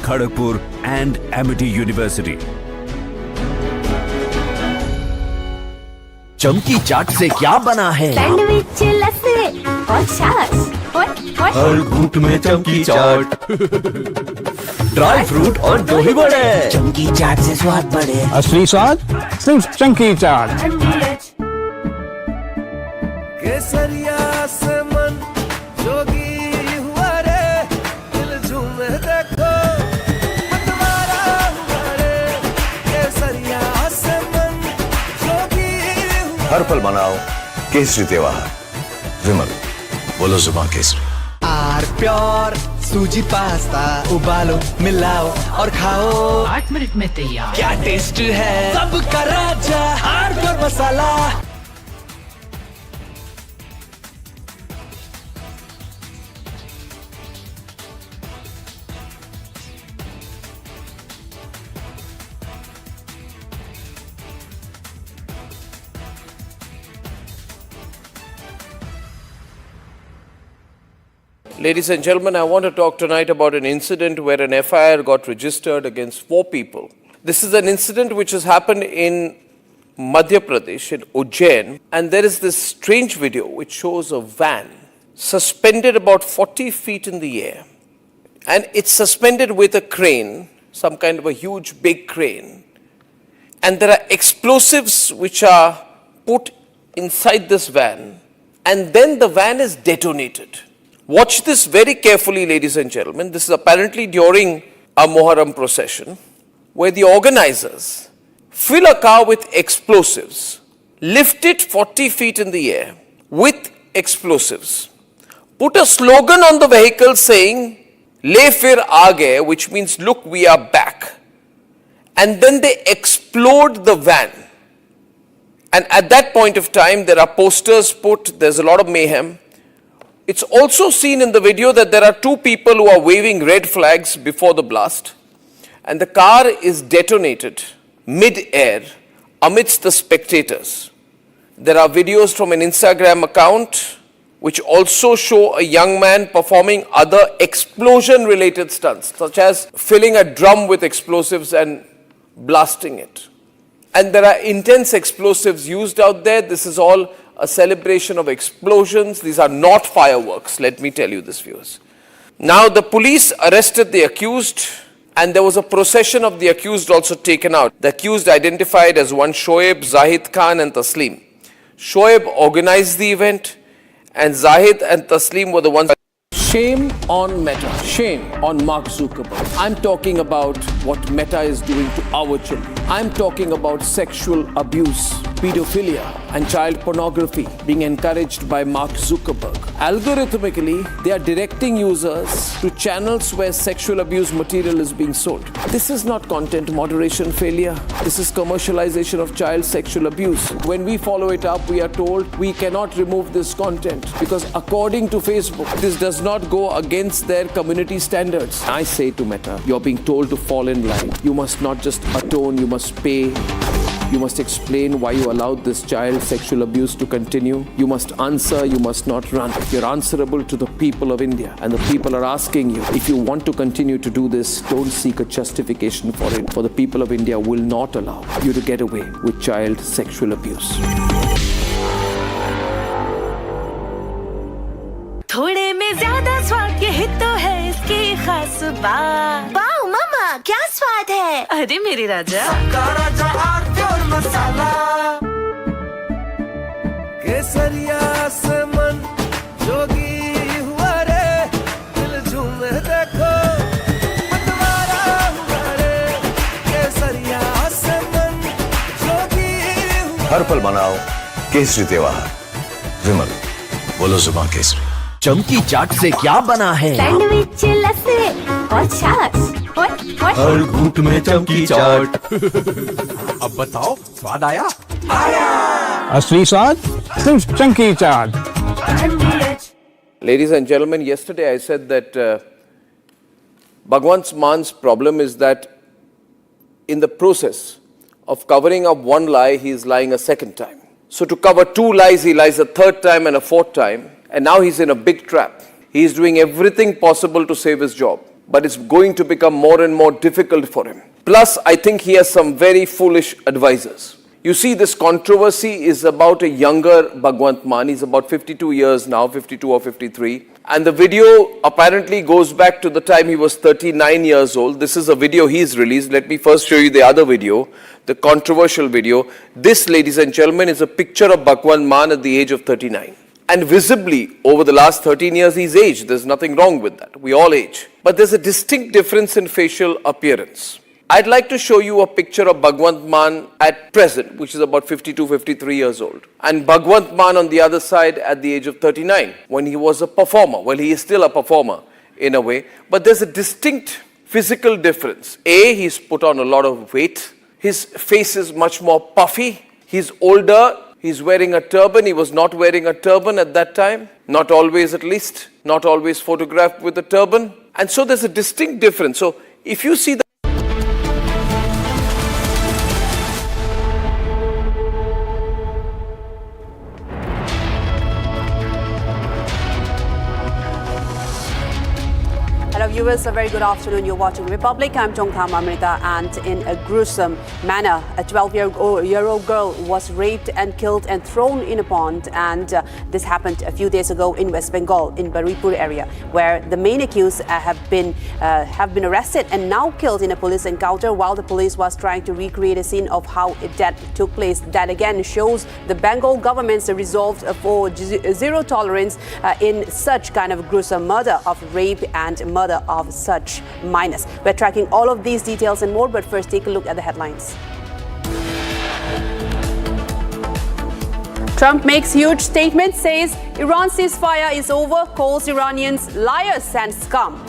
Kharagpur and Amity University. चमकी चाट से क्या बना है? सैंडविच लस्सी और छाछ और हर घूंट में चमकी चाट, ड्राई फ्रूट और दही बड़े। चमकी चाट से स्वाद बढ़े। असली स्वाद सिर्फ चमकी चाट। केसरिया से मन जोगी हुआ रे, दिल झूमे देखो मतवारा हुआ रे। केसरिया से मन जोगी हुआ। हर पल मनाओ केसरी त्योहार। विमल, बोलो जुबान केसरी। आर प्योर सूजी पास्ता उबालो, मिलाओ और खाओ। 8 मिनट में तैयार। क्या टेस्ट है सबका राजा, R pure masala. Ladies and gentlemen, I want to talk tonight about an incident where an FIR got registered against 4 people. This is an incident which has happened in Madhya Pradesh, in Ujjain, and there is this strange video which shows a van suspended about 40 feet in the air. And it's suspended with a crane, some kind of a huge big crane. And there are explosives which are put inside this van, and then the van is detonated. Watch this very carefully, ladies and gentlemen. This is apparently during a Muharram procession where the organizers fill a car with explosives, lift it 40 feet in the air with explosives, put a slogan on the vehicle saying, "Le fir aage," which means, "Look, we are back." And then they explode the van. And at that point of time, there are posters put, there's a lot of mayhem. It's also seen in the video that there are 2 people who are waving red flags before the blast, and the car is detonated mid-air amidst the spectators. There are videos from an Instagram account which also show a young man performing other explosion-related stunts, such as filling a drum with explosives and blasting it. And there are intense explosives used out there. This is all a celebration of explosions. These are not fireworks, let me tell you this, viewers. Now the police arrested the accused, and there was a procession of the accused also taken out. The accused identified as one Shoaib, Zahid Khan and Taslim. Shoaib organized the event, and Zahid and Taslim were the ones. Shame on Meta, shame on Mark Zuckerberg. I'm talking about what Meta is doing to our children. I'm talking about sexual abuse, pedophilia and child pornography being encouraged by Mark Zuckerberg. Algorithmically, they are directing users to channels where sexual abuse material is being sold. This is not content moderation failure. This is commercialization of child sexual abuse. When we follow it up, we are told we cannot remove this content because according to Facebook, this does not go against their community standards. I say to Meta, you're being told to fall in line. You must not just atone, you must pay. You must explain why you allowed this child sexual abuse to continue. You must answer, you must not run. You're answerable to the people of India, and the people are asking you, if you want to continue to do this, don't seek a justification for it, for the people of India will not allow you to get away with child sexual abuse. थोड़े में ज्यादा स्वाद, यही तो है इसकी खास बात। वाओ मामा, क्या स्वाद है? अरे मेरे राजा, सबका राजा आर प्योर मसाला। केसरिया से मन जोगी हुआ रे, दिल झूमे देखो मतवारा हुआ रे। केसरिया से मन जोगी हुआ। हर पल मनाओ केसरी त्योहार। विमल, बोलो जुबान केसरी। चमकी चाट से क्या बना है? सैंडविच लस्सी और छाछ और हर घूंट में चमकी चाट। अब बताओ, स्वाद आया? असली स्वाद सिर्फ चमकी चाट। Ladies and gentlemen, yesterday I said that Bhagwan Man's problem is that in the process of covering up one lie, he is lying a second time. So to cover 2 lies, he lies a 3rd time and a 4th time. And now he's in a big trap. He is doing everything possible to save his job. but it's going to become more and more difficult for him. Plus, I think he has some very foolish advisors. You see, this controversy is about a younger Bhagwant Mann. He's about 52 years now, 52 or 53. And the video apparently goes back to the time he was 39 years old. This is a video he's released. Let me first show you the other video, the controversial video. This, ladies and gentlemen, is a picture of Bhagwant Mann at the age of 39. And visibly, over the last 13 years, he's aged. There's nothing wrong with that. We all age. But there's a distinct difference in facial appearance. I'd like to show you a picture of Bhagwant Mann at present, which is about 52, 53 years old. And Bhagwant Mann on the other side at the age of 39, when he was a performer. Well, he is still a performer in a way. But there's a distinct physical difference. A, he's put on a lot of weight. His face is much more puffy. He's older. He's wearing a turban. He was not wearing a turban at that time. Not always, at least. Not always photographed with a turban. And so there's a distinct difference. So if you see the Hello viewers, a very good afternoon. You're watching Republic. I'm Chongtham Amrita, and in a gruesome manner, a 12-year-old girl was raped and killed and thrown in a pond, and this happened a few days ago in West Bengal, in Baripur area, where the main accused have been arrested and now killed in a police encounter while the police was trying to recreate a scene of how that took place. That again shows the Bengal government's resolve for zero tolerance in such kind of gruesome murder of rape and murder of such minors. We're tracking all of these details and more, but first take a look at the headlines. Trump makes huge statement, says Iran ceasefire is over, calls Iranians liars and scum.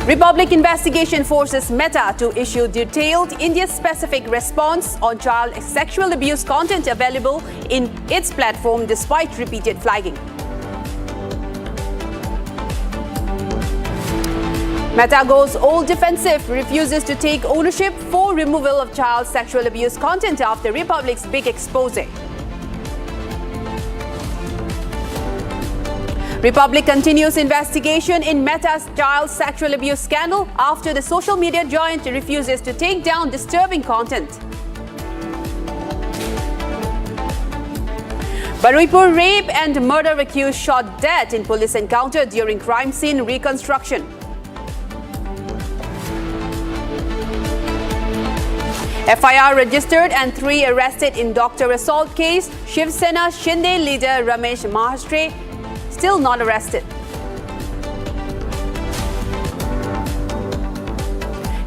Republic investigation forces Meta to issue detailed India-specific response on child sexual abuse content available in its platform despite repeated flagging. Meta goes all defensive, refuses to take ownership for removal of child sexual abuse content after Republic's big expose. Republic continues investigation in Meta's child sexual abuse scandal after the social media giant refuses to take down disturbing content. Baripur rape and murder accused shot dead in police encounter during crime scene reconstruction. FIR registered and 3 arrested in doctor assault case. Shiv Sena Shinde leader Ramesh Mahastre still not arrested.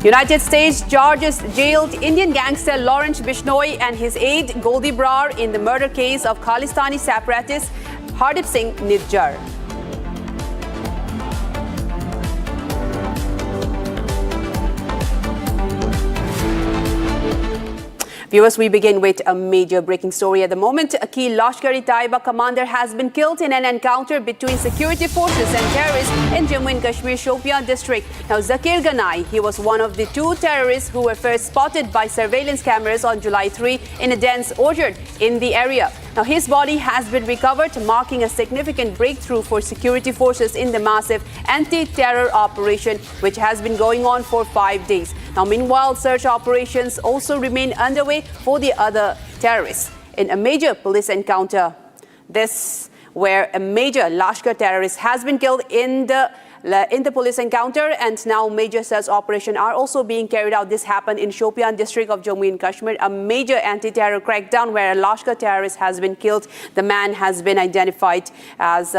United States judges jailed Indian gangster Lawrence Bishnoi and his aide Goldie Brar in the murder case of Khalistani separatist Hardip Singh Nijjar. Viewers, we begin with a major breaking story at the moment. A key Lashkar-e-Taiba commander has been killed in an encounter between security forces and terrorists in Jammu and Kashmir Shopian district. Now, Zakir Ganai, he was one of the 2 terrorists who were first spotted by surveillance cameras on July 3 in a dense orchard in the area. Now, his body has been recovered, marking a significant breakthrough for security forces in the massive anti-terror operation, which has been going on for 5 days. Now, meanwhile, search operations also remain underway for the other terrorists. In a major police encounter, this where a major Lashkar terrorist has been killed in the police encounter, and now major search operations are also being carried out. This happened in Shopian district of Jammu and Kashmir, a major anti-terror crackdown where a Lashkar terrorist has been killed. The man has been identified as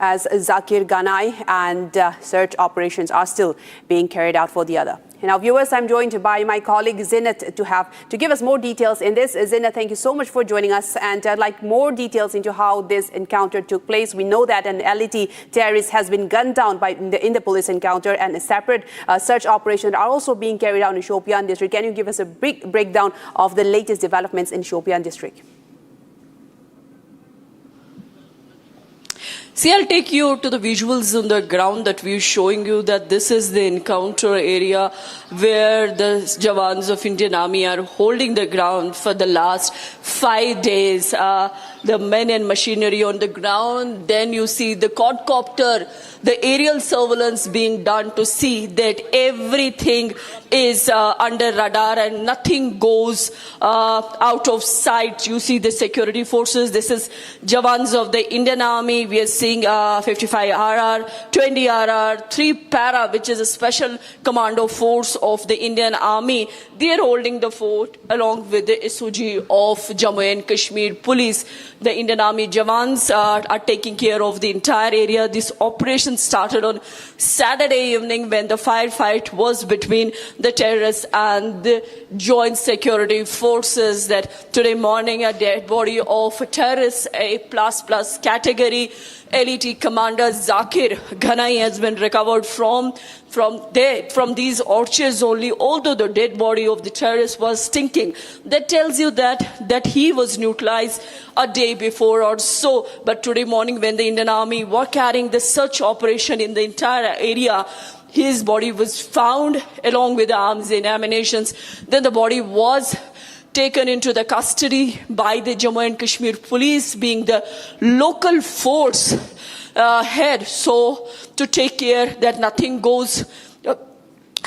as Zakir Ganai, and search operations are still being carried out for the other. Now, viewers, I'm joined by my colleague Zinat to give us more details in this. Zinat, thank you so much for joining us, and I'd like more details into how this encounter took place. We know that an LET terrorist has been gunned down in the police encounter, and a separate search operation are also being carried out in Shopian district. Can you give us a big breakdown of the latest developments in Shopian district? See, I'll take you to the visuals on the ground that we're showing you, that this is the encounter area where the Jawans of Indian Army are holding the ground for the last 5 days. The men and machinery on the ground. Then you see the quadcopter, the aerial surveillance being done to see that everything is under radar and nothing goes out of sight. You see the security forces. This is Jawans of the Indian Army. We are seeing 55 RR, 20 RR, 3 para, which is a special commando force of the Indian Army. They are holding the fort along with the SOG of Jammu and Kashmir Police. The Indian Army Jawans are taking care of the entire area. This operation started on Saturday evening when the firefight was between the terrorists and the joint security forces. That today morning a dead body of a terrorist, A++ category LET commander Zakir Ghanai has been recovered from these orchards only, although the dead body of the terrorist was stinking. That tells you that he was neutralized a day before or so. But today morning when the Indian Army were carrying the search operation in the entire area, his body was found along with arms and ammunition. Then the body was taken into the custody by the Jammu and Kashmir Police, being the local force head, so to take care that nothing goes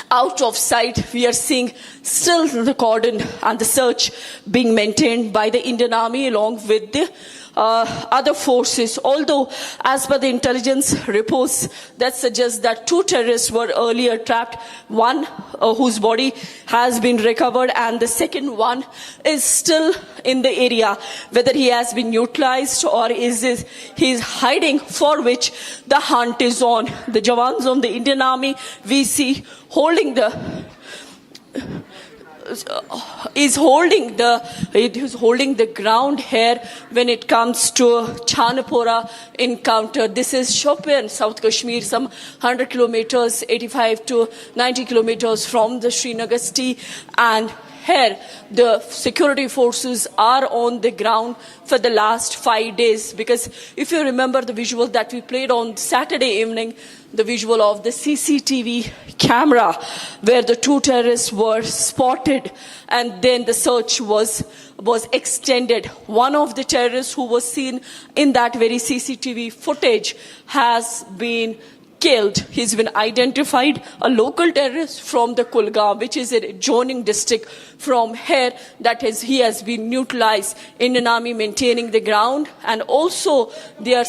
out of sight. We are seeing still the cordon and the search being maintained by the Indian Army along with the other forces. Although, as per the intelligence reports that suggest that 2 terrorists were earlier trapped, one whose body has been recovered and the second one is still in the area. Whether he has been neutralized or he's hiding, for which the hunt is on. The Jawans of the Indian Army we see holding the is holding the ground here when it comes to Chanapora encounter. This is Shopian, South Kashmir, some 100 kilometers, 85 to 90 kilometers from the Srinagar city, and here the security forces are on the ground for the last 5 days. Because if you remember the visual that we played on Saturday evening, the visual of the CCTV camera where the 2 terrorists were spotted and then the search was extended. One of the terrorists who was seen in that very CCTV footage has been killed. He's been identified, a local terrorist from the Kulgam, which is an adjoining district from here. That is, he has been neutralized. Indian Army maintaining the ground, and also they are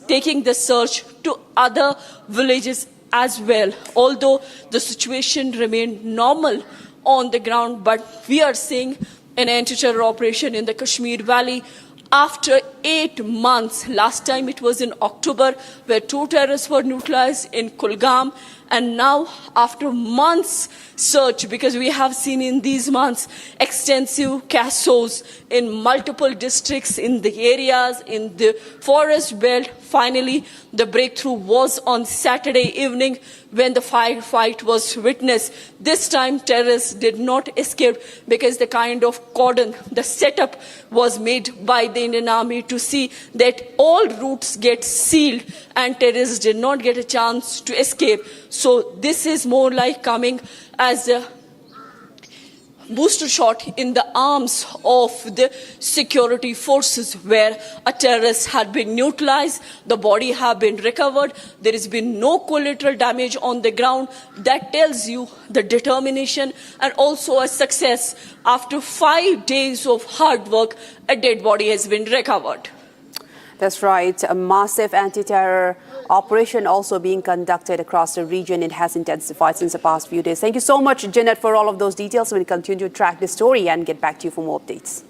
taking the search to other villages as well. Although the situation remained normal on the ground, but we are seeing an anti-terror operation in the Kashmir Valley after 8 months. Last time it was in October, where 2 terrorists were neutralized in Kulgam. And now, after months search, because we have seen in these months extensive CASOs in multiple districts, in the areas, in the forest belt, finally the breakthrough was on Saturday evening when the firefight was witnessed. This time terrorists did not escape because the kind of cordon, the setup was made by the Indian Army to see that all routes get sealed and terrorists did not get a chance to escape. So this is more like coming as a booster shot in the arms of the security forces, where a terrorist had been neutralized, the body had been recovered, there has been no collateral damage on the ground. That tells you the determination and also a success. After 5 days of hard work, a dead body has been recovered. That's right. A massive anti-terror operation also being conducted across the region. It has intensified since the past few days. Thank you so much, Janet, for all of those details. We'll continue to track this story and get back to you for more updates.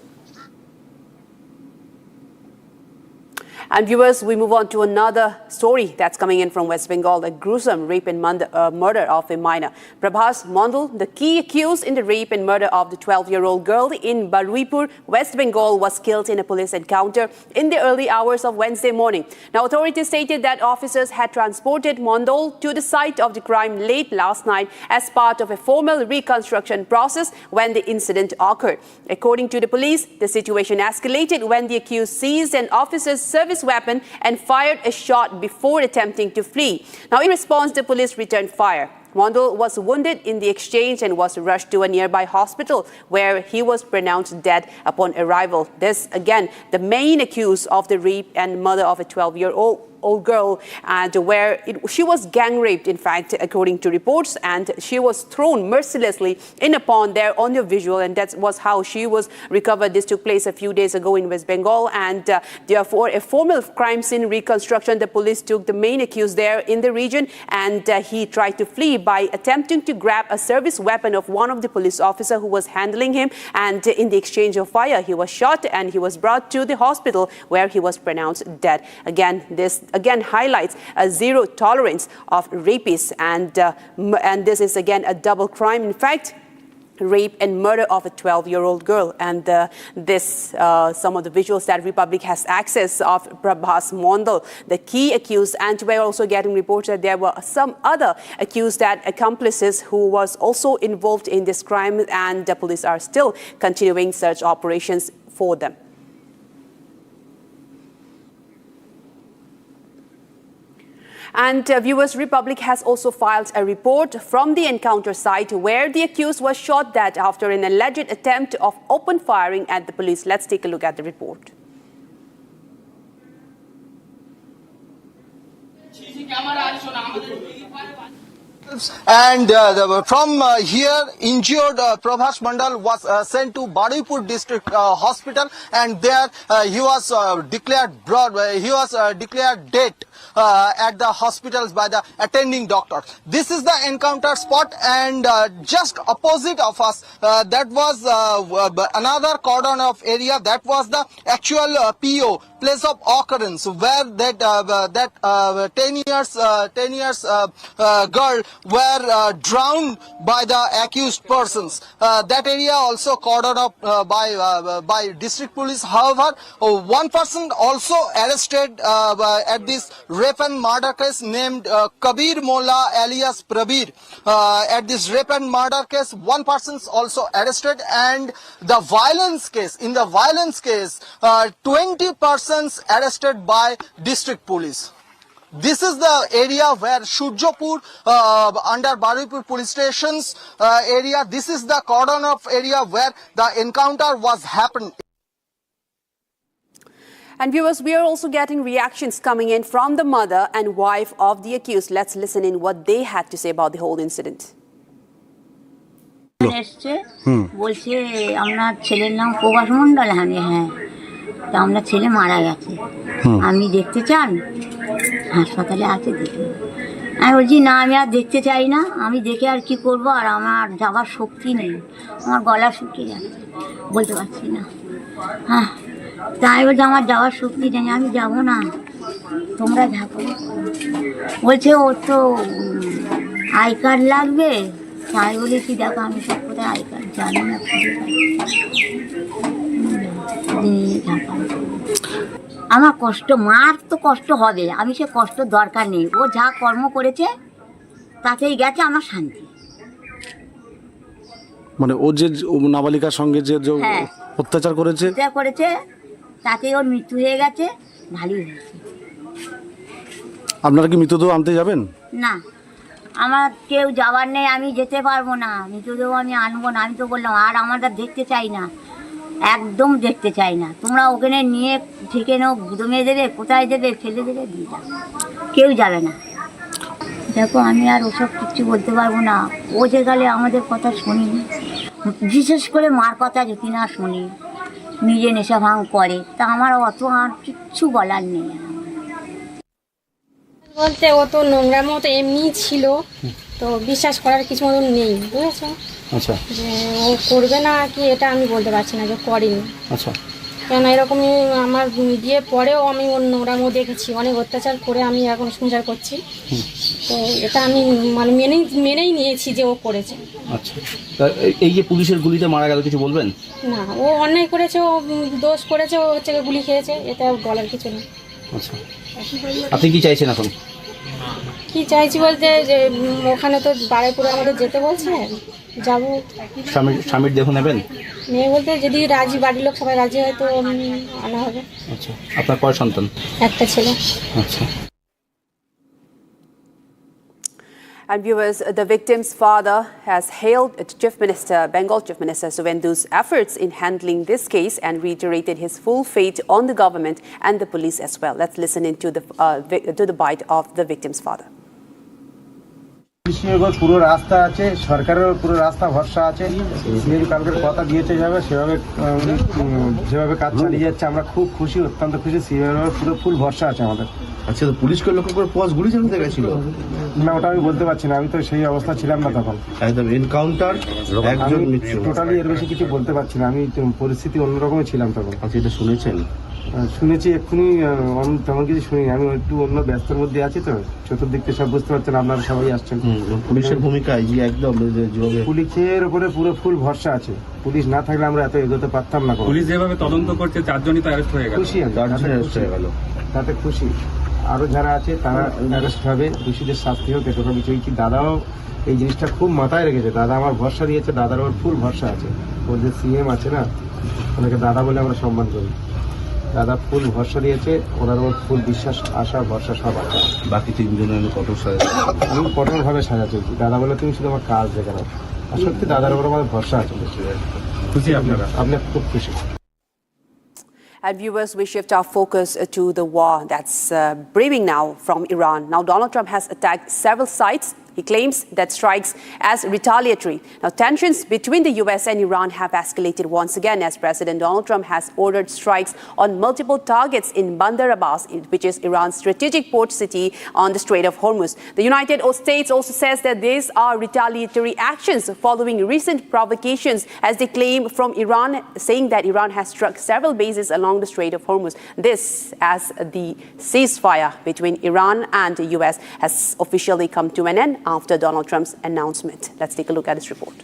And viewers, we move on to another story that's coming in from West Bengal, a gruesome rape and murder of a minor. Prabhas Mondal, the key accused in the rape and murder of the 12-year-old girl in Baruipur, West Bengal, was killed in a police encounter in the early hours of Wednesday morning. Now, authorities stated that officers had transported Mondal to the site of the crime late last night as part of a formal reconstruction process when the incident occurred. According to the police, the situation escalated when the accused seized an officer's service service weapon and fired a shot before attempting to flee. Now, in response, the police returned fire. Mondal was wounded in the exchange and was rushed to a nearby hospital where he was pronounced dead upon arrival. This, again, the main accused of the rape and murder of a 12-year-old girl, and where she was gang raped, in fact, according to reports, and she was thrown mercilessly in a pond there on your visual, and that was how she was recovered. This took place a few days ago in West Bengal, and therefore a formal crime scene reconstruction. The police took the main accused there in the region, and he tried to flee by attempting to grab a service weapon of one of the police officer who was handling him, and in the exchange of fire he was shot and he was brought to the hospital where he was pronounced dead. Again, this highlights a zero tolerance of rapists, and this is again a double crime. In fact, rape and murder of a 12-year-old girl. And some of the visuals that Republic has access of Prabhas Mondal, the key accused, and we're also getting reports that there were some other accused, that accomplices who was also involved in this crime, and the police are still continuing search operations for them. And viewers, Republic has also filed a report from the encounter site where the accused was shot dead after an alleged attempt of open firing at the police. Let's take a look at the report. And from here, injured Prabhas Mandal was sent to Badipur District Hospital, and there he was declared dead at the hospitals by the attending doctor. This is the encounter spot, and just opposite of us, that was another cordon of area. That was the actual PO, place of occurrence, where that 10 years girl were drowned by the accused persons. That area also cordoned up by district police. However, one person also arrested at this rape and murder case, named Kabir Molla alias Prabir. At this rape and murder case, one person is also arrested, and the violence case, 20 persons arrested by district police. This is the area where Shurjapur, under Badipur police stations area, this is the cordon of area where the encounter was happened. And viewers, we are also getting reactions coming in from the mother and wife of the accused. Let's listen in what they had to say about the whole incident. বলছে আপনার ছেলের নাম প্রভাস মণ্ডল। হ্যাঁ, তা আপনার ছেলে মারা গেছে, আপনি দেখতে চান? হাসপাতালে আছে, দেখুন। আমি বলছি না, আমি আর দেখতে চাই না, আমি দেখে আর কি করবো, আর আমার যাওয়ার শক্তি নেই, আমার গলা শুকিয়ে যাচ্ছে, বলতে পারছি না। হ্যাঁ, তাই বলছে আমার যাওয়ার শক্তি নেই, আমি যাবো না, তোমরা যাবো। বলছে ওর তো আই কার্ড লাগবে। তাই বলেছি দেখো আমি সব কোথায় আই কার্ড জানি না, আমার কষ্ট, মার তো কষ্ট হবে, আমি সে কষ্ট দরকার নেই, ও যা কর্ম করেছে তাতেই গেছে, আমার শান্তি। মানে ও যে নাবালিকার সঙ্গে যে অত্যাচার করেছে তাতে ওর মৃত্যু হয়ে গেছে, ভালোই হয়েছে। আপনারা কি মৃতদেহ আনতে যাবেন? না, আমার কেউ যাওয়ার নেই, আমি যেতে পারবো না, মৃতদেহ আমি আনবো না। আমি তো বললাম আর আমরা দেখতে চাই না, একদম দেখতে চাই না, তোমরা ওখানে নিয়ে থেকে নাও, দমে দেবে, কোথায় দেবে, ফেলে দেবে, দিয়ে যাবে, কেউ যাবে না। দেখো আমি আর ওসব কিছু বলতে পারবো না, ও যে গেলে আমাদের কথা শুনি, বিশেষ করে মার কথা যদি না শুনি, নিজে নেশা ভাঙ করে, তা আমার অত আর কিচ্ছু বলার নেই। বলতে ও তো নোংরা মতো এমনি ছিল, তো বিশ্বাস করার কিছু মতন নেই, বুঝেছো? আচ্ছা, যে ও করবে না কি এটা আমি বলতে পারছি না যে করেনি। আচ্ছা, কেন এরকমই আমার বিয়ে পরেও আমি ওর নোংরামও দেখেছি, অনেক অত্যাচার করে আমি এখন সংসার করছি, তো এটা আমি মানে মেনেই নিয়েছি যে ও করেছে। আচ্ছা, এই যে পুলিশের গুলিতে মারা গেল, কিছু বলবেন? না, ও অন্যায় করেছে, ও দোষ করেছে, ও হচ্ছে গুলি খেয়েছে, এটা বলার কিছু নেই। আচ্ছা, আপনি কি চাইছেন এখন? কি চাইছি বলতে যে ওখানে তো বারুইপুরে আমাদের যেতে বলছে, যাবো। স্বামীর দেহ নেবেন? মেয়ে বলতে যদি রাজি, বাড়ির লোক সবাই রাজি হয় তো আনা হবে। আচ্ছা, আপনার কয় সন্তান? একটা ছেলে। আচ্ছা। And viewers, the victim's father has hailed Bengal Chief Minister Suvendu's efforts in handling this case and reiterated his full faith on the government and the police as well. Let's listen into the bite of the victim's father. পুরো রাস্তা আছে, সরকারের পুরো রাস্তা ভরসা আছে। CM কালকের কথা দিয়েছে যাবে সেভাবে যেভাবে কাজ চালিয়ে যাচ্ছে, আমরা খুব খুশি, অত্যন্ত খুশি। সিএমের পুরো ফুল ভরসা আছে আমাদের। আচ্ছা, তো পুলিশকে লক্ষ্য করে পজ গুলি চালাতে গেছিল? না, ওটা আমি বলতে পারছি না, আমি তো সেই অবস্থা ছিলাম না তখন। একদম এনকাউন্টার, একজন টোটালি এর বেশি কিছু বলতে পারছি না, আমি পরিস্থিতি অন্যরকমই ছিলাম তখন। আচ্ছা, এটা শুনেছেন? শুনেছি, এক্ষুনি তেমন কিছু শুনিনি, আমি একটু অন্য ব্যস্তর মধ্যে আছি তো, চতুর্দিকটা সব বুঝতে পারছেন, আপনারা সবাই আসছেন। পুলিশের ভূমিকায় যে একদম পুলিশের উপরে পুরো ফুল ভরসা আছে, পুলিশ না থাকলে আমরা এত এগোতে পারতাম না। পুলিশ যেভাবে তদন্ত করছে, 4 জনই তো অ্যারেস্ট হয়ে গেল। খুশি, তাতে খুশি। আরো যারা আছে তারা অ্যারেস্ট হবে, দোষীদের শাস্তি হোক, এটুকু আমি চাইছি। দাদাও এই জিনিসটা খুব মাথায় রেখেছে, দাদা আমার ভরসা দিয়েছে, দাদার ওর ফুল ভরসা আছে। ওর যে সিএম আছে না, ওনাকে দাদা বলে আমরা সম্মান করি। দাদা ফুল ভরসা দিয়েছে, ওনার ওর ফুল বিশ্বাস, আশা, ভরসা সব আছে। বাকি 3 জনের আমি কঠোরভাবে সাজা চলছি। দাদা বলে তুমি শুধু আমার কাজ দেখে নাও, আর সত্যি দাদার উপর আমাদের ভরসা আছে। খুশি আপনারা? আপনি খুব খুশি। And viewers, we shift our focus to the war that's brewing now from Iran. Now, Donald Trump has attacked several sites. He claims that strikes as retaliatory. Now, tensions between the U.S. and Iran have escalated once again as President Donald Trump has ordered strikes on multiple targets in Bandar Abbas, which is Iran's strategic port city on the Strait of Hormuz. The United States also says that these are retaliatory actions following recent provocations, as they claim from Iran, saying that Iran has struck several bases along the Strait of Hormuz. This as the ceasefire between Iran and the U.S. has officially come to an end after Donald Trump's announcement. Let's take a look at this report.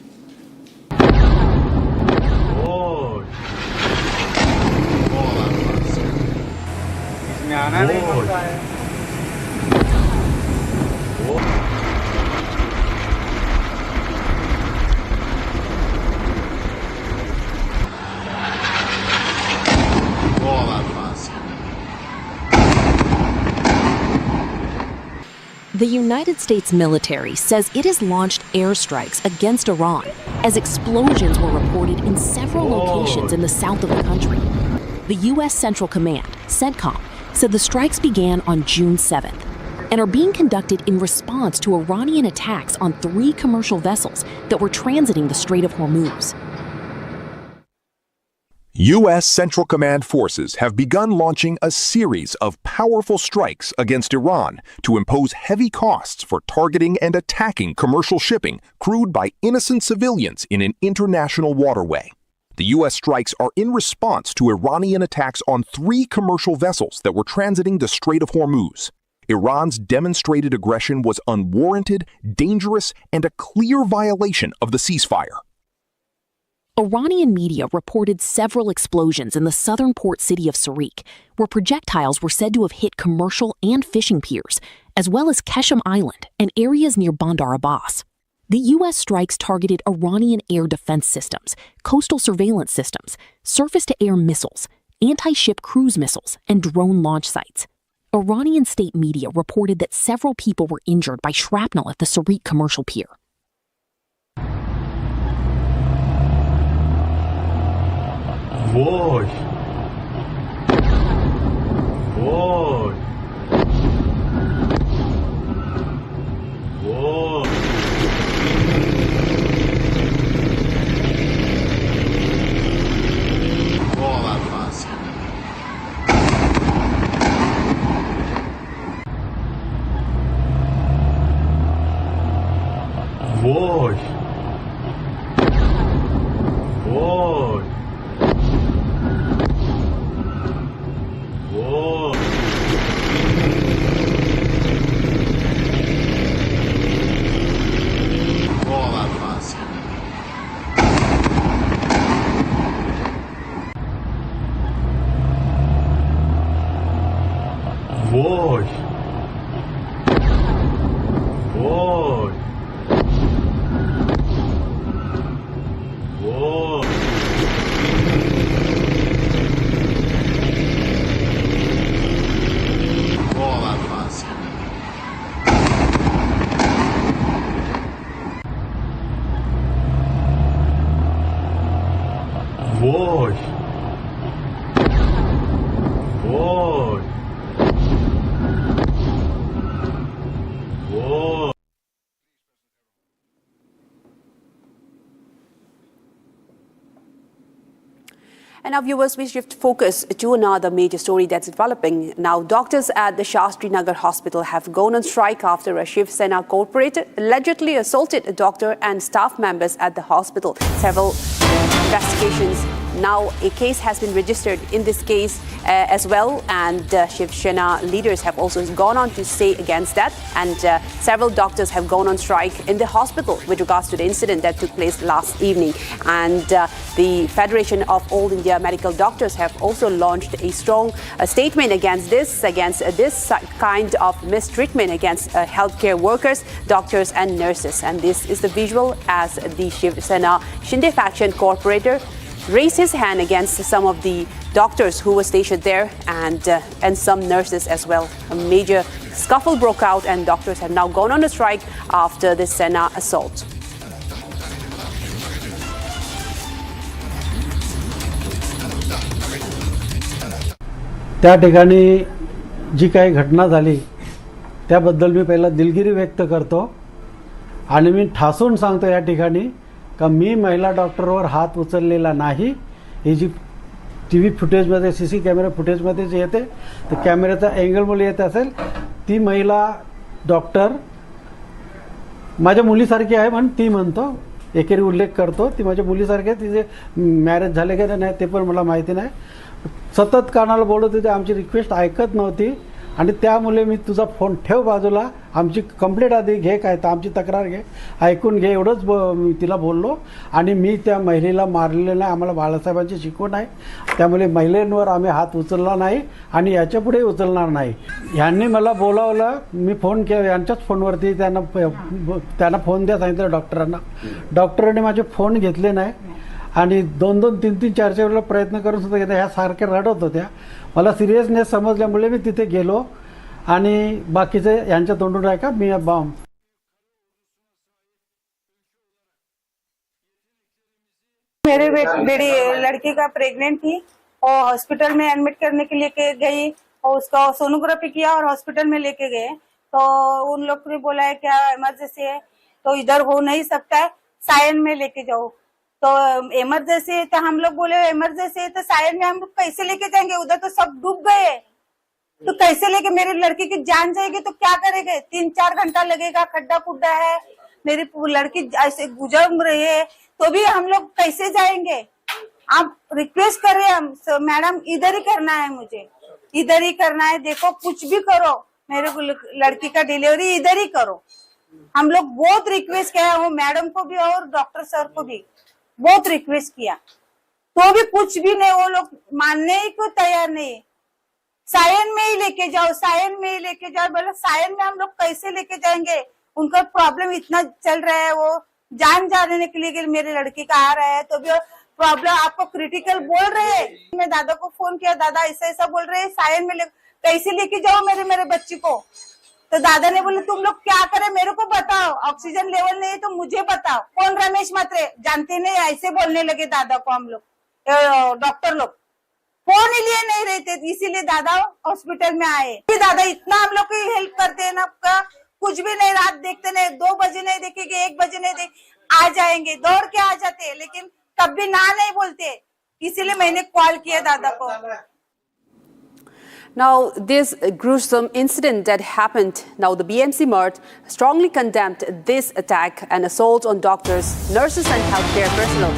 The United States military says it has launched airstrikes against Iran as explosions were reported in several locations in the south of the country. The U.S. Central Command, CENTCOM, said the strikes began on June 7th and are being conducted in response to Iranian attacks on 3 commercial vessels that were transiting the Strait of Hormuz. U.S. Central Command forces have begun launching a series of powerful strikes against Iran to impose heavy costs for targeting and attacking commercial shipping crewed by innocent civilians in an international waterway. The U.S. strikes are in response to Iranian attacks on 3 commercial vessels that were transiting the Strait of Hormuz. Iran's demonstrated aggression was unwarranted, dangerous, and a clear violation of the ceasefire. Iranian media reported several explosions in the southern port city of Sarik, where projectiles were said to have hit commercial and fishing piers, as well as Keshem Island and areas near Bandar Abbas. The U.S. strikes targeted Iranian air defense systems, coastal surveillance systems, surface-to-air missiles, anti-ship cruise missiles, and drone launch sites. Iranian state media reported that several people were injured by shrapnel at the Sarik commercial pier. Boy. Boy. Boy. Boy. Boy. Whoa. Boy. Boy. God. Whoa. And now, viewers, we shift focus to another major story that's developing. Now, doctors at the Shastri Nagar Hospital have gone on strike after a Shiv Sena corporate allegedly assaulted a doctor and staff members at the hospital. Several investigations. Now, a case has been registered in this case as well, and Shiv Sena leaders have also gone on to say against that, and several doctors have gone on strike in the hospital with regards to the incident that took place last evening. And the Federation of All India Medical Doctors have also launched a strong statement against this kind of mistreatment against healthcare workers, doctors and nurses. And this is the visual as the Shiv Sena Shinde faction corporator raised his hand against some of the doctors who were stationed there and some nurses as well. A major scuffle broke out and doctors have now gone on a strike after this Sena assault. त्या ठिकाणी जी काही घटना झाली त्याबद्दल मी पहिला दिलगिरी व्यक्त करतो आणि मी ठासून सांगतो या ठिकाणी का मी महिला डॉक्टरवर हात उचललेला नाही. ही जी टीव्ही फुटेजमध्ये सीसी कॅमेरा फुटेजमध्ये जे येते तर कॅमेऱ्याचा अँगलमुळे येत असेल ती महिला डॉक्टर माझ्या मुलीसारखी आहे म्हणून ती म्हणतो एकेरी उल्लेख करतो. ती माझ्या मुलीसारखी तिचे मॅरेज झाले का नाही ते पण मला माहिती नाही. सतत कानाला बोलत होते, आमची रिक्वेस्ट ऐकत नव्हती आणि त्यामुळे मी तुझा फोन ठेव बाजूला, आमची कंप्लेंट आधी घे, काय तर आमची तक्रार घे, ऐकून घे, एवढंच मी तिला बोललो. आणि मी त्या महिलेला मारलेलं नाही. आम्हाला बाळासाहेबांची शिकवण आहे, त्यामुळे महिलांवर आम्ही हात उचलला नाही आणि याच्यापुढे उचलणार नाही. यांनी मला बोलावलं, मी फोन केला यांच्याच फोनवरती, त्यांना फोन द्या सांगितलं डॉक्टरांना. डॉक्टरांनी माझे फोन घेतले नाही आणि 2-2, 3-3, 4-4 वेळा प्रयत्न करून सुद्धा घेतला. ह्या सारख्या रडत होत्या. मला सिरियसनेस समजल्यामुळे मी तिथे गेलो आणि बाकीचे यांच्या तोंडून आहे का मी मेरे बेटी लड़की का प्रेग्नेंट थी और हॉस्पिटल में एडमिट करने के लिए गई और उसका सोनोग्राफी किया और हॉस्पिटल में लेके गए तो उन लोग ने बोला है क्या इमरजेंसी है तो इधर हो नहीं सकता है, सायन में लेके जाओ. तो इमरजेंसी है तो हम लोग बोले इमरजेंसी है तो सायन में हम लोग कैसे लेके जाएंगे, उधर तो सब डूब गए. तो कैसे लेके, मेरी लड़की की जान जाएगी तो क्या करेंगे. 3-4 घंटा लगेगा, खड्डा खुड्डा है, मेरी लड़की ऐसे गुजर रही है तो भी हम लोग कैसे जाएंगे. आप रिक्वेस्ट कर रहे हैं हम मैडम, इधर ही करना है, मुझे इधर ही करना है. देखो कुछ भी करो, मेरे लड़की का डिलीवरी इधर ही करो. हम लोग बहुत रिक्वेस्ट किया, वो मैडम को भी और डॉक्टर सर को भी बहुत रिक्वेस्ट किया तो भी कुछ भी नहीं. वो लोग मानने ही को तैयार नहीं. सायन में ही लेके जाओ, सायन में ही लेके जाओ. बोले सायन में हम लोग कैसे लेके जाएंगे, उनका प्रॉब्लम इतना चल रहा है, वो जान जाने के लिए मेरी लड़की का आ रहा है तो भी प्रॉब्लम आपको क्रिटिकल बोल रहे हैं. मैं दादा को फोन किया, दादा ऐसा ऐसा बोल रहे हैं, सायन में कैसे लेके जाओ मेरे बच्ची को. तो दादा ने बोले तुम लोग क्या करे मेरे को बताओ, ऑक्सीजन लेवल नहीं है तो मुझे बताओ. कौन रमेश मात्रे, जानते नहीं, ऐसे बोलने लगे दादा को हम लोग डॉक्टर लोग. फोन ही लिए नहीं रहते, इसीलिए दादा हॉस्पिटल में आए. दादा इतना हम लोग की हेल्प करते हैं ना, कुछ भी नहीं, रात देखते नहीं, 2 बजे नहीं देखेंगे, 1 बजे नहीं आ जाएंगे, दौड़ के आ जाते हैं, लेकिन कभी ना नहीं बोलते. इसीलिए मैंने कॉल किया दादा को. Now, this gruesome incident that happened, now the BMC Mart strongly condemned this attack and assault on doctors, nurses and healthcare personnel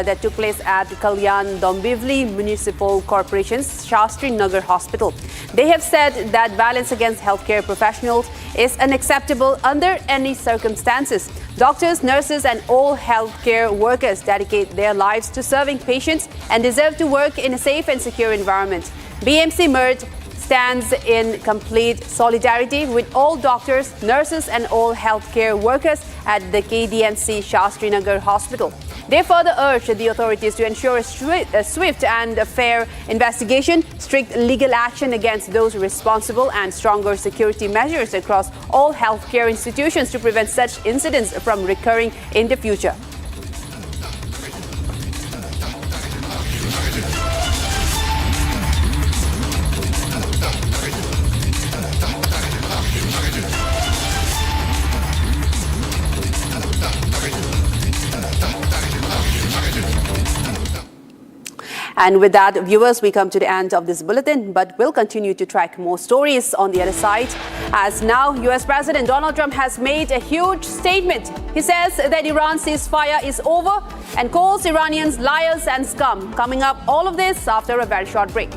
that took place at Kalyan Dombivli Municipal Corporation's Shastri Nagar Hospital. They have said that violence against healthcare professionals is unacceptable under any circumstances. Doctors, nurses and all healthcare workers dedicate their lives to serving patients and deserve to work in a safe and secure environment. BMC Merge stands in complete solidarity with all doctors, nurses and all healthcare workers at the KDMC Shastri Nagar Hospital. They further urge the authorities to ensure a swift and a fair investigation, strict legal action against those responsible and stronger security measures across all healthcare institutions to prevent such incidents from recurring in the future. And with that, viewers, we come to the end of this bulletin, but we'll continue to track more stories on the other side. As now, US President Donald Trump has made a huge statement. He says that Iran's ceasefire is over and calls Iranians liars and scum. Coming up, all of this after a very short break.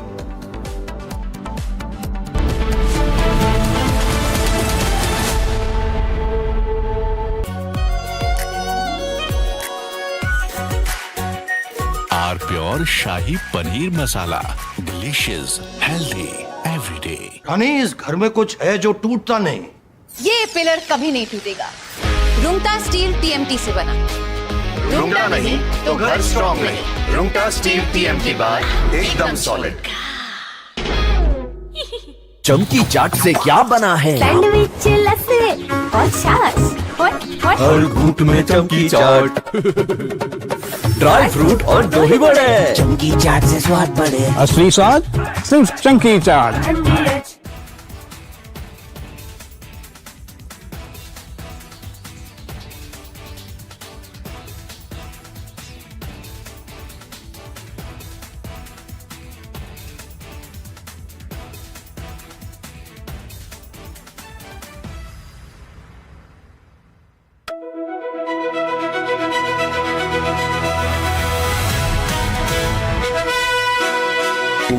R pure shahi paneer masala, delicious, healthy everyday. रानी, इस घर में कुछ है जो टूटता नहीं। ये पिलर कभी नहीं टूटेगा। रुंगटा स्टील टीएमटी से बना। रुंगटा नहीं तो घर स्ट्रॉन्ग नहीं। रुंगटा स्टील टीएमटी बार एकदम सॉलिड। चमकी चाट से क्या बना है? सैंडविच, लस्सी और छाछ। हर घूंट में चमकी चाट। ड्राई फ्रूट और दही बड़े। चमकी चाट से स्वाद बढ़े। असली स्वाद सिर्फ चंकी चाट।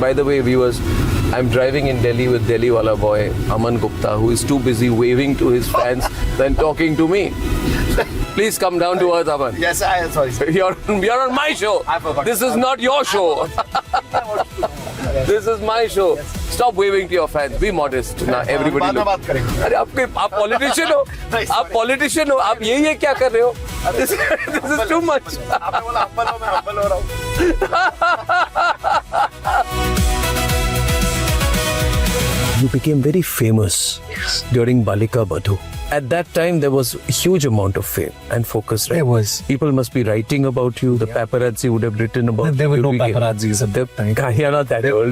By the way, viewers, I'm driving in Delhi with Delhi wala boy Aman Gupta, who is too busy waving to his fans than talking to me. Please come down to earth, Aman. Yes, sorry. You're on my show. I forgot. This is not your show. This is my show. Stop waving to your fans. Be modest. Now everybody look. अरे आप politician हो. आप politician हो. आप ये क्या कर रहे हो? This is too much. आपने बोला हम्बल हो, मैं हम्बल हो रहा हूँ। You became very famous during Balika Badhu. At that time, there was a huge amount of fame and focus. Right? There was. People must be writing about you. The paparazzi would have written about you. There were no paparazzis at that time. You're not that old.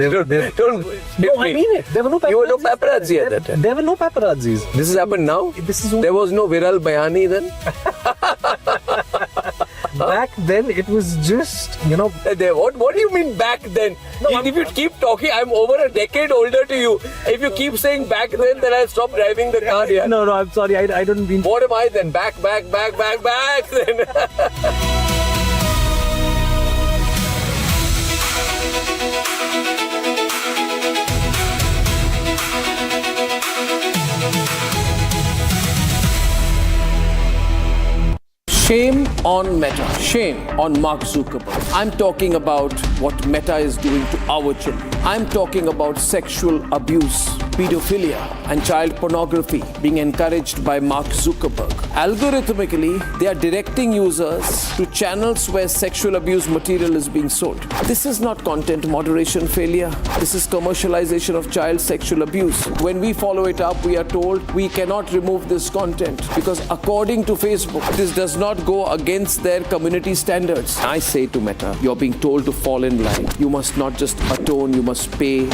Don't No, I mean it. There were no paparazzi. You were no paparazzi at that time. There were no paparazzis. This has happened now? There was no Viral Bayani then? Back then, it was just, What do you mean back then? No, if you keep talking, I'm over a decade older to you. If you keep saying back then I'll stop driving the car here. No, I'm sorry. I don't mean... What am I then? Back then. Shame on Meta. Shame on Mark Zuckerberg. I'm talking about what Meta is doing to our children. I'm talking about sexual abuse, pedophilia, and child pornography being encouraged by Mark Zuckerberg. Algorithmically, they are directing users to channels where sexual abuse material is being sold. This is not content moderation failure. This is commercialization of child sexual abuse. When we follow it up, we are told we cannot remove this content because according to Facebook, this does not go against their community standards. I say to Meta, you're being told to fall in line. You must not just atone, you must pay.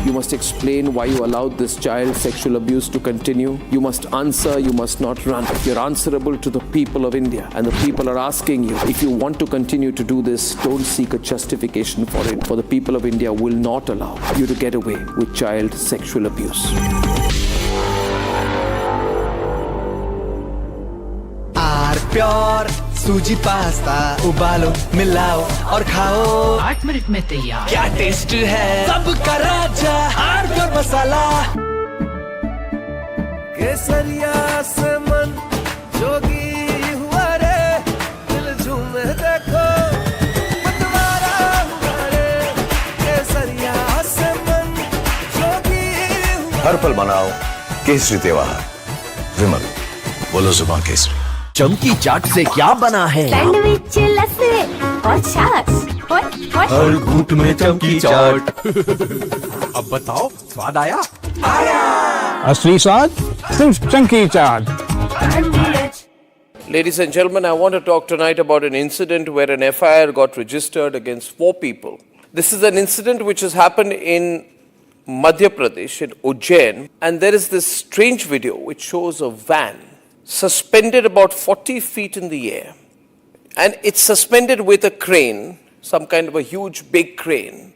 You must explain why you allowed this child sexual abuse to continue. You must answer, you must not run. You're answerable to the people of India. And the people are asking you, if you want to continue to do this, don't seek a justification for it. For the people of India will not allow you to get away with child sexual abuse. Pure suji pasta उबालो मिलाओ और खाओ 8 minute में तैयार। क्या test है सबका राजा आर प्योर मसाला। केसरिया से मन जोगी हुआ रे दिल झूमे देखो बंटवारा हुआ रे केसरिया से मन जोगी हुआ। हर पल मनाओ केसरी त्योहार। विमल, बोलो जुबान केसरी। चमकी चाट से क्या बना है? सैंडविच, लस्सी और छाछ। हर घूंट में चमकी चाट। अब बताओ स्वाद आया? असली स्वाद सिर्फ चंकी चाट। Ladies and gentlemen, I want to talk tonight about an incident where an FIR got registered against 4 people. This is an incident which has happened in Madhya Pradesh, in Ujjain, and there is this strange video which shows a van suspended about 40 feet in the air, and it's suspended with a crane some kind of a huge big crane,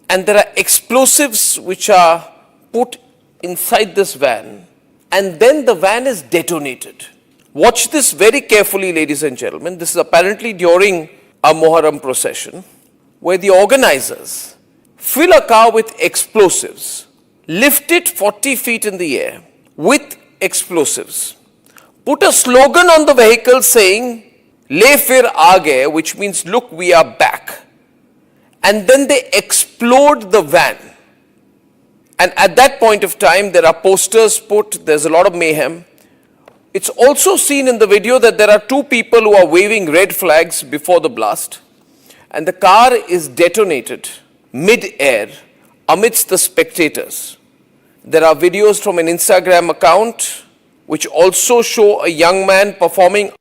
and there are explosives which are put inside this van, and then the van is detonated. Watch this very carefully, ladies and gentlemen. This is apparently during a Muharram procession, where the organizers fill a car with explosives, lift it 40 feet in the air with explosives, put a slogan on the vehicle saying, "Le fir aage," which means, "Look, we are back." And then they explode the van. And at that point of time, there are posters put, there's a lot of mayhem. It's also seen in the video that there are two people who are waving red flags before the blast, and the car is detonated mid-air amidst the spectators. There are videos from an Instagram account which also show a young man performing.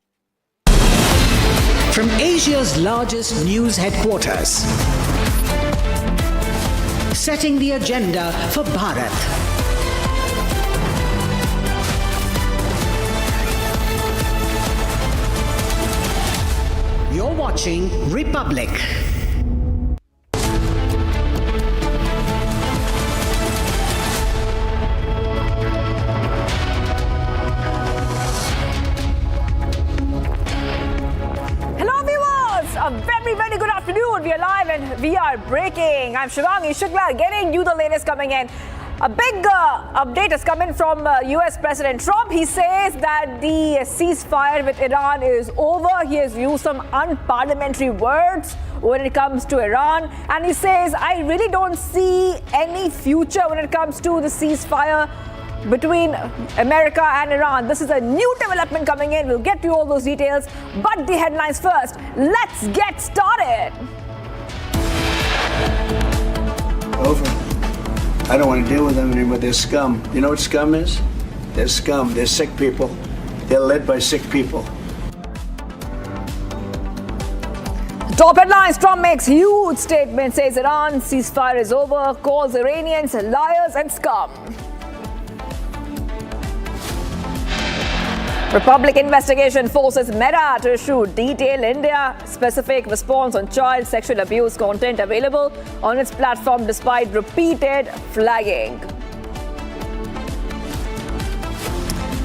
From Asia's largest news headquarters, setting the agenda for Bharat. You're watching Republic. Hello viewers, a very good afternoon. We are live and we are breaking. I'm Shivangi Shukla getting you the latest coming in. A big update has come in from US President Trump. He says that the ceasefire with Iran is over. He has used some unparliamentary words when it comes to Iran. And he says, I really don't see any future when it comes to the ceasefire between America and Iran. This is a new development coming in. We'll get to all those details. But the headlines first. Let's get started. Over. I don't want to deal with them anymore. They're scum. You know what scum is? They're scum. They're sick people. They're led by sick people. Top headlines. Trump makes huge statement, says Iran ceasefire is over, calls Iranians liars and scum. Republic investigation forces Meta to issue detailed India-specific response on child sexual abuse content available on its platform despite repeated flagging.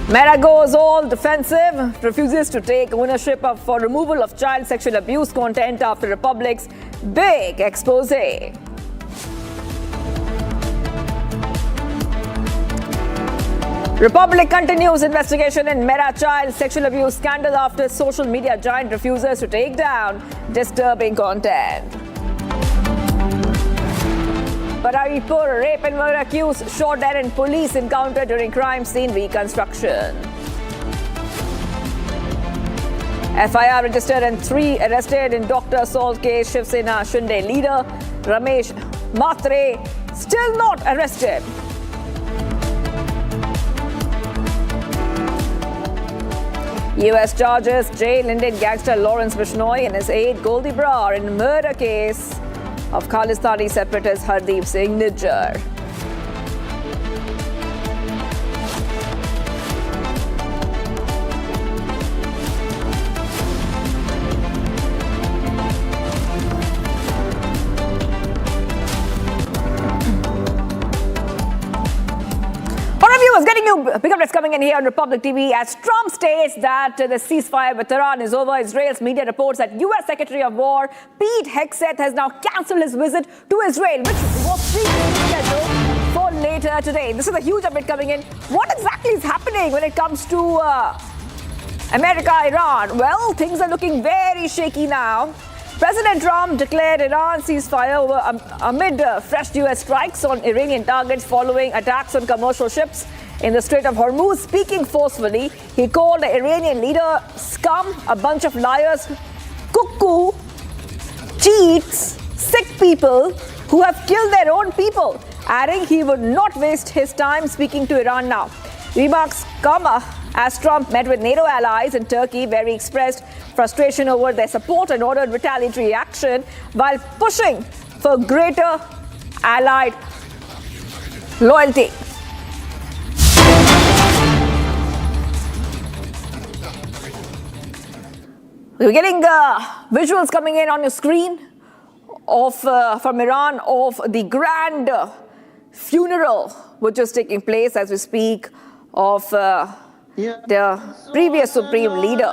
Meta goes all defensive, refuses to take ownership for removal of child sexual abuse content after Republic's big expose. Republic continues investigation in Meta child sexual abuse scandal after social media giant refuses to take down disturbing content. Pararipur rape and murder accused shot dead in police encounter during crime scene reconstruction. FIR registered and 3 arrested in doctor assault case. Shiv Sena Shinde leader Ramesh Matre still not arrested. US judges jail Indian gangster Lawrence Bishnoi and his aide Goldie Brar in murder case of Khalistani separatist Hardeep Singh Nijjar. Getting you big updates coming in here on Republic TV as Trump states that the ceasefire with Iran is over. Israel's media reports that U.S. Secretary of War Pete Hegseth has now cancelled his visit to Israel, which was previously scheduled for later today. This is a huge update coming in. What exactly is happening when it comes to America-Iran? Well, things are looking very shaky now. President Trump declared Iran ceasefire amid fresh U.S. strikes on Iranian targets following attacks on commercial ships in the Strait of Hormuz. Speaking forcefully, he called the Iranian leader scum, a bunch of liars, cuckoo, cheats, sick people who have killed their own people, adding he would not waste his time speaking to Iran now. Remarks come as Trump met with NATO allies in Turkey, where he expressed frustration over their support and ordered retaliatory action while pushing for greater allied loyalty. We're getting visuals coming in on your screen. from Iran of the grand funeral which is taking place as we speak of the previous supreme leader.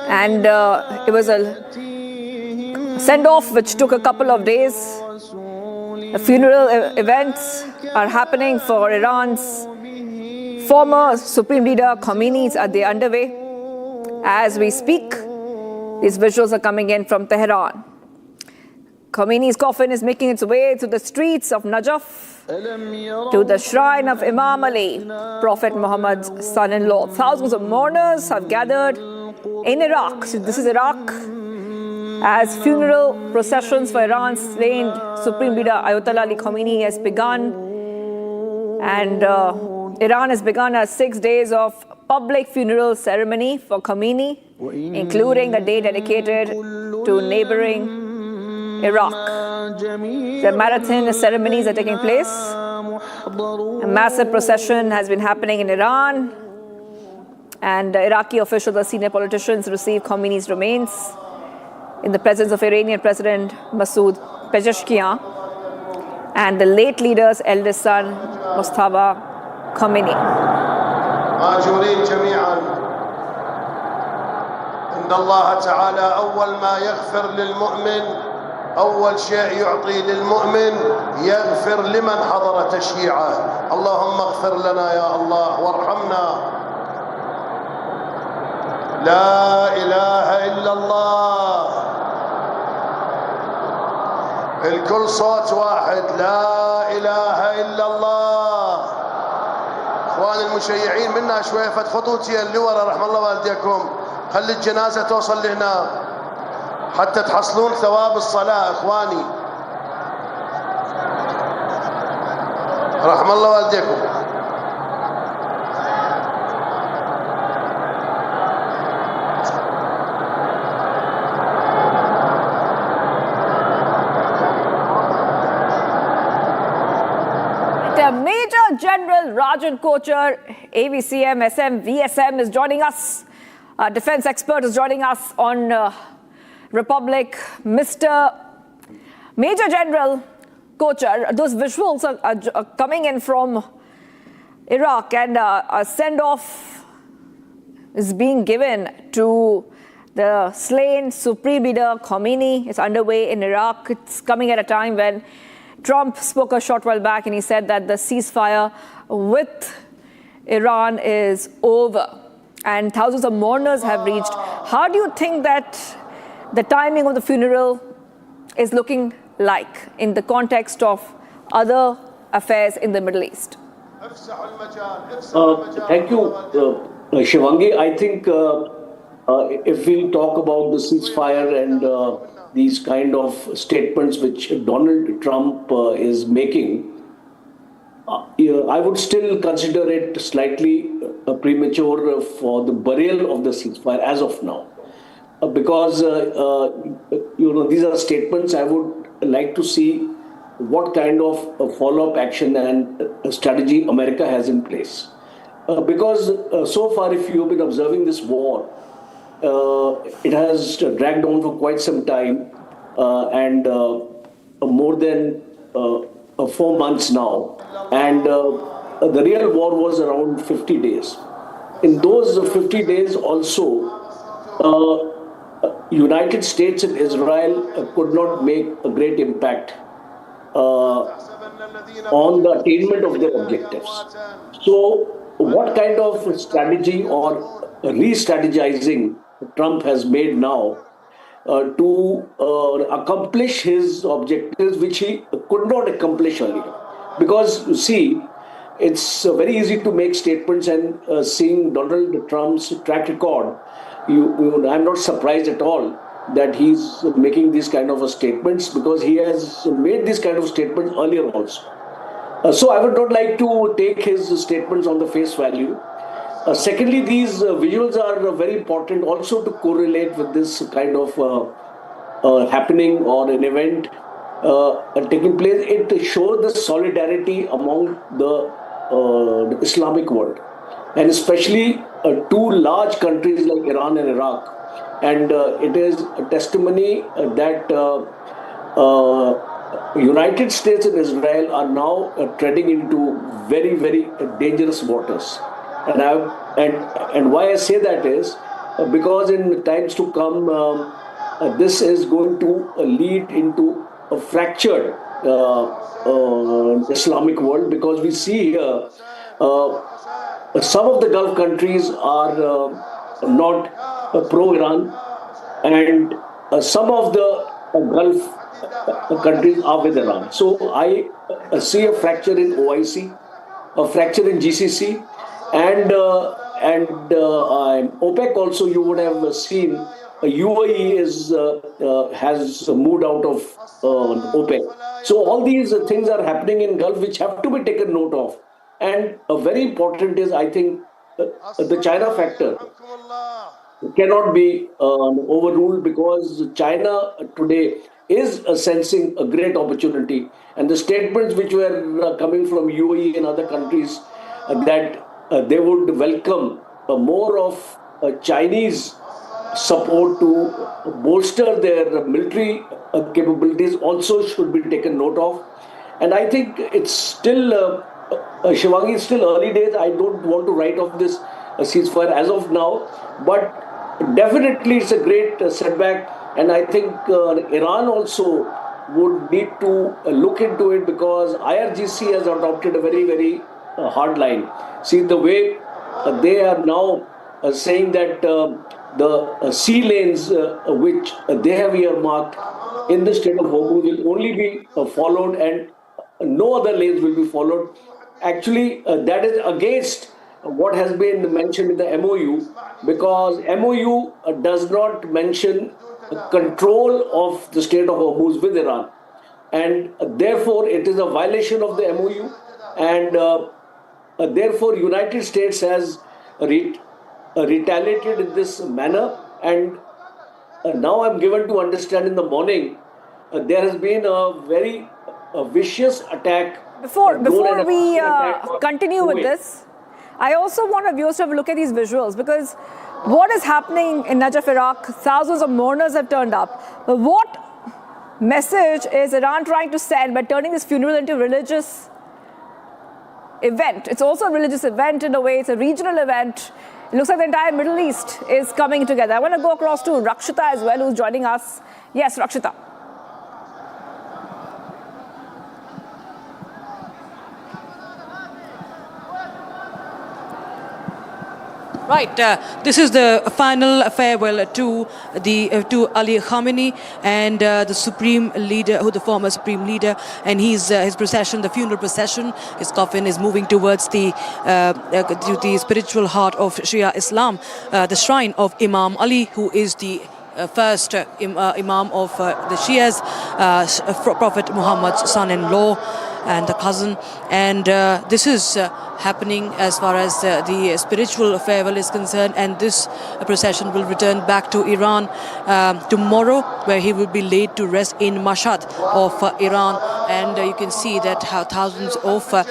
And it was a send-off which took a couple of days. The funeral events are happening for Iran's former supreme leader Khomeini. Are they underway as we speak? These visuals are coming in from Tehran. Khomeini's coffin is making its way to the streets of Najaf, to the shrine of Imam Ali, Prophet Muhammad's son-in-law. Thousands of mourners have gathered in Iraq. So this is Iraq, as funeral processions for Iran's slain Supreme Leader Ayatollah Ali Khomeini has begun. And Iran has begun 6 days of public funeral ceremony for Khomeini, including a day dedicated to neighboring Iraq. The marathon ceremonies are taking place. A massive procession has been happening in Iran, and Iraqi officials and senior politicians received Khomeini's remains in the presence of Iranian President Masoud Pezeshkian and the late leader's eldest son, Mustafa Khomeini. ماجورين جميعا إن الله تعالى أول ما يغفر للمؤمن أول شيء يعطي للمؤمن يغفر لمن حضر تشييعه. اللهم اغفر لنا يا الله وارحمنا. لا إله إلا الله. الكل صوت واحد. لا إله إلا الله. اخوان المشيعين منا شويه فد خطوتي اللي ورا رحم الله والديكم. خلي الجنازه توصل لهنا حتى تحصلون ثواب الصلاه اخواني. رحم الله والديكم. Major General Rajan Kochar, AVCM, SM, VSM is joining us. Defense expert is joining us on Republic. Mr. Major General Kochar, those visuals are coming in from Iraq, and a send-off is being given to the slain Supreme Leader Khomeini. It's underway in Iraq. It's coming at a time when Trump spoke a short while back and he said that the ceasefire with Iran is over and thousands of mourners have reached. How do you think that the timing of the funeral is looking like in the context of other affairs in the Middle East? Thank you, Shivangi. I think if we talk about the ceasefire and these kind of statements which Donald Trump is making, I would still consider it slightly premature for the burial of the ceasefire as of now. Because, these are statements. I would like to see what kind of follow-up action and strategy America has in place. Because so far, if you've been observing this war, it has dragged on for quite some time and more than 4 months now. And the real war was around 50 days. In those 50 days also, United States and Israel could not make a great impact on the attainment of their objectives. So what kind of strategy or re-strategizing Trump has made now to accomplish his objectives, which he could not accomplish earlier? Because, you see, it's very easy to make statements, and seeing Donald Trump's track record, I'm not surprised at all that he's making these kind of statements, because he has made these kind of statements earlier also. So I would not like to take his statements on the face value. Secondly, these visuals are very important also to correlate with this kind of happening or an event taking place. It shows the solidarity among the Islamic world, and especially two large countries like Iran and Iraq. And it is a testimony that United States and Israel are now treading into very, very dangerous waters. And why I say that is because in times to come, this is going to lead into a fractured Islamic world, because we see here some of the Gulf countries are not pro-Iran, and some of the Gulf countries are with Iran. So I see a fracture in OIC, a fracture in GCC, and OPEC also. You would have seen UAE has moved out of OPEC. So all these things are happening in Gulf which have to be taken note of. And very important is, I think, the China factor cannot be overruled, because China today is sensing a great opportunity. And the statements which were coming from UAE and other countries that they would welcome more of Chinese support to bolster their military capabilities also should be taken note of. And I think it's still, Shivangi, it's still early days. I don't want to write off this ceasefire as of now, but definitely it's a great setback. And I think Iran also would need to look into it, because IRGC has adopted a very, very hard line. See, the way they are now saying that the sea lanes which they have earmarked in the Strait of Hormuz will only be followed, and no other lanes will be followed. Actually, that is against what has been mentioned in the MOU, because MOU does not mention control of the Strait of Hormuz with Iran, and therefore it is a violation of the MOU, and therefore United States has retaliated in this manner. And now I'm given to understand in the morning there has been a very vicious attack. Before we continue with this, I also want our viewers to have a look at these visuals, because what is happening in Najaf, Iraq, thousands of mourners have turned up. But what message is Iran trying to send by turning this funeral into a religious event? It's also a religious event in a way, it's a regional event. It looks like the entire Middle East is coming together. I want to go across to Rakshita as well, who's joining us. Yes, Rakshita. Right, this is the final farewell to Ali Khamenei and the supreme leader, the former supreme leader, and his procession, the funeral procession, his coffin is moving towards the spiritual heart of Shia Islam, the shrine of Imam Ali, who is the first Imam of the Shias, Prophet Muhammad's son-in-law and the cousin. And this is happening as far as the spiritual farewell is concerned, and this procession will return back to Iran tomorrow, where he will be laid to rest in Mashhad of Iran. And you can see that how thousands of the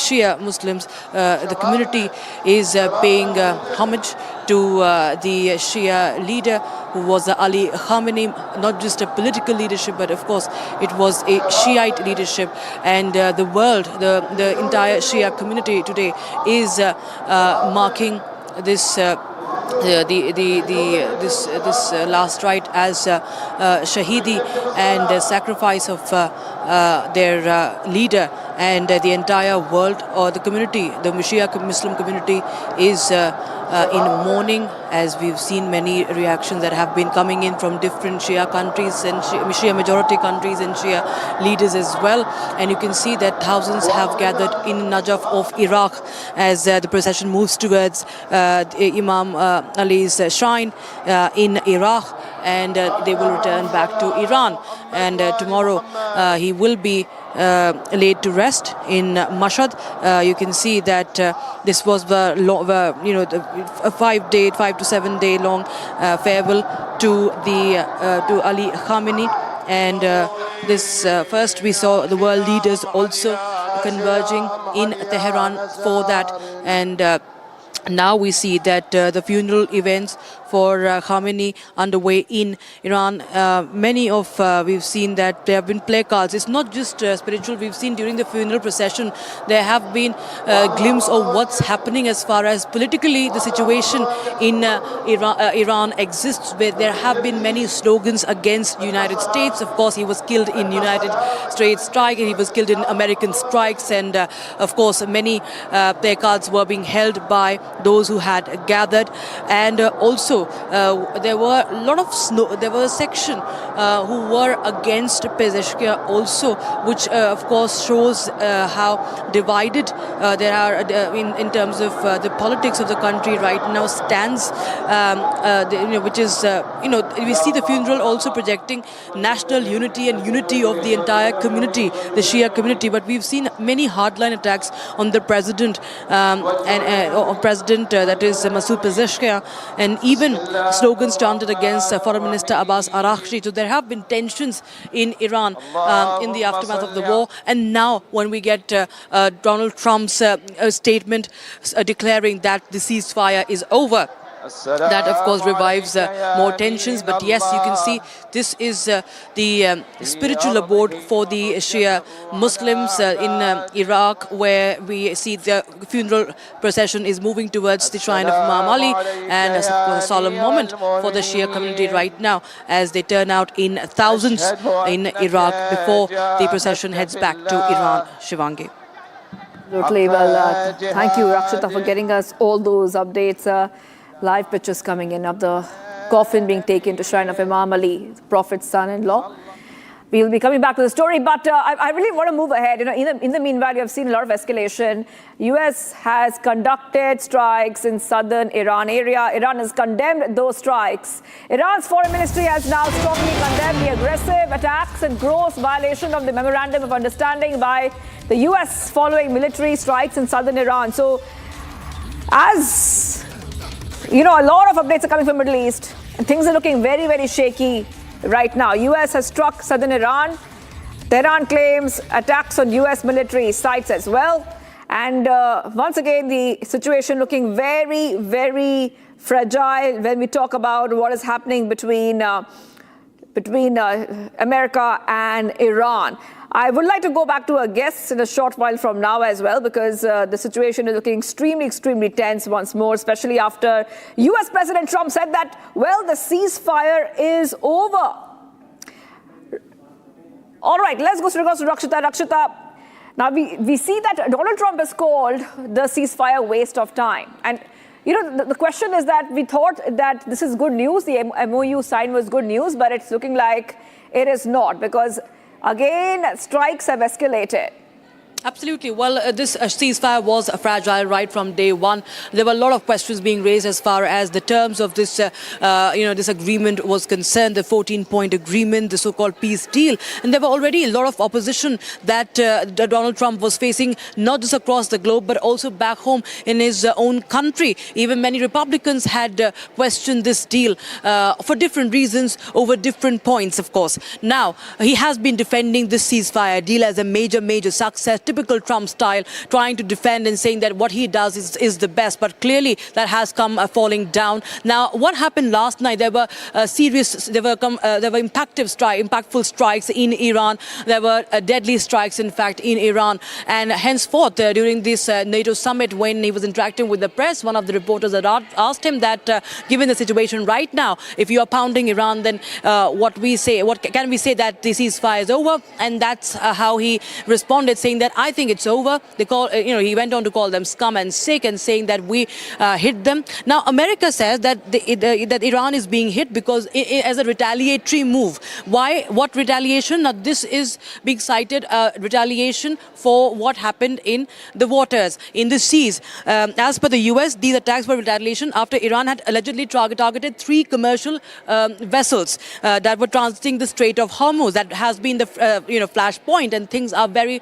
Shia Muslims, the community is paying homage to the Shia leader, who was Ali Khamenei, not just a political leadership, but of course it was a Shiite leadership. And the world, the entire Shia community today is marking this this last rite as Shahidi and sacrifice of their leader. And the entire world, or the community, the Shia Muslim community, is in mourning, as we've seen many reactions that have been coming in from different Shia countries and Shia majority countries and Shia leaders as well. And you can see that thousands have gathered in Najaf of Iraq as the procession moves towards Imam Ali's shrine in Iraq, and they will return back to Iran. And tomorrow he will be laid to rest in Mashhad. You can see that this was a 5 to 7 day long farewell to Ali Khamenei. And this first we saw the world leaders also converging in Tehran for that. And now we see that the funeral events for Khamenei underway in Iran. We've seen that there have been placards. It's not just spiritual. We've seen during the funeral procession, there have been glimpses of what's happening as far as politically the situation in Iran exists, where there have been many slogans against the United States. Of course, he was killed in United States strike, and he was killed in American strikes, and of course, many placards were being held by those who had gathered, and also there were a lot of there was a section who were against Pezeshkian also, which of course shows how divided there are in terms of the politics of the country right now stands, which is we see the funeral also projecting national unity and unity of the entire community, the Shia community, but we've seen many hardline attacks on the president that is Masoud Pezeshkian, and even slogans chanted against Foreign Minister Abbas Araghchi. So there have been tensions in Iran in the aftermath of the war, and now when we get Donald Trump's statement declaring that the ceasefire is over, that of course revives more tensions. But yes, you can see this is the spiritual abode for the Shia Muslims in Iraq, where we see the funeral procession is moving towards the shrine of Imam Ali, and of course a solemn moment for the Shia community right now as they turn out in thousands in Iraq before the procession heads back to Iran. Shivangi. Absolutely. Well, thank you, Rakshita, for getting us all those updates. Live pictures coming in of the coffin being taken to shrine of Imam Ali, the Prophet's son-in-law. We'll be coming back to the story, but I really want to move ahead. In the meanwhile, we have seen a lot of escalation. U.S. has conducted strikes in southern Iran area. Iran has condemned those strikes. Iran's foreign ministry has now strongly condemned the aggressive attacks and gross violation of the memorandum of understanding by the U.S. following military strikes in southern Iran. So, as a lot of updates are coming from the Middle East, and things are looking very, very shaky right now. U.S. has struck southern Iran. Tehran claims attacks on U.S. military sites as well. And once again, the situation looking very, very fragile when we talk about what is happening between America and Iran. I would like to go back to our guests in a short while from now as well, because the situation is looking extremely, extremely tense once more, especially after U.S. President Trump said that, well, the ceasefire is over. All right, let's go to Rakshita. Rakshita, now we see that Donald Trump has called the ceasefire waste of time. And the question is that we thought that this is good news, the MOU sign was good news, but it's looking like it is not, because again, strikes have escalated. Absolutely. Well, this ceasefire was fragile right from day one. There were a lot of questions being raised as far as the terms of this, this agreement was concerned, the 14-point agreement, the so-called peace deal. And there were already a lot of opposition that Donald Trump was facing, not just across the globe, but also back home in his own country. Even many Republicans had questioned this deal for different reasons over different points, of course. Now, he has been defending this ceasefire deal as a major, major success. Typical Trump style, trying to defend and saying that what he does is the best, but clearly that has come falling down. Now, what happened last night? There were impactful strikes in Iran. There were deadly strikes, in fact, in Iran. And henceforth, during this NATO summit, when he was interacting with the press, one of the reporters had asked him that, given the situation right now, if you are pounding Iran, then what can we say that the ceasefire is over? And that's how he responded, saying that I think it's over. He went on to call them scum and sick, and saying that we hit them. Now, America says that that Iran is being hit because as a retaliatory move. Why? What retaliation? Now, this is being cited retaliation for what happened in the waters, in the seas. As per the US, these attacks were retaliation after Iran had allegedly targeted 3 commercial vessels that were transiting the Strait of Hormuz. That has been the flashpoint, and things are very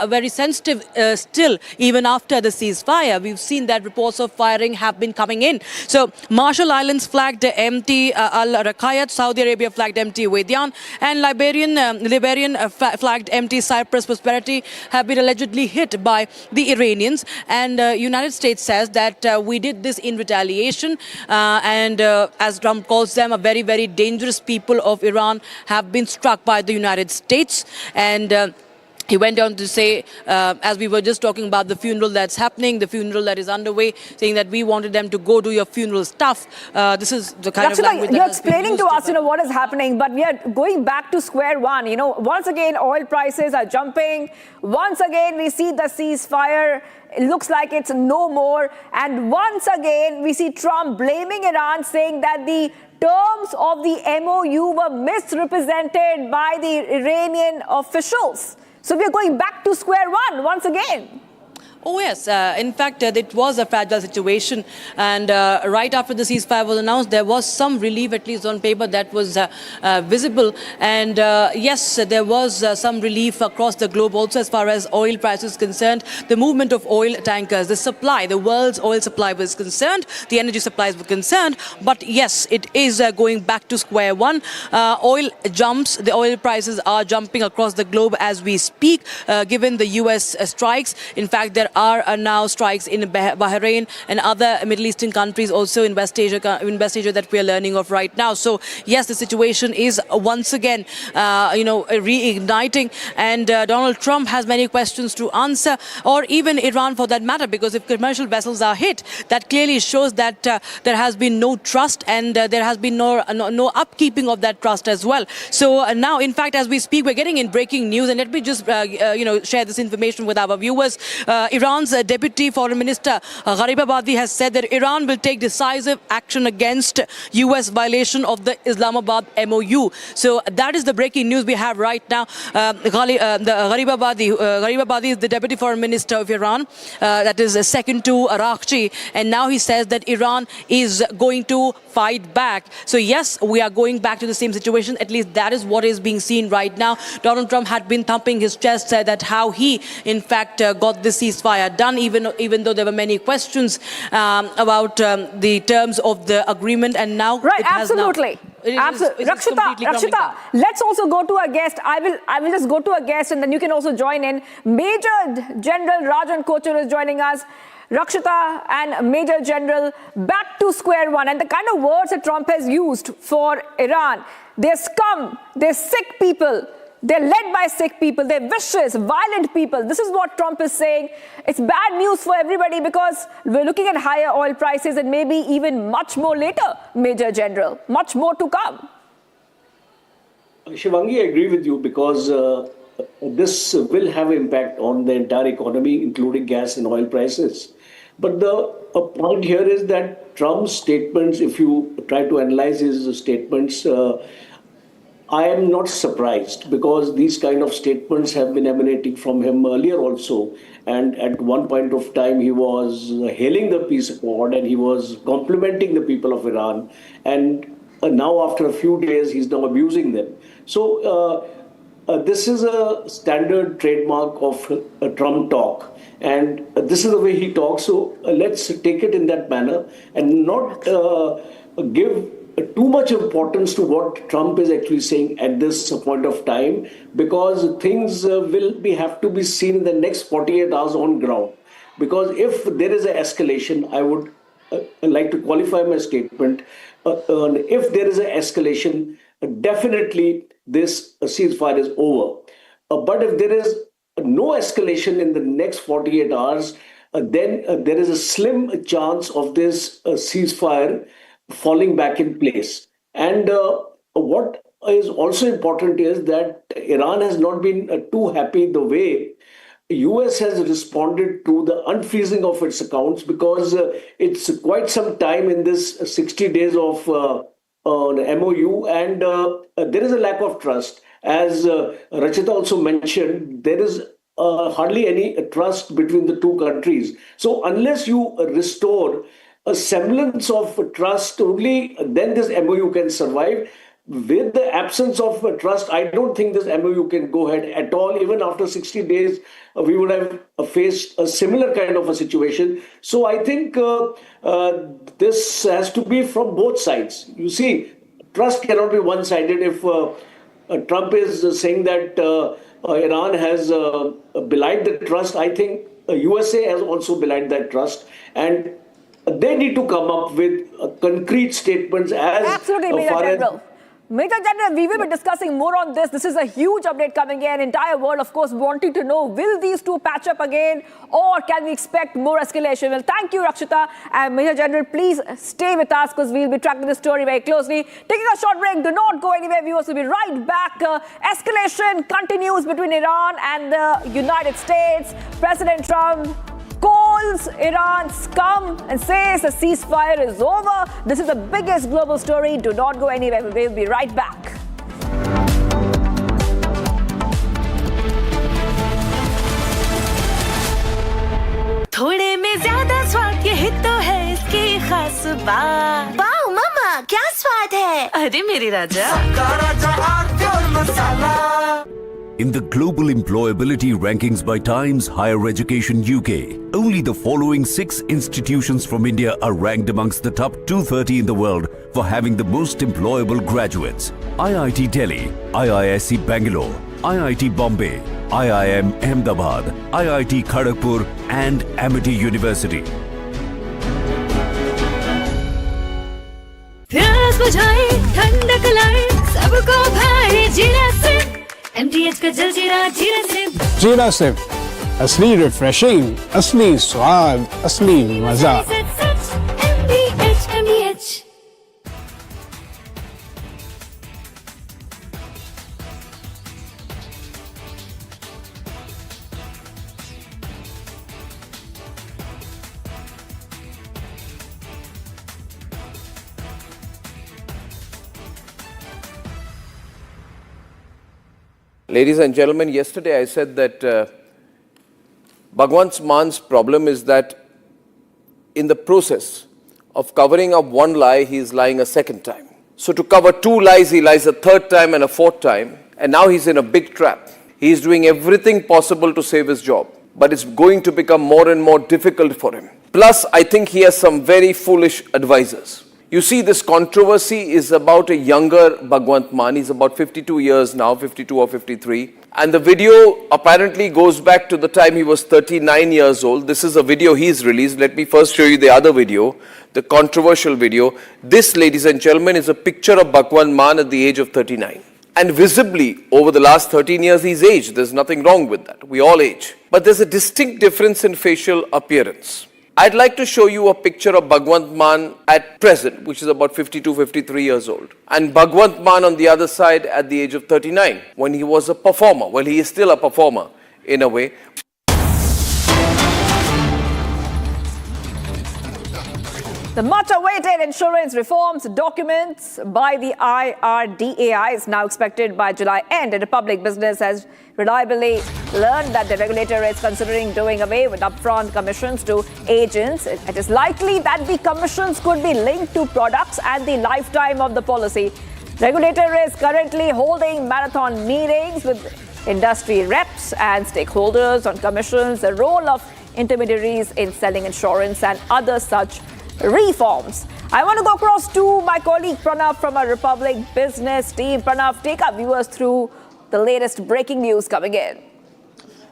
very sensitive still, even after the ceasefire. We've seen that reports of firing have been coming in. So Marshall Islands flagged empty Al-Rakayat, Saudi Arabia flagged empty Wadian, and Liberian flagged empty Cyprus Prosperity have been allegedly hit by the Iranians. And United States says that we did this in retaliation, and as Trump calls them, a very, very dangerous people of Iran have been struck by the United States. And he went on to say, as we were just talking about the funeral that's happening, the funeral that is underway, saying that we wanted them to go do your funeral stuff. This is the kind of language that you're has been explaining to used us, what is happening, but we are going back to square one. Once again, oil prices are jumping. Once again, we see the ceasefire. It looks like it's no more. And once again, we see Trump blaming Iran, saying that the terms of the MOU were misrepresented by the Iranian officials. So we are going back to square one once again. Oh, yes. In fact, it was a fragile situation. And right after the ceasefire was announced, there was some relief, at least on paper, that was visible. And yes, there was some relief across the globe also as far as oil prices concerned. The movement of oil tankers, the supply, the world's oil supply was concerned, the energy supplies were concerned. But yes, it is going back to square one. Oil jumps, the oil prices are jumping across the globe as we speak, given the US strikes. In fact, there are now strikes in Bahrain and other Middle Eastern countries, also in West Asia that we are learning of right now. So yes, the situation is once again, reigniting, and Donald Trump has many questions to answer, or even Iran for that matter, because if commercial vessels are hit, that clearly shows that there has been no trust, and there has been no upkeeping of that trust as well. So now, in fact, as we speak, we're getting in breaking news, and let me just share this information with our viewers. Iran's Deputy Foreign Minister Gharibabadi has said that Iran will take decisive action against US violation of the Islamabad MOU. So that is the breaking news we have right now. Gharibabadi is the Deputy Foreign Minister of Iran. That is second to Araghchi. And now he says that Iran is going to fight back. So yes, we are going back to the same situation. At least that is what is being seen right now. Donald Trump had been thumping his chest, said that how he, in fact, got this ceasefire done, even though there were many questions about the terms of the agreement, and now right, it has absolutely. Absolutely. Rakshita, let's also go to a guest. I will just go to a guest, and then you can also join in. Major General Rajan Kochur is joining us. Rakshita and Major General, back to square one. And the kind of words that Trump has used for Iran, they're scum, they're sick people. They're led by sick people. They're vicious, violent people. This is what Trump is saying. It's bad news for everybody because we're looking at higher oil prices and maybe even much more later, Major General. Much more to come. Shivangi, I agree with you because this will have impact on the entire economy, including gas and oil prices. But the point here is that Trump's statements, if you try to analyze his statements, I am not surprised because these kind of statements have been emanating from him earlier also. And at one point of time, he was hailing the peace accord and he was complimenting the people of Iran. And now after a few days, he's now abusing them. So this is a standard trademark of Trump talk. And this is the way he talks. So let's take it in that manner and not give too much importance to what Trump is actually saying at this point of time, because things will have to be seen in the next 48 hours on ground. Because if there is an escalation, I would like to qualify my statement. If there is an escalation, definitely this ceasefire is over. But if there is no escalation in the next 48 hours, then there is a slim chance of this ceasefire falling back in place. And what is also important is that Iran has not been too happy the way US has responded to the unfreezing of its accounts, because it's quite some time in this 60 days of MOU, and there is a lack of trust. As Rachita also mentioned, there is hardly any trust between the two countries. So unless you restore a semblance of trust, only then this MOU can survive. with the absence of trust, I don't think this MOU can go ahead at all. Even after 60 days, we would have faced a similar kind of a situation. So I think this has to be from both sides. You see, trust cannot be one-sided. If Trump is saying that Iran has belied the trust, I think USA has also belied that trust. And they need to come up with concrete statements as Absolutely, Major far General. as... Major General, we will be discussing more on this. This is a huge update coming in. Entire world, of course, wanting to know, will these two patch up again or can we expect more escalation? Well, thank you, Rakshita. And Major General, please stay with us because we'll be tracking the story very closely. Taking a short break, do not go anywhere, viewers. We'll be right back. Escalation continues between Iran and the United States. President Trump calls Iran scum and says the ceasefire is over. This is the biggest global story. Do not go anywhere. We'll be right back. थोड़े में ज्यादा स्वाद ये तो है इसकी खास बात। वाओ मामा क्या स्वाद है? अरे मेरी राजा। In the global employability rankings by Times Higher Education UK, only the following 6 institutions from India are ranked amongst the top 230 in the world for having the most employable graduates. IIT Delhi, IISc Bangalore, IIT Bombay, IIM Ahmedabad, IIT Kharagpur and Amity University. प्यास बुझाए ठंडक लाए सबको भाए जीरा से MTH का जल जीरा जीरा से जीरा से असली रिफ्रेशिंग, असली स्वाद, असली मजा। MTH Ladies and gentlemen, yesterday I said that Bhagwant Man's problem is that in the process of covering up one lie, he is lying a second time. So to cover 2 lies, he lies a third time and a fourth time. And now he's in a big trap. He is doing everything possible to save his job. But it's going to become more and more difficult for him. Plus, I think he has some very foolish advisors. You see, this controversy is about a younger Bhagwant Mann. He's about 52 years now, 52 or 53. And the video apparently goes back to the time he was 39 years old. This is a video he's released. Let me first show you the other video, the controversial video. This, ladies and gentlemen, is a picture of Bhagwant Mann at the age of 39. And visibly, over the last 13 years, he's aged. There's nothing wrong with that. We all age. But there's a distinct difference in facial appearance. I'd like to show you a picture of Bhagwant Mann at present, which is about 52, 53 years old. And Bhagwant Mann on the other side at the age of 39, when he was a performer. Well, he is still a performer in a way. The much-awaited insurance reforms documents by the IRDAI is now expected by July end. And the public business has reliably learned that the regulator is considering doing away with upfront commissions to agents. It is likely that the commissions could be linked to products and the lifetime of the policy. Regulator is currently holding marathon meetings with industry reps and stakeholders on commissions, the role of intermediaries in selling insurance and other such reforms. I want to go across to my colleague Pranav from our Republic Business team. Pranav, take our viewers through the latest breaking news coming in.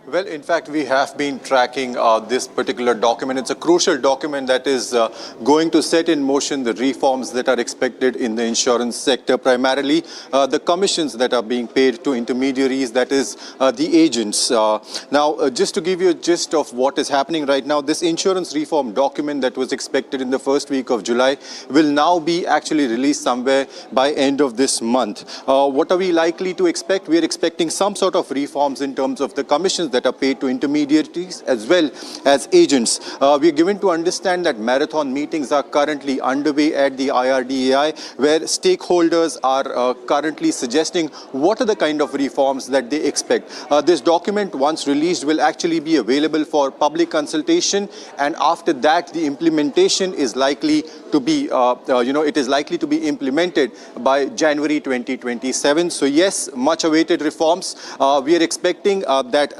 Well, in fact, we have been tracking this particular document. It's a crucial document that is going to set in motion the reforms that are expected in the insurance sector, primarily the commissions that are being paid to intermediaries, that is the agents. Now, just to give you a gist of what is happening right now, this insurance reform document that was expected in the first week of July will now be actually released somewhere by end of this month. What are we likely to expect? We are expecting some sort of reforms in terms of the commissions that are paid to intermediaries as well as agents. We are given to understand that marathon meetings are currently underway at the IRDAI, where stakeholders are currently suggesting what are the kind of reforms that they expect. This document, once released, will actually be available for public consultation, and after that the implementation is likely to be, it is likely to be implemented by January 2027. So yes, much awaited reforms. We are expecting that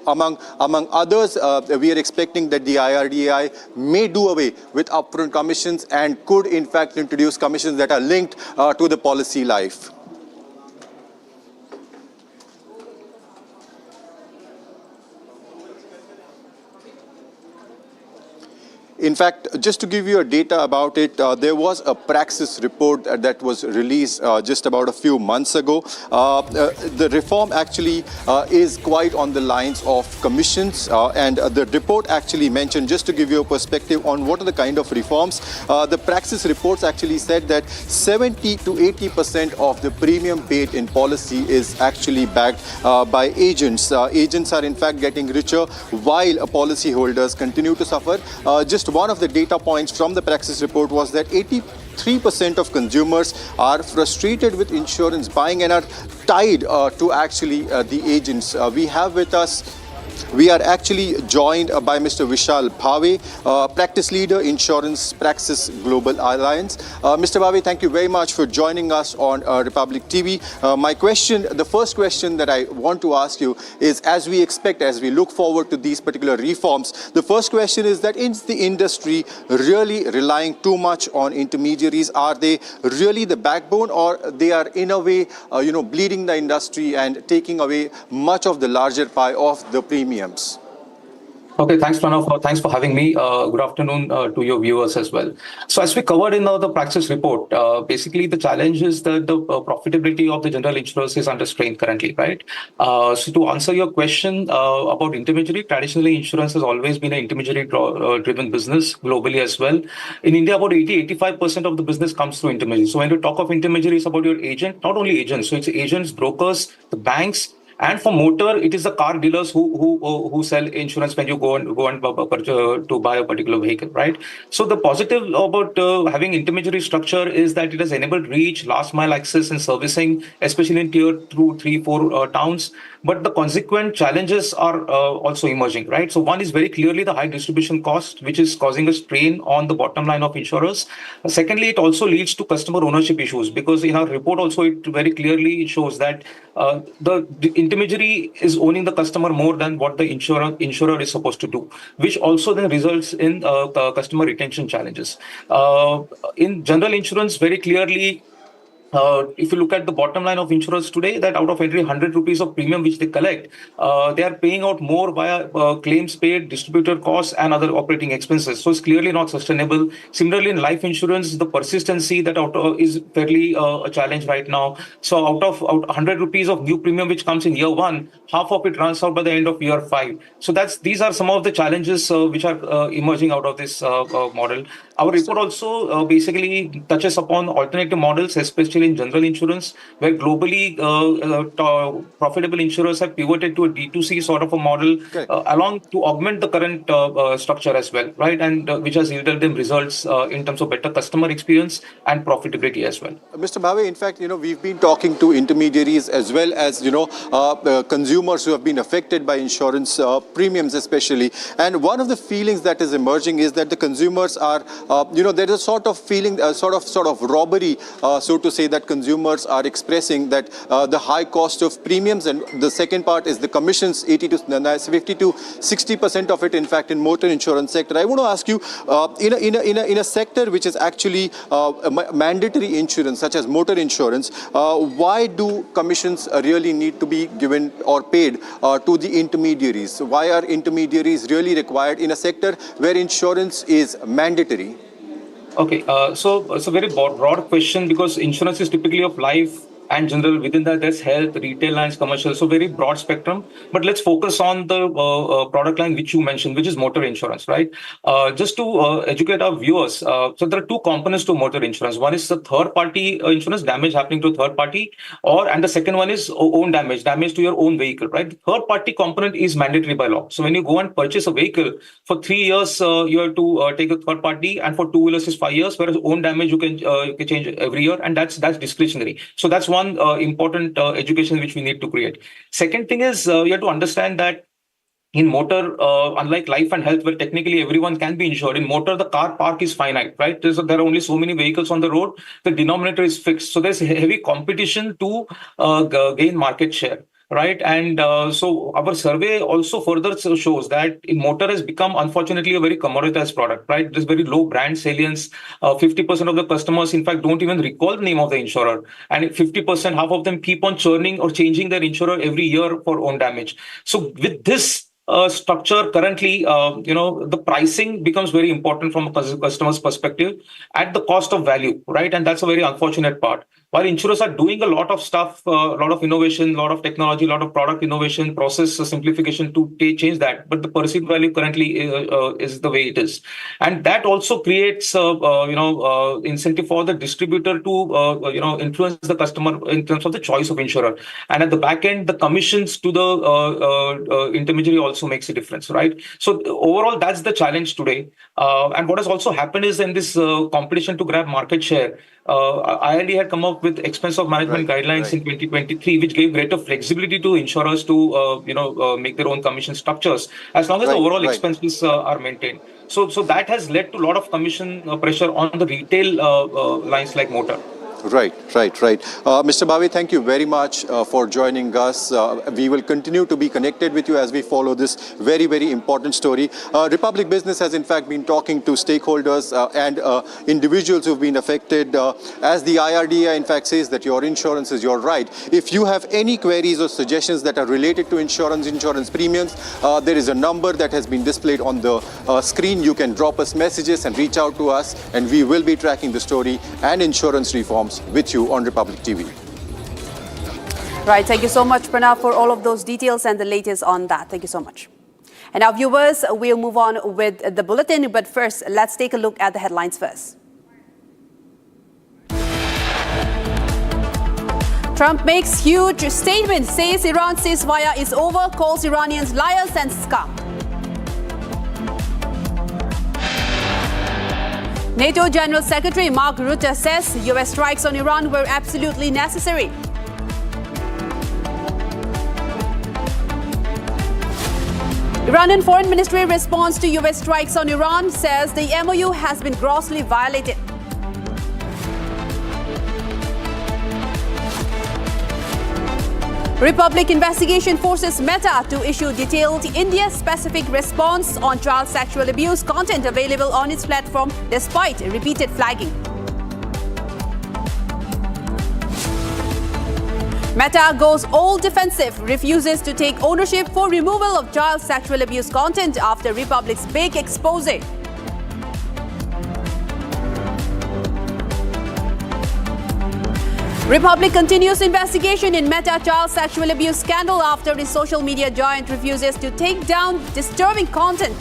among others, we are expecting that the IRDAI may do away with upfront commissions and could in fact introduce commissions that are linked to the policy life. In fact, just to give you a data about it, there was a Praxis report that was released just about a few months ago. The reform actually is quite on the lines of commissions, and the report actually mentioned, just to give you a perspective on what are the kind of reforms, the Praxis reports actually said that 70 to 80% of the premium paid in policy is actually backed by agents. Agents are in fact getting richer while policyholders continue to suffer. Just one of the data points from the Praxis report was that 83% of consumers are frustrated with insurance buying and are tied to actually the agents. We have with us, we are actually joined by Mr. Vishal Bhave, practice leader, Insurance Praxis Global Alliance. Mr. Bhave, thank you very much for joining us on Republic TV. My question, the first question that I want to ask you is, as we expect, as we look forward to these particular reforms, the first question is that, is the industry really relying too much on intermediaries? Are they really the backbone, or they are in a way, bleeding the industry and taking away much of the larger pie of the premiums? Okay, thanks, Pranav. Thanks for having me. Good afternoon to your viewers as well. So as we covered in the Praxis report, basically the challenge is that the profitability of the general insurers is under strain currently, right? So to answer your question about intermediary, traditionally insurance has always been an intermediary-driven business globally as well. In India, about 80-85% of the business comes through intermediaries. So when you talk of intermediaries, about your agent, not only agents, so it's agents, brokers, the banks. And for motor, it is the car dealers who sell insurance when you go and to buy a particular vehicle, right? So the positive about having intermediary structure is that it has enabled reach, last mile access and servicing, especially in tier 2, 3, 4 towns. But the consequent challenges are also emerging, right? So one is very clearly the high distribution cost, which is causing a strain on the bottom line of insurers. Secondly, it also leads to customer ownership issues, because in our report also it very clearly shows that the intermediary is owning the customer more than what the insurer is supposed to do, which also then results in customer retention challenges. In general insurance, very clearly, if you look at the bottom line of insurers today, that out of every 100 rupees of premium which they collect, they are paying out more via claims paid, distributor costs and other operating expenses. So it's clearly not sustainable. Similarly, in life insurance, the persistency that is fairly a challenge right now. So out of 100 rupees of new premium which comes in year 1, half of it runs out by the end of year 5. So these are some of the challenges which are emerging out of this model. Our report also basically touches upon alternative models, especially in general insurance, where globally profitable insurers have pivoted to a D2C sort of a model along to augment the current structure as well, right? And which has yielded them results in terms of better customer experience and profitability as well. Mr. Bhave, in fact, we've been talking to intermediaries as well as, consumers who have been affected by insurance premiums especially. And one of the feelings that is emerging is that the consumers are, there is a sort of feeling, sort of robbery, so to say, that consumers are expressing, that the high cost of premiums, and the second part is the commissions, 50 to 60% of it, in fact, in motor insurance sector. I want to ask you, in a sector which is actually mandatory insurance, such as motor insurance, why do commissions really need to be given or paid to the intermediaries? Why are intermediaries really required in a sector where insurance is mandatory? Okay, so it's a very broad question, because insurance is typically of life and general. Within that, there's health, retail lines, commercial, so very broad spectrum. But let's focus on the product line which you mentioned, which is motor insurance, right? Just to educate our viewers, so there are two components to motor insurance. One is the third-party insurance, damage happening to a third party, and the second one is own damage to your own vehicle, right? The third-party component is mandatory by law. So when you go and purchase a vehicle, for 3 years you have to take a third party, and for 2 wheelers is 5 years, whereas own damage you can change every year, and that's discretionary. So that's one important education which we need to create. Second thing is you have to understand that In motor, unlike life and health, where technically everyone can be insured, in motor, the car park is finite, right? There are only so many vehicles on the road. The denominator is fixed. So there's heavy competition to gain market share, right? And so our survey also further shows that in motor has become, unfortunately, a very commoditized product, right? There's very low brand salience. 50% of the customers, in fact, don't even recall the name of the insurer. And 50%, half of them keep on churning or changing their insurer every year for own damage. So with this structure currently, the pricing becomes very important from a customer's perspective at the cost of value, right? And that's a very unfortunate part. While insurers are doing a lot of stuff, a lot of innovation, a lot of technology, a lot of product innovation, process simplification to change that, but the perceived value currently is the way it is, and that also creates, incentive for the distributor to, influence the customer in terms of the choice of insurer, and at the back end, the commissions to the intermediary also makes a difference, right? So overall, that's the challenge today, and what has also happened is in this competition to grab market share. IRD had come up with expense of management guidelines in 2023, which gave greater flexibility to insurers to, make their own commission structures as long as the overall expenses are maintained. So that has led to a lot of commission pressure on the retail lines like motor. Right. Mr. Bhavi, thank you very much for joining us. We will continue to be connected with you as we follow this very, very important story. Republic Business has in fact been talking to stakeholders and individuals who've been affected. As the IRDA in fact says that your insurance is your right. If you have any queries or suggestions that are related to insurance premiums, there is a number that has been displayed on the screen. You can drop us messages and reach out to us, and we will be tracking the story and insurance reforms with you on Republic TV. Right, thank you so much, Pranav, for all of those details and the latest on that. Thank you so much. And now, viewers, we'll move on with the bulletin, but first, let's take a look at the headlines first. Trump makes huge statement, says Iran ceasefire is over, calls Iranians liars and scum. NATO General Secretary Mark Rutte says U.S. strikes on Iran were absolutely necessary. Iranian Foreign Ministry responds to U.S. strikes on Iran, says the MOU has been grossly violated. Republic investigation forces Meta to issue detailed India-specific response on child sexual abuse content available on its platform despite repeated flagging. Meta goes all defensive, refuses to take ownership for removal of child sexual abuse content after Republic's big expose. Republic continues investigation in Meta child sexual abuse scandal after the social media giant refuses to take down disturbing content.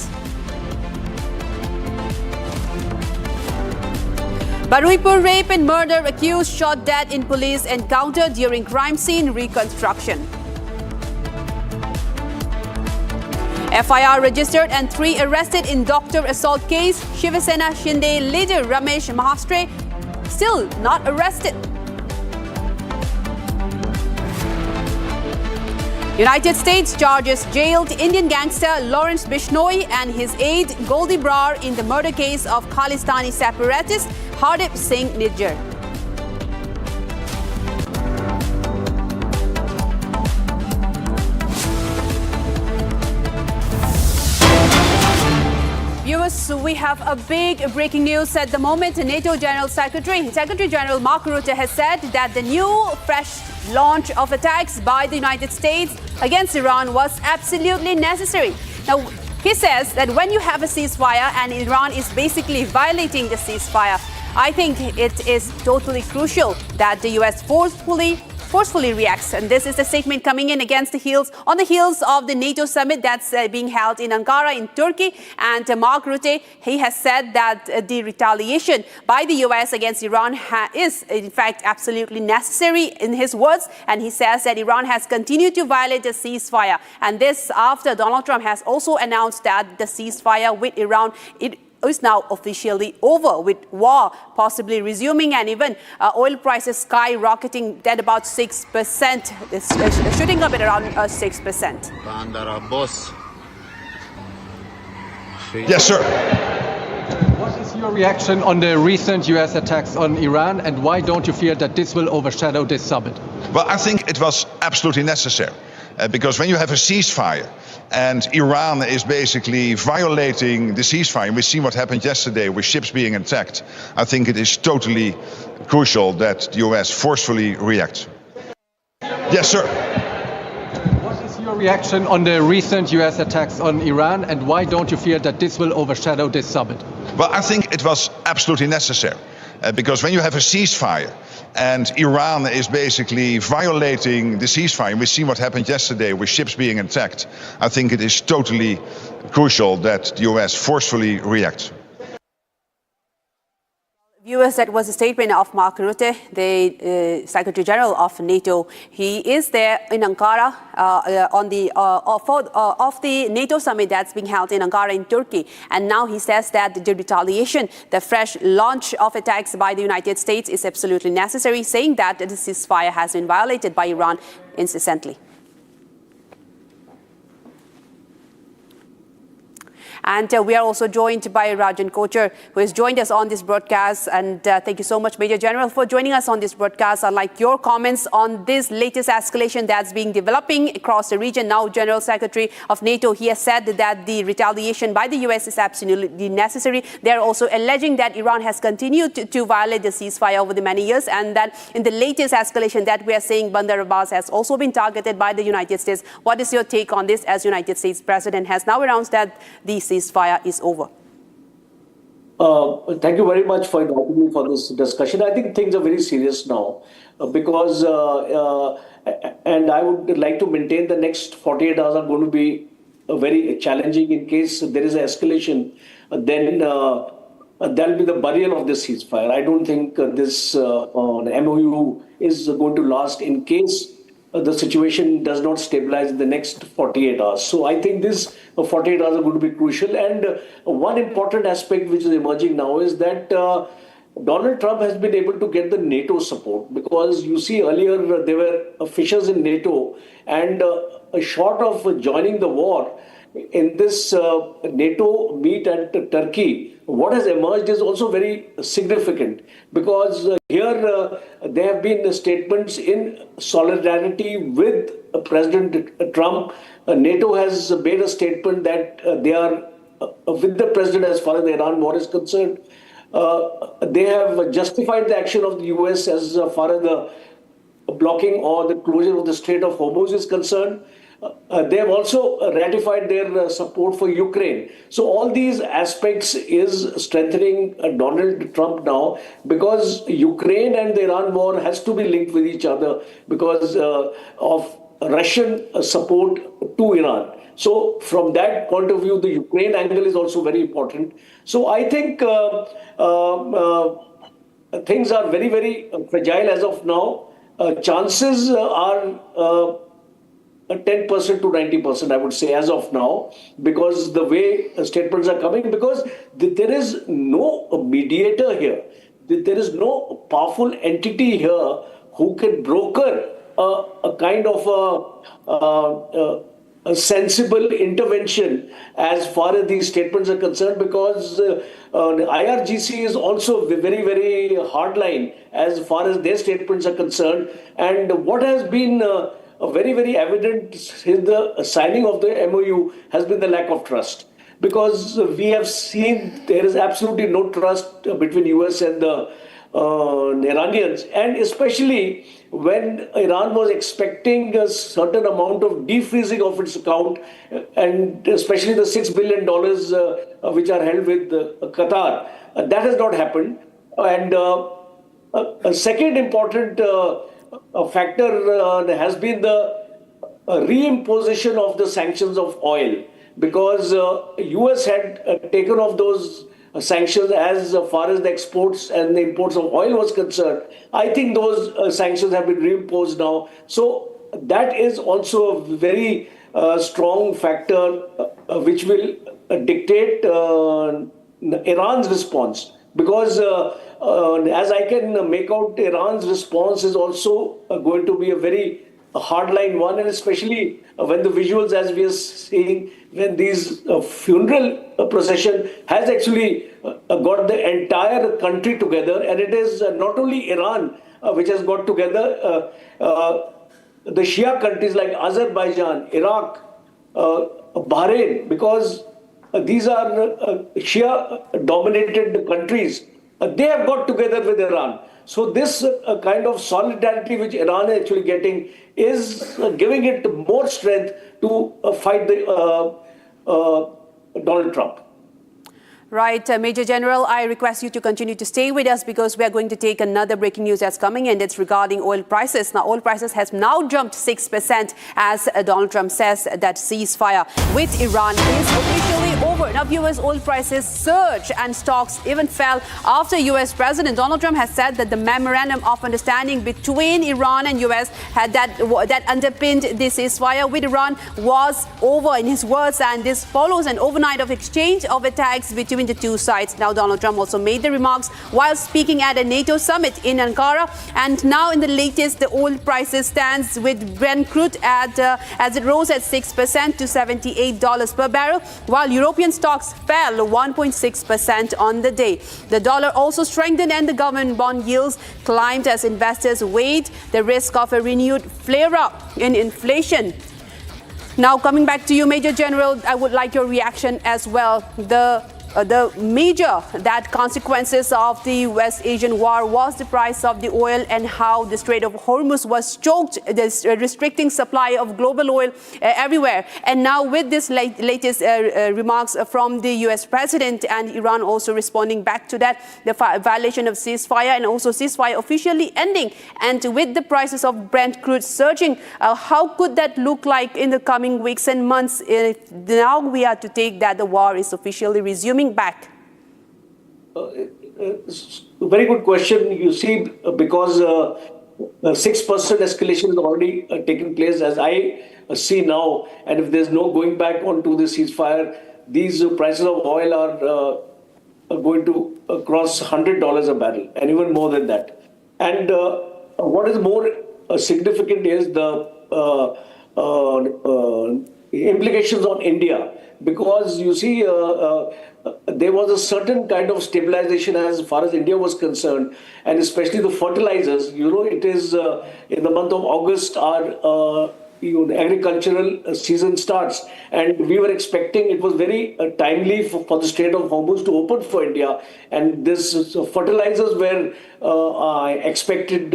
Baruipur rape and murder accused shot dead in police encounter during crime scene reconstruction. FIR registered and 3 arrested in doctor assault case. Shiva Sena Shinde leader Ramesh Mahastre still not arrested. United States charges jailed Indian gangster Lawrence Bishnoi and his aide Goldie Brar in the murder case of Khalistani separatist Hardip Singh Nijjar. Viewers, we have a big breaking news at the moment. NATO General Secretary General Mark Rutte has said that the new fresh launch of attacks by the United States against Iran was absolutely necessary. Now, he says that when you have a ceasefire and Iran is basically violating the ceasefire, I think it is totally crucial that the US forcefully reacts. And this is the statement coming in on the heels of the NATO summit that's being held in Ankara in Turkey. And Mark Rutte, he has said that the retaliation by the US against Iran is in fact absolutely necessary in his words. And he says that Iran has continued to violate the ceasefire. And this after Donald Trump has also announced that the ceasefire with Iran is now officially over, with war possibly resuming and even oil prices skyrocketing at about 6%, shooting up at around 6%. Yes, sir. What is your reaction on the recent US attacks on Iran, and why don't you fear that this will overshadow this summit? Well, I think it was absolutely necessary. Because when you have a ceasefire and Iran is basically violating the ceasefire, and we've seen what happened yesterday with ships being attacked, I think it is totally crucial that the US forcefully reacts. Yes, sir. What is your reaction on the recent US attacks on Iran, and why don't you fear that this will overshadow this summit? Well, I think it was absolutely necessary. Because when you have a ceasefire and Iran is basically violating the ceasefire, and we've seen what happened yesterday with ships being attacked, I think it is totally crucial that the US forcefully reacts. Viewers, that was a statement of Mark Rutte, the Secretary General of NATO. He is there in Ankara on the of the NATO summit that's being held in Ankara in Turkey. And now he says that the retaliation, the fresh launch of attacks by the United States is absolutely necessary, saying that the ceasefire has been violated by Iran incessantly. And we are also joined by Rajan Kochar, who has joined us on this broadcast. And thank you so much, Major General, for joining us on this broadcast. I'd like your comments on this latest escalation that's been developing across the region. Now, General Secretary of NATO, he has said that the retaliation by the US is absolutely necessary. They're also alleging that Iran has continued to violate the ceasefire over the many years, and that in the latest escalation that we are seeing, Bandar Abbas has also been targeted by the United States. What is your take on this, as United States President has now announced that the ceasefire is over? Thank you very much for inviting me for this discussion. I think things are very serious now because, and I would like to maintain the next 48 hours are going to be very challenging. In case there is an escalation, then that will be the burial of the ceasefire. I don't think this MOU is going to last in case the situation does not stabilize in the next 48 hours. So I think this 48 hours are going to be crucial. And one important aspect which is emerging now is that Donald Trump has been able to get the NATO support, because you see earlier there were officials in NATO, and short of joining the war, in this NATO meet at Turkey, what has emerged is also very significant, because here there have been statements in solidarity with President Trump. NATO has made a statement that they are with the president as far as the Iran war is concerned. They have justified the action of the US as far as the blocking or the closure of the Strait of Hormuz is concerned. They have also ratified their support for Ukraine. So all these aspects is strengthening Donald Trump now, because Ukraine and the Iran war has to be linked with each other because of Russian support to Iran. So from that point of view, the Ukraine angle is also very important. So I think things are very, very fragile as of now. Chances are 10% to 90%, I would say, as of now, because the way statements are coming, because there is no mediator here. There is no powerful entity here who can broker a kind of a sensible intervention as far as these statements are concerned, because the IRGC is also very, very hardline as far as their statements are concerned. And what has been very, very evident in the signing of the MOU has been the lack of trust, because we have seen there is absolutely no trust between US and the Iranians, and especially when Iran was expecting a certain amount of defreezing of its account, and especially the $6 billion which are held with Qatar. That has not happened. And a second important factor has been the reimposition of the sanctions of oil, because US had taken off those sanctions as far as the exports and the imports of oil was concerned. I think those sanctions have been reimposed now. So that is also a very strong factor which will dictate Iran's response. Because as I can make out, Iran's response is also going to be a very a hardline one, and especially when the visuals, as we are seeing, when these funeral procession has actually got the entire country together, and it is not only Iran which has got together, the Shia countries like Azerbaijan, Iraq, Bahrain, because these are Shia-dominated countries. They have got together with Iran. So this kind of solidarity which Iran is actually getting is giving it more strength to fight Donald Trump. Right, Major General, I request you to continue to stay with us because we are going to take another breaking news that's coming, and it's regarding oil prices. Now, oil prices has now jumped 6% as Donald Trump says that ceasefire with Iran is officially over. Now, viewers, oil prices surged and stocks even fell after U.S. President Donald Trump has said that the memorandum of understanding between Iran and U.S. had that underpinned this ceasefire with Iran was over, in his words, and this follows an overnight of exchange of attacks between the two sides. Now, Donald Trump also made the remarks while speaking at a NATO summit in Ankara. And now, in the latest, the oil prices stands with Brent crude at as it rose at 6% to $78 per barrel, while European stocks fell 1.6% on the day. The dollar also strengthened, and the government bond yields climbed as investors weighed the risk of a renewed flare-up in inflation. Now, coming back to you, Major General, I would like your reaction as well. The major consequences of the West Asian war was the price of the oil and how the Strait of Hormuz was choked, restricting supply of global oil everywhere. And now with this latest remarks from the U.S. President and Iran also responding back to that, the violation of ceasefire and also ceasefire officially ending, and with the prices of Brent crude surging, how could that look like in the coming weeks and months if now we are to take that the war is officially resuming back? Very good question. You see, because 6% escalation has already taken place, as I see now, and if there's no going back onto the ceasefire, these prices of oil are going to cross $100 a barrel, and even more than that. And what is more significant is the implications on India, because you see, there was a certain kind of stabilization as far as India was concerned, and especially the fertilizers. You know, it is in the month of August our agricultural season starts, and we were expecting, it was very timely for the Strait of Hormuz to open for India, and this fertilizers were expected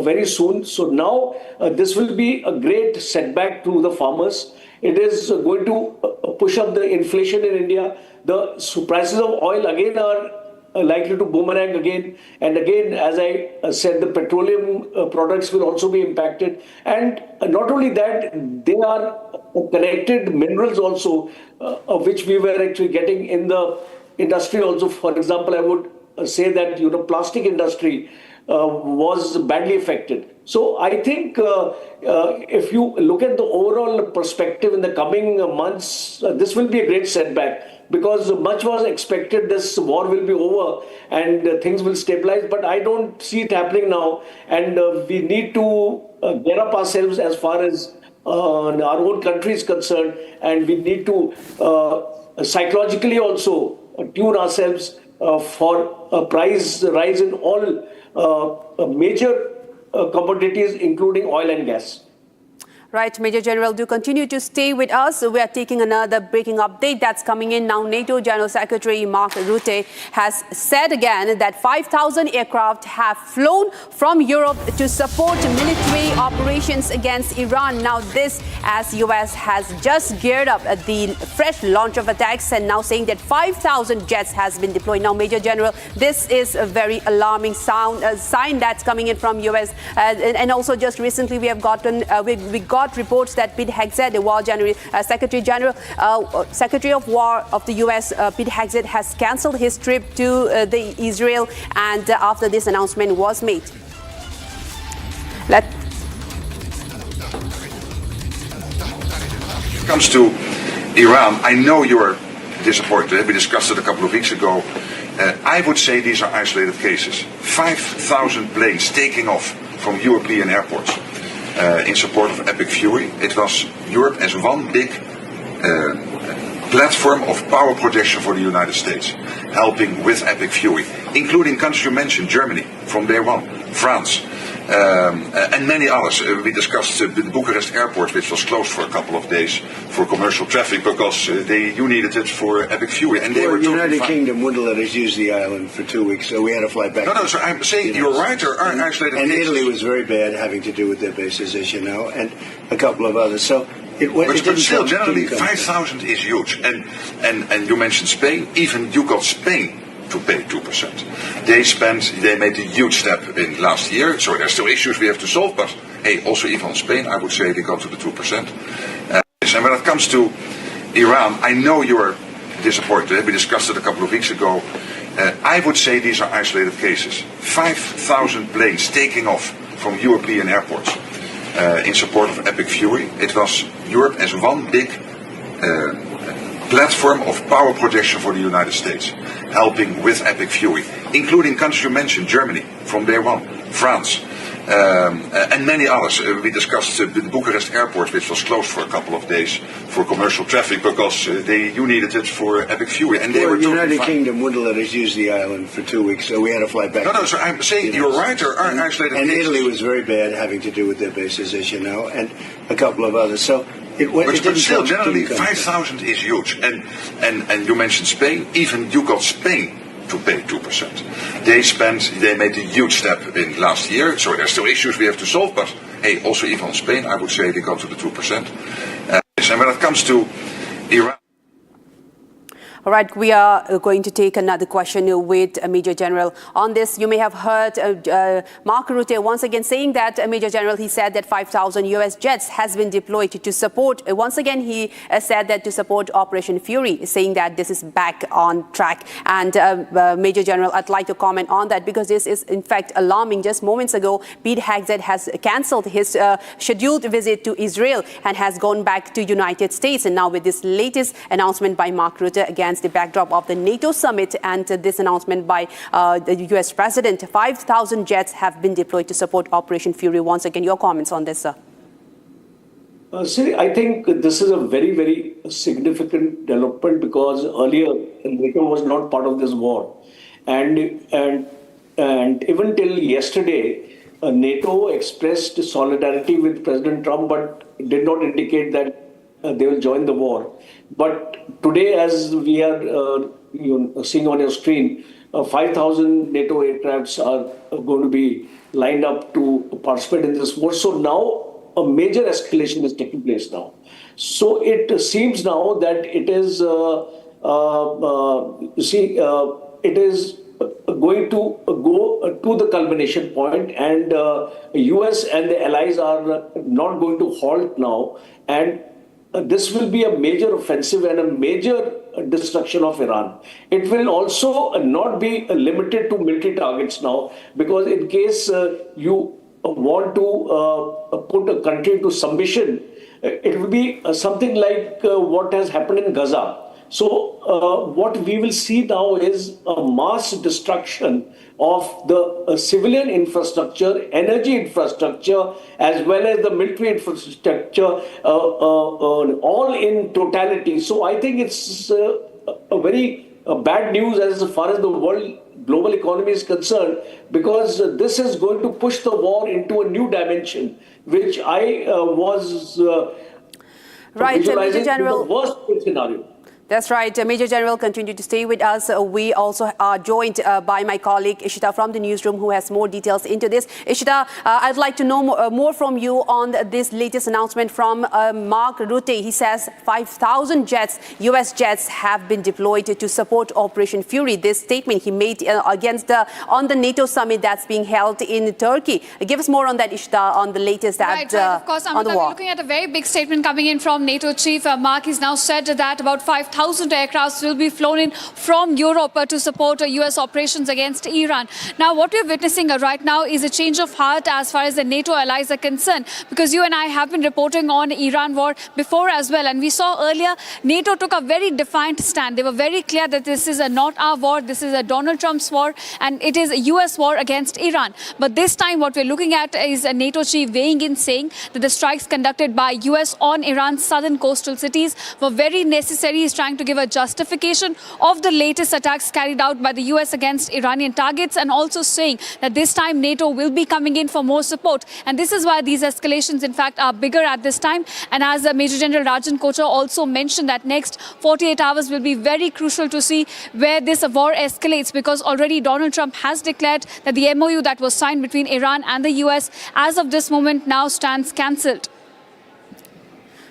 very soon. So now this will be a great setback to the farmers. It is going to push up the inflation in India. The prices of oil again are likely to boomerang again. And again, as I said, the petroleum products will also be impacted. And not only that, there are connected minerals also, which we were actually getting in the industry also. For example, I would say that, plastic industry was badly affected. So I think if you look at the overall perspective in the coming months, this will be a great setback, because much was expected this war will be over and things will stabilize, but I don't see it happening now, and we need to gear up ourselves as far as our own country is concerned, and we need to psychologically also tune ourselves for a price rise in all major commodities, including oil and gas. Right, Major General, do continue to stay with us. We are taking another breaking update that's coming in now. NATO General Secretary Mark Rutte has said again that 5,000 aircraft have flown from Europe to support military operations against Iran. Now this, as US has just geared up at the fresh launch of attacks and now saying that 5,000 jets has been deployed. Now, Major General, this is a very alarming sign that's coming in from US. And also just recently we have gotten, we got reports that Pete Hegseth, the War General, Secretary of War of the U.S., Pete Hegseth, has cancelled his trip to the Israel, and after this announcement was made. When it comes to Iran, I know you are disappointed. We discussed it a couple of weeks ago. I would say these are isolated cases. 5,000 planes taking off from European airports. in support of Epic Fury. It was Europe as one big platform of power projection for the United States, helping with Epic Fury, including countries you mentioned, Germany from day one, France, and many others. We discussed the Bucharest airport, which was closed for a couple of days for commercial traffic because you needed it for Epic Fury, and they were totally United fine. Kingdom wouldn't let us use the island for 2 weeks, so we had to fly back. No, so I'm saying you're right. There are isolated and cases. Italy was very bad, having to do with their bases, as you know, and a couple of others. So But still, generally, 5,000 is huge. And you mentioned Spain. Even you got Spain to pay 2%. They made a huge step in last year. So there's still issues we have to solve. But hey, also even on Spain, I would say they got to the 2%. And when it comes to Iran, I know you're disappointed. We discussed it a couple of weeks ago. I would say these are isolated cases. 5,000 planes taking off from European airports. In support of Epic Fury. It was Europe as one big platform of power projection for the United States, helping with Epic Fury, including countries you mentioned, Germany from day one, France, and many others. We discussed the Bucharest airport, which was closed for a couple of days for commercial traffic because you needed it for Epic Fury, and they were totally United fine. Kingdom wouldn't let us use the island for 2 weeks, so we had to fly back. No, so I'm saying you're right. There are isolated and cases. Italy was very bad, having to do with their bases, as you know, and a couple of others. So But still, generally, 5,000 is huge. And you mentioned Spain. Even you got Spain to pay 2%. They made a huge step in last year. So there's still issues we have to solve. But hey, also even on Spain, I would say they got to the 2%. And when it comes to Iran. All right, we are going to take another question with Major General on this. You may have heard Mark Rutte once again saying that, Major General, he said that 5,000 US jets has been deployed to support. Once again, he said that to support Operation Fury, saying that this is back on track. And Major General, I'd like to comment on that because this is in fact alarming. Just moments ago, Pete Hegseth has cancelled his scheduled visit to Israel and has gone back to United States. And now with this latest announcement by Mark Rutte against the backdrop of the NATO summit and this announcement by the US President, 5,000 jets have been deployed to support Operation Fury. Once again, your comments on this, sir. See, I think this is a very, very significant development because earlier NATO was not part of this war. And even till yesterday, NATO expressed solidarity with President Trump but did not indicate that they will join the war. But today, as we are seeing on your screen, 5,000 NATO aircrafts are going to be lined up to participate in this war. So now a major escalation is taking place now. So it seems now that it is, it is going to go to the culmination point, and US and the allies are not going to halt now. And this will be a major offensive and a major destruction of Iran. It will also not be limited to military targets now, because in case you want to put a country into submission, it will be something like what has happened in Gaza. So what we will see now is a mass destruction of the civilian infrastructure, energy infrastructure, as well as the military infrastructure, all in totality. So I think it's a very bad news as far as the world global economy is concerned, because this is going to push the war into a new dimension, which I was visualizing the worst case scenario. That's right. Major General, continue to stay with us. We also are joined by my colleague Ishita from the newsroom, who has more details into this. Ishita, I'd like to know more from you on this latest announcement from Mark Rutte. He says 5,000 jets, US jets, have been deployed to support Operation Fury. This statement he made on the NATO summit that's being held in Turkey. Give us more on that, Ishita, on the latest right, of course, Amrita, we're looking at a very big statement coming in from NATO chief. Mark has now said that about 5,000 1,000 aircrafts will be flown in from Europe to support US operations against Iran. Now, what we're witnessing right now is a change of heart as far as the NATO allies are concerned, because you and I have been reporting on Iran war before as well, and we saw earlier NATO took a very defiant stand. They were very clear that this is not our war, this is a Donald Trump's war, and it is a US war against Iran. But this time what we're looking at is a NATO chief weighing in, saying that the strikes conducted by US on Iran's southern coastal cities were very necessary. He's trying to give a justification of the latest attacks carried out by the US against Iranian targets, and also saying that this time NATO will be coming in for more support. And this is why these escalations, in fact, are bigger at this time. And as Major General Rajan Kochar also mentioned, that next 48 hours will be very crucial to see where this war escalates, because already Donald Trump has declared that the MOU that was signed between Iran and the US as of this moment now stands cancelled.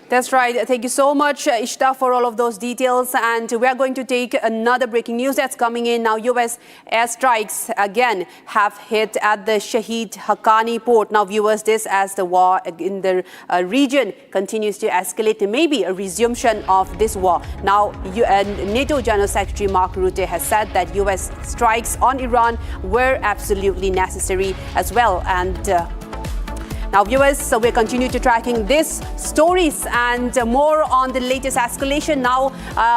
That's right. Thank you so much, Ishta, for all of those details. And we are going to take another breaking news that's coming in now. U.S. airstrikes again have hit at the Shahid Haqqani port. Now, viewers, this as the war in the region continues to escalate, there may be a resumption of this war. Now, NATO General Secretary Mark Rutte has said that U.S. strikes on Iran were absolutely necessary as well. And now, viewers, so we're continuing to tracking these stories and more on the latest escalation. Now,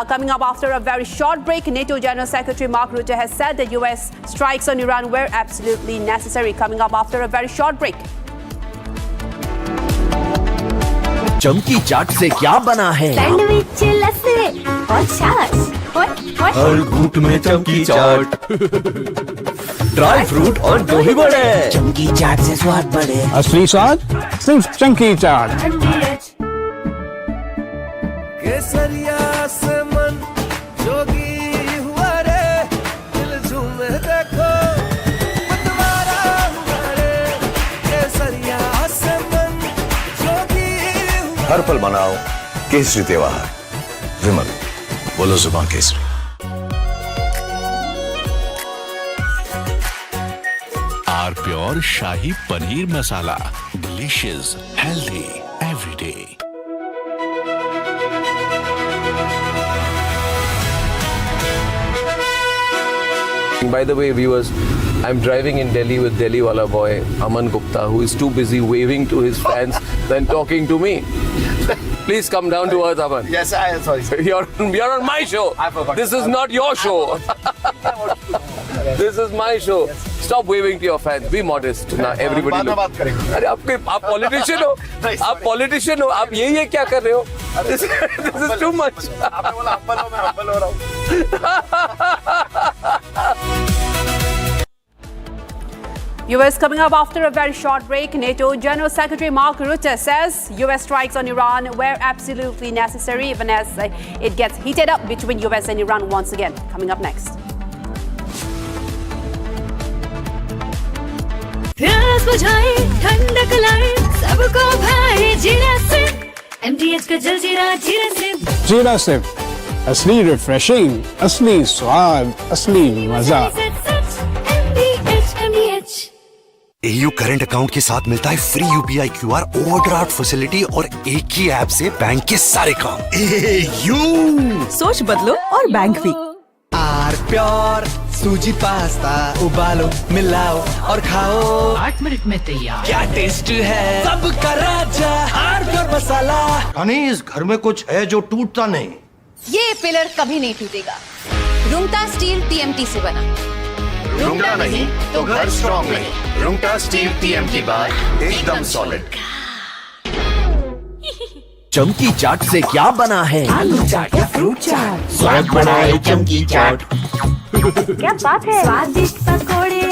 coming up after a very short break, NATO General Secretary Mark Rutte has said that U.S. strikes on Iran were absolutely necessary. Coming up after a very short break. चमकी चाट से क्या बना है? Sandwich लस्सी और छाछ हर घूंट में चमकी चाट, ड्राई फ्रूट और दही बड़े, चमकी चाट से स्वाद बढ़े। असली स्वाद सिर्फ चमकी चाट। केसरिया से मन जोगी हुआ रे, दिल झूमे देखो मतवारा हुआ रे, केसरिया से मन जोगी हुआ। हर पल मनाओ केसरी त्योहार। विमल, बोलो जुबान केसरी। R pure shahi paneer masala, delicious, healthy every day. By the way, viewers, I'm driving in Delhi with Delhi wala boy Aman Gupta, who is too busy waving to his fans than talking to me. Please come down to earth, Aman. Yes, I am sorry. You're on my show. This is not your show. This is my show. Stop waving to your fans. Be modest. Now everybody look. अरे आप politician हो. आप politician हो. आप ये क्या कर रहे हो? This is too much. आपने बोला humble हो, मैं humble हो रहा हूँ. US coming up after a very short break. NATO General Secretary Mark Rutte says US strikes on Iran were absolutely necessary, even as it gets heated up between US and Iran once again. Coming up next. प्यास बुझाए ठंडक लाए सबको भाई जीरा से MTH का जल जीरा जीरा से जीरा से असली रिफ्रेशिंग, असली स्वाद, असली मजा। AU करंट अकाउंट के साथ मिलता है free UPI QR overdraft facility और एक ही ऐप से बैंक के सारे काम। AU सोच बदलो और बैंक भी। आर प्योर सूजी पास्ता उबालो मिलाओ और खाओ 8 मिनट में तैयार। क्या टेस्ट है सबका राजा आर प्योर मसाला। यानी इस घर में कुछ है जो टूटता नहीं। ये पिलर कभी नहीं टूटेगा। रुंगटा स्टील TMT से बना। रुंगटा नहीं तो घर स्ट्रॉन्ग नहीं। रुंगटा स्टील TMT बार एकदम सॉलिड। चमकी चाट से क्या बना है? आलू चाट या फ्रूट चाट, स्वाद बनाए चमकी चाट। क्या बात है? स्वादिष्ट पकोड़े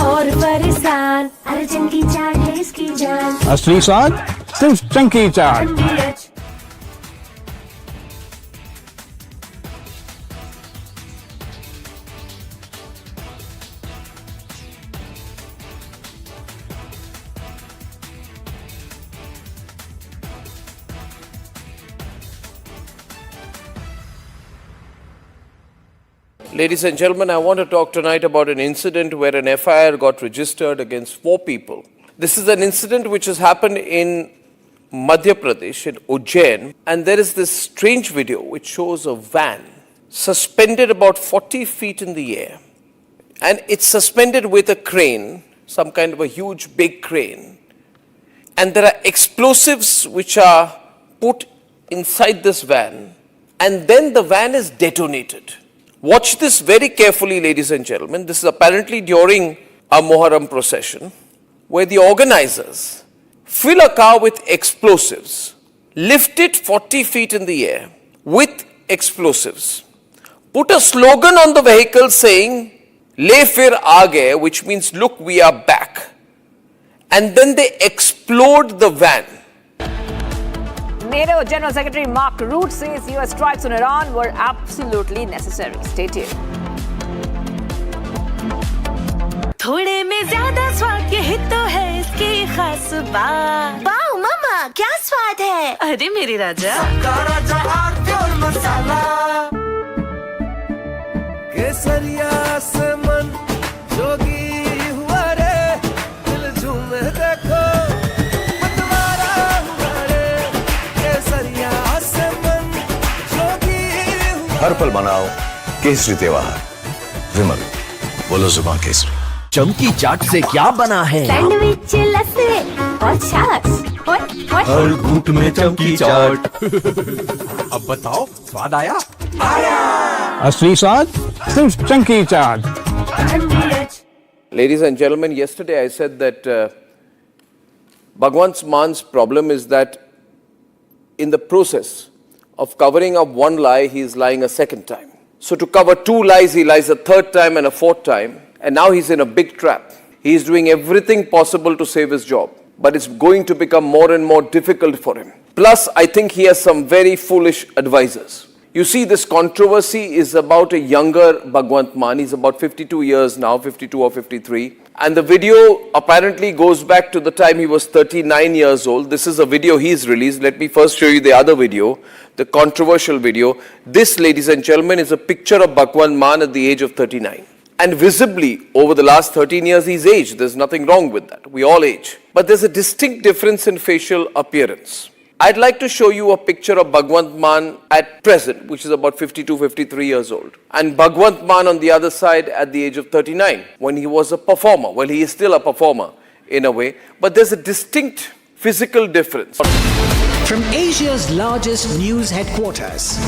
और फरसान, अरे चमकी चाट है इसकी जान। असली स्वाद सिर्फ चमकी चाट। Ladies and gentlemen, I want to talk tonight about an incident where an FIR got registered against 4 people. This is an incident which has happened in Madhya Pradesh, in Ujjain, and there is this strange video which shows a van suspended about 40 feet in the air. And it's suspended with a crane, some kind of a huge big crane. And there are explosives which are put inside this van, and then the van is detonated. Watch this very carefully, ladies and gentlemen. This is apparently during a Moharram procession, where the organizers fill a car with explosives, lift it 40 feet in the air with explosives, put a slogan on the vehicle saying, Le fir aage, which means, look, we are back. And then they explode the van. NATO General Secretary Mark Rutte says US strikes on Iran were absolutely necessary. Stay tuned. थोड़े में ज्यादा स्वाद यही तो है इसकी खास बात। वाओ मामा क्या स्वाद है? अरे मेरे राजा सबका राजा आरती और मसाला केसरिया से मन जोगी हुआ रे दिल झूमे देखो मतवारा हुआ रे केसरिया से मन जोगी हुआ। हर पल मनाओ केसरी त्योहार। विमल बोलो जुबान केसरी। चमकी चाट से क्या बना है? सैंडविच लस्सी और छाछ हर घूंट में चमकी चाट। अब बताओ स्वाद आया? असली स्वाद सिर्फ चंकी चाट। Ladies and gentlemen, yesterday I said that Bhagwan Man's problem is that in the process of covering up one lie, he is lying a second time. So to cover two lies, he lies a third time and a fourth time. And now he's in a big trap. He is doing everything possible to save his job. But it's going to become more and more difficult for him. Plus, I think he has some very foolish advisors. You see, this controversy is about a younger Bhagwant Mann. He's about 52 years now, 52 or 53. And the video apparently goes back to the time he was 39 years old. This is a video he's released. Let me first show you the other video, the controversial video. This, ladies and gentlemen, is a picture of Bhagwant Mann at the age of 39. And visibly, over the last 13 years, he's aged. There's nothing wrong with that. We all age. But there's a distinct difference in facial appearance. I'd like to show you a picture of Bhagwant Mann at present, which is about 52, 53 years old. And Bhagwant Mann on the other side at the age of 39, when he was a performer. Well, he is still a performer in a way. But there's a distinct physical difference. From Asia's largest news headquarters,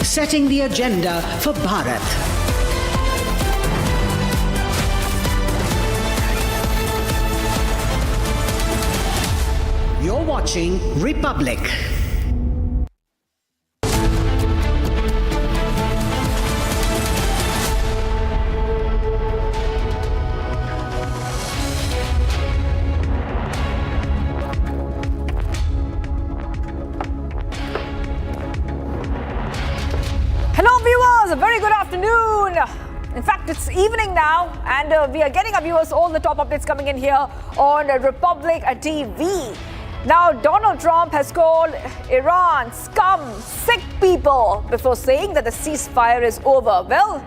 setting the agenda for Bharat. You're watching Republic. Hello viewers, a very good afternoon. In fact, it's evening now and we are getting our viewers all the top updates coming in here on Republic TV. Now, Donald Trump has called Iran scum, sick people before saying that the ceasefire is over. Well,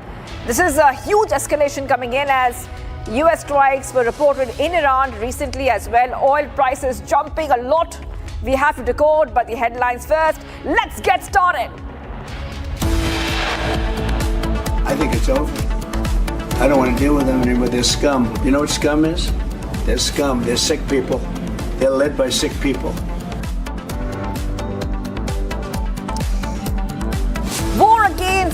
this is a huge escalation coming in as US strikes were reported in Iran recently as well. Oil prices jumping a lot. We have to decode, but the headlines first. Let's get started. I think it's over. I don't want to deal with them anymore. They're scum. You know what scum is? They're scum. They're sick people. They're led by sick people. War again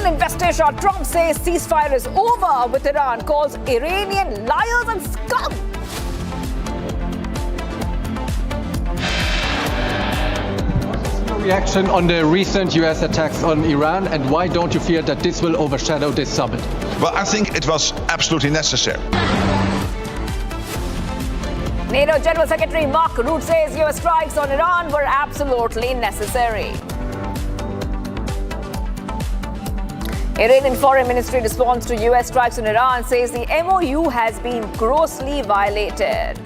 in West Asia. Trump says ceasefire is over with Iran, calls Iranian liars and scum. Reaction on the recent US attacks on Iran, and why don't you fear that this will overshadow this summit? Well, I think it was absolutely necessary. NATO General Secretary Mark Rutte says US strikes on Iran were absolutely necessary. Iranian Foreign Ministry response to US strikes on Iran says the MOU has been grossly violated.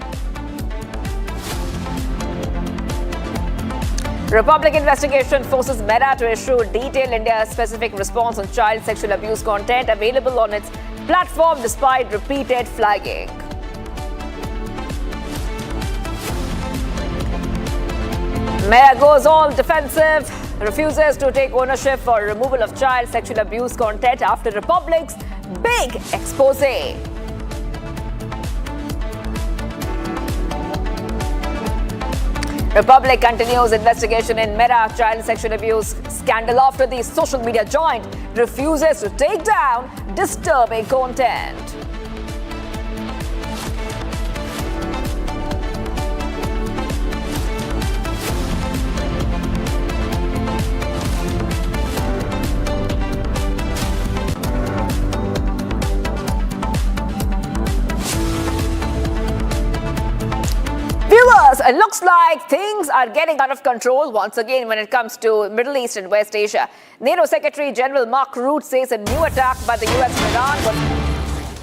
Republic investigation forces Meta to issue detailed India-specific response on child sexual abuse content available on its platform despite repeated flagging. Mayor goes all defensive, refuses to take ownership for removal of child sexual abuse content after Republic's big expose. Republic continues investigation in Meta child sexual abuse scandal after the social media giant refuses to take down disturbing content. Viewers, it looks like things are getting out of control once again when it comes to Middle East and West Asia. NATO Secretary General Mark Rutte says a new attack by the US and Iran was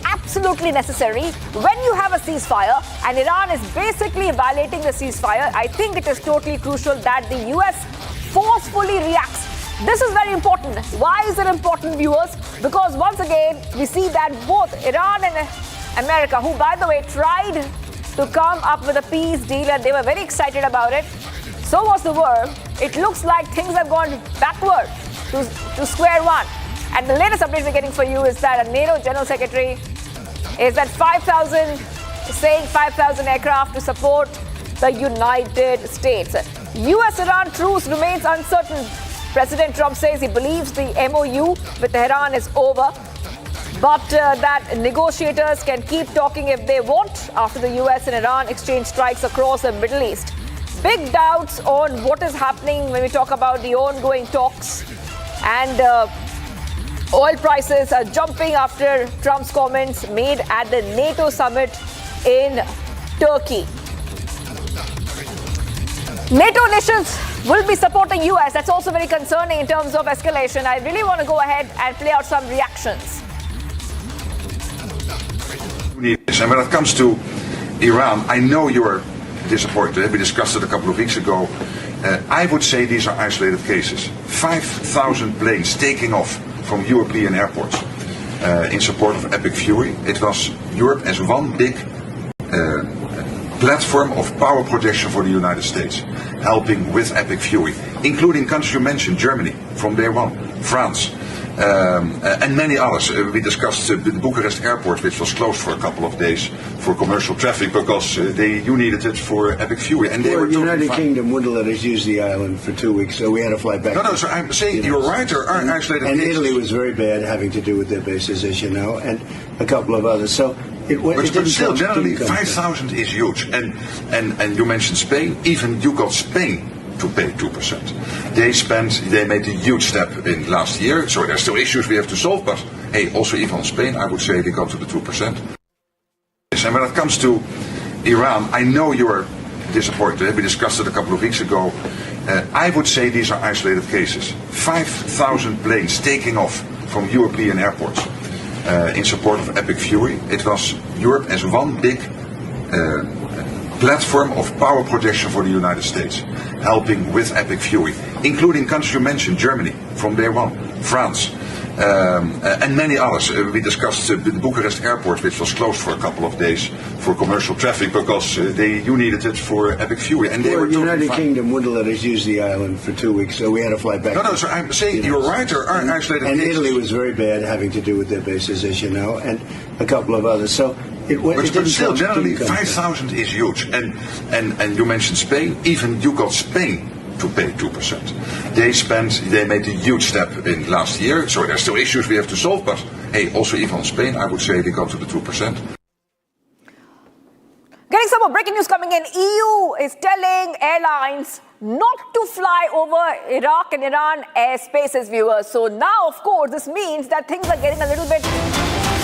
absolutely necessary. When you have a ceasefire and Iran is basically violating the ceasefire, I think it is totally crucial that the US forcefully reacts. This is very important. Why is it important, viewers? Because once again, we see that both Iran and America, who by the way tried to come up with a peace deal and they were very excited about it, so was the world. It looks like things have gone backward to square one. And the latest update we're getting for you is that a NATO General Secretary is at 5,000 aircraft to support the United States. US-Iran truce remains uncertain. President Trump says he believes the MOU with Tehran is over, but that negotiators can keep talking if they want after the US and Iran exchange strikes across the Middle East. Big doubts on what is happening when we talk about the ongoing talks, and oil prices are jumping after Trump's comments made at the NATO summit in Turkey. NATO nations will be supporting US. That's also very concerning in terms of escalation. I really want to go ahead and play out some reactions. And when it comes to Iran, I know you're disappointed. We discussed it a couple of weeks ago. I would say these are isolated cases. 5,000 planes taking off from European airports in support of Epic Fury. It was Europe as one big platform of power projection for the United States, helping with Epic Fury, including countries you mentioned, Germany from day one, France, and many others. We discussed the Bucharest airport, which was closed for a couple of days for commercial traffic because you needed it for Epic Fury. And they were the United Kingdom wouldn't let us use the island for 2 weeks, so we had to fly back. No, so I'm saying you're right. There are isolated and cases. Italy was very bad, having to do with their bases, as you know, and a couple of others. So but still, generally, 5,000 is huge. And you mentioned Spain. Even you got Spain to pay 2%. They made a huge step in last year. So there's still issues we have to solve. But hey, also even on Spain, I would say they got to the 2%. And when it comes to Iran, I know you're disappointed. We discussed it a couple of weeks ago. I would say these are isolated cases. 5,000 planes taking off from European airports in support of Epic Fury. It was Europe as one big platform of power projection for the United States, helping with Epic Fury, including countries you mentioned, Germany from day one, France, and many others. We discussed the Bucharest airport, which was closed for a couple of days for commercial traffic because you needed it for Epic Fury. And they were the United Kingdom wouldn't let us use the island for 2 weeks, so we had to fly back. No, so I'm saying you're right. There are isolated and cases. Italy was very bad, having to do with their bases, as you know, and a couple of others. So but still, generally, 5,000 is huge. And you mentioned Spain. Even you got Spain to pay 2%. They made a huge step in last year. So there's still issues we have to solve. But hey, also even on Spain, I would say they got to the 2%. Getting some more breaking news coming in. EU is telling airlines not to fly over Iraq and Iran airspaces, viewers. So now, of course, this means that things are getting a little bit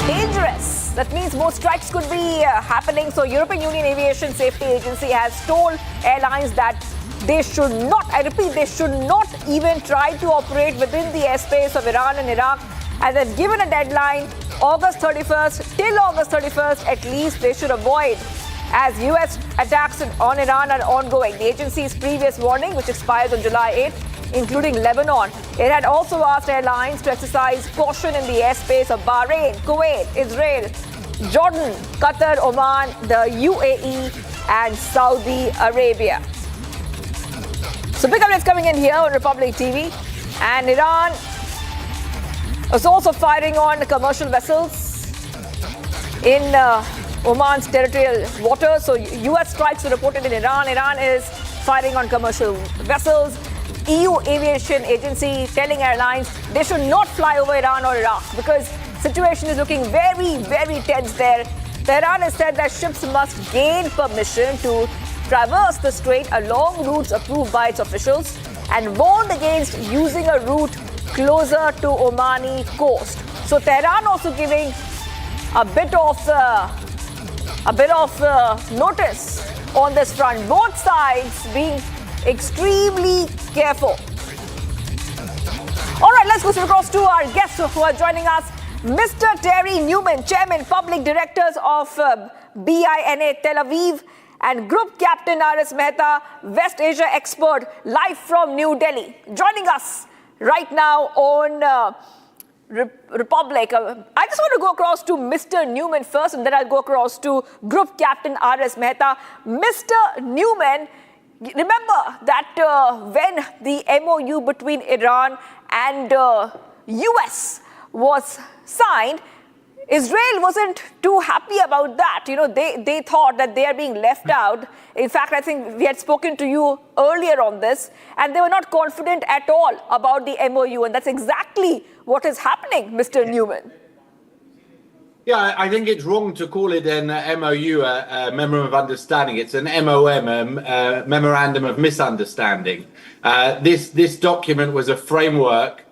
dangerous. That means more strikes could be happening. So European Union Aviation Safety Agency has told airlines that they should not, I repeat, they should not even try to operate within the airspace of Iran and Iraq. And they've given a deadline, August 31st, till August 31st, at least they should avoid, as US attacks on Iran are ongoing. The agency's previous warning, which expires on July 8th, including Lebanon. It had also asked airlines to exercise caution in the airspace of Bahrain, Kuwait, Israel, Jordan, Qatar, Oman, the UAE, and Saudi Arabia. So big updates coming in here on Republic TV. And Iran is also firing on commercial vessels in Oman's territorial waters. So US strikes were reported in Iran. Iran is firing on commercial vessels. EU Aviation Agency telling airlines they should not fly over Iran or Iraq because situation is looking very, very tense there. Tehran has said that ships must gain permission to traverse the strait along routes approved by its officials and warned against using a route closer to Omani coast. So Tehran also giving a bit of notice on this front. Both sides being extremely careful. All right, let's go across to our guests who are joining us. Mr. Terry Newman, Chairman, Public Directors of BINA Tel Aviv, and Group Captain R.S. Mehta, West Asia expert, live from New Delhi. Joining us right now on Republic. I just want to go across to Mr. Newman first, and then I'll go across to Group Captain R.S. Mehta. Mr. Newman, remember that when the MOU between Iran and US was signed, Israel wasn't too happy about that. You know, they thought that they are being left out. In fact, I think we had spoken to you earlier on this, and they were not confident at all about the MOU, and that's exactly what is happening, Mr. Newman. Yeah, I think it's wrong to call it an MOU, a Memorandum of Understanding. It's an MOM, a Memorandum of Misunderstanding. This document was a framework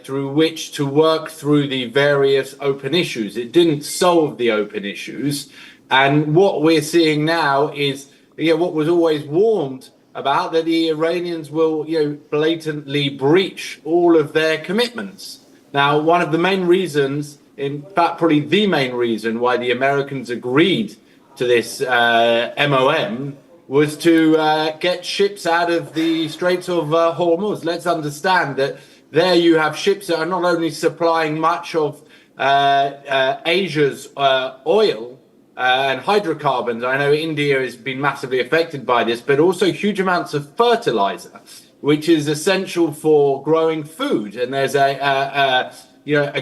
through which to work through the various open issues. It didn't solve the open issues. And what we're seeing now is what was always warned about, that the Iranians will blatantly breach all of their commitments. Now, one of the main reasons, in fact, probably the main reason why the Americans agreed to this MOM was to get ships out of the Straits of Hormuz. Let's understand that there you have ships that are not only supplying much of Asia's oil and hydrocarbons. I know India has been massively affected by this, but also huge amounts of fertilizer, which is essential for growing food. And there's a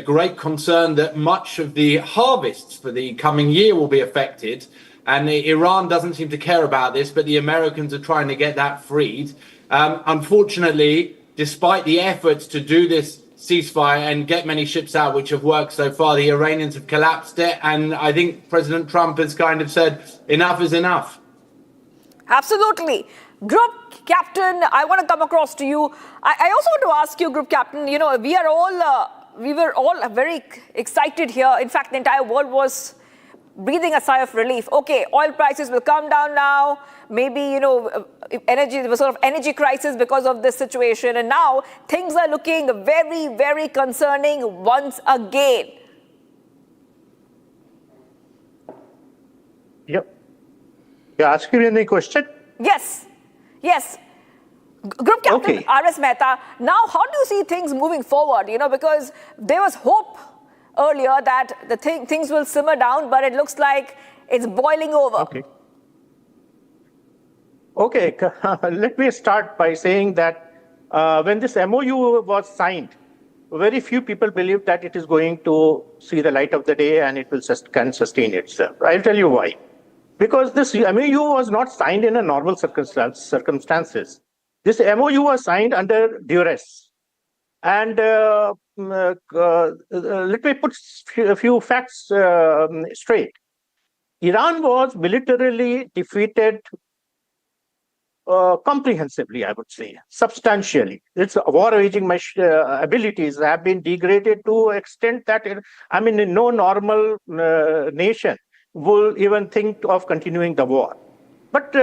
great concern that much of the harvests for the coming year will be affected. And Iran doesn't seem to care about this, but the Americans are trying to get that freed. Unfortunately, despite the efforts to do this ceasefire and get many ships out, which have worked so far, the Iranians have collapsed it. And I think President Trump has kind of said, enough is enough. Absolutely. Group Captain, I want to come across to you. I also want to ask you, Group Captain, we were all very excited here. In fact, the entire world was breathing a sigh of relief. Okay, oil prices will come down now. Maybe, there was sort of energy crisis because of this situation. And now things are looking very, very concerning once again. Yep. You're asking me any question? Yes. Group Captain R.S. Mehta, now how do you see things moving forward? Because there was hope earlier that the things will simmer down, but it looks like it's boiling over. Okay. Let me start by saying that when this MOU was signed, very few people believed that it is going to see the light of the day and it can sustain itself. I'll tell you why. Because this MOU was not signed in a normal circumstances. This MOU was signed under duress. And let me put a few facts straight. Iran was militarily defeated comprehensively, I would say, substantially. Its war-waging abilities have been degraded to an extent that, no normal nation will even think of continuing the war. But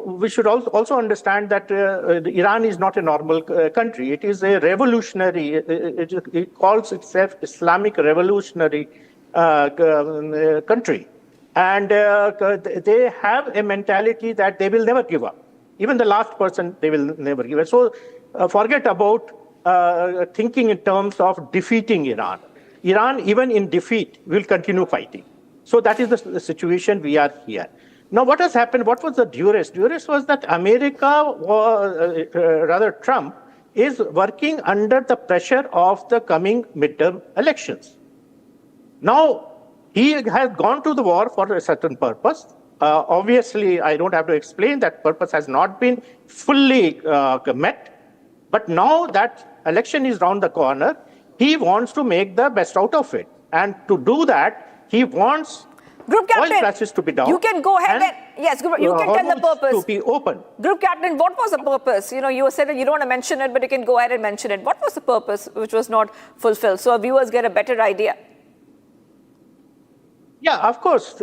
we should also understand that Iran is not a normal country. It is a revolutionary, it calls itself Islamic revolutionary country. And they have a mentality that they will never give up. Even the last person, they will never give up. So forget about thinking in terms of defeating Iran. Iran, even in defeat, will continue fighting. So that is the situation we are here. Now, what has happened? What was the duress? Duress was that America, rather Trump, is working under the pressure of the coming midterm elections. Now, he has gone to the war for a certain purpose. Obviously, I don't have to explain that purpose has not been fully met. But now that election is round the corner, he wants to make the best out of it. And to do that, he wants Group Captain, oil prices to be down. You can go ahead and yes, you can tell the purpose. To be open. Group Captain, what was the purpose? You said that you don't want to mention it, but you can go ahead and mention it. What was the purpose which was not fulfilled? So our viewers get a better idea. Yeah, of course.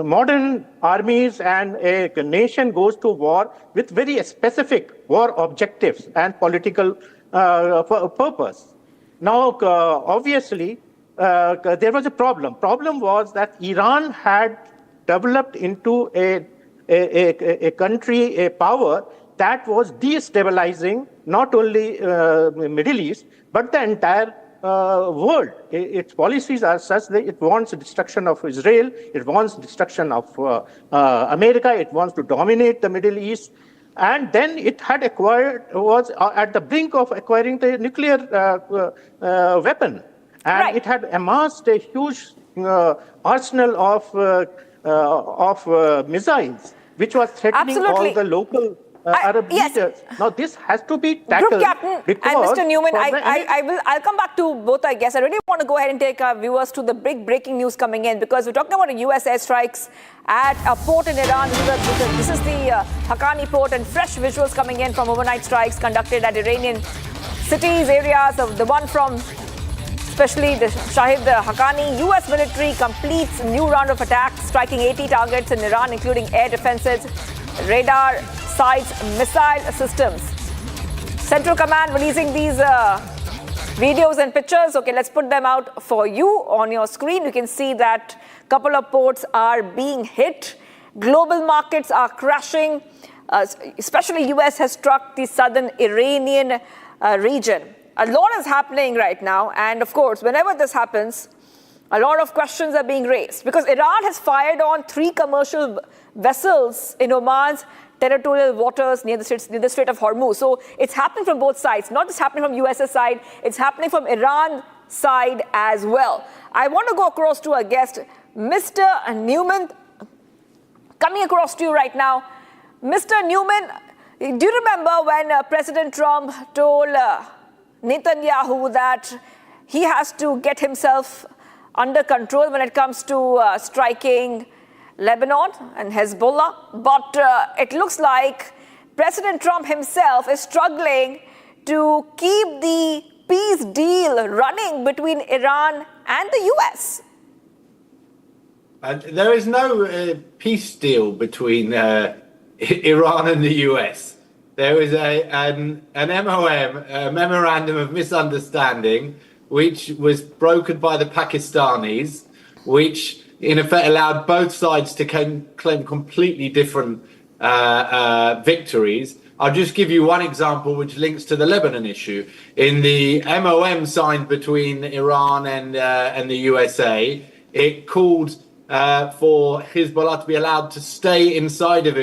Modern armies and a nation goes to war with very specific war objectives and political purpose. Now, obviously, there was a problem. Problem was that Iran had developed into a country, a power that was destabilizing not only the Middle East, but the entire world. Its policies are such that it wants the destruction of Israel, it wants destruction of America, it wants to dominate the Middle East. And then it had was at the brink of acquiring the nuclear weapon. And it had amassed a huge arsenal of missiles, which was threatening all the local Arab leaders. Now, this has to be tackled. Group Captain and Mr. Newman, I'll come back to both, I guess. I really want to go ahead and take our viewers to the big breaking news coming in, because we're talking about US airstrikes at a port in Iran. This is the Haqqani port, and fresh visuals coming in from overnight strikes conducted at Iranian cities, areas of the one from especially the Shahid Haqqani. US military completes new round of attacks, striking 80 targets in Iran, including air defenses, radar sites, missile systems. Central Command releasing these videos and pictures. Okay, let's put them out for you on your screen. You can see that a couple of ports are being hit. Global markets are crashing. Especially US has struck the southern Iranian region. A lot is happening right now. And of course, whenever this happens, a lot of questions are being raised, because Iran has fired on 3 commercial vessels in Oman's territorial waters near the Strait of Hormuz. So it's happening from both sides, not just happening from US's side, it's happening from Iran's side as well. I want to go across to our guest, Mr. Newman, coming across to you right now. Mr. Newman, do you remember when President Trump told Netanyahu that he has to get himself under control when it comes to striking Lebanon and Hezbollah? But it looks like President Trump himself is struggling to keep the peace deal running between Iran and the US. There is no peace deal between Iran and the US. There is an MOM, a Memorandum of Misunderstanding, which was brokered by the Pakistanis, which in effect allowed both sides to claim completely different victories. I'll just give you one example which links to the Lebanon issue. In the MOM signed between Iran and the USA, it called for Hezbollah to be allowed to stay inside of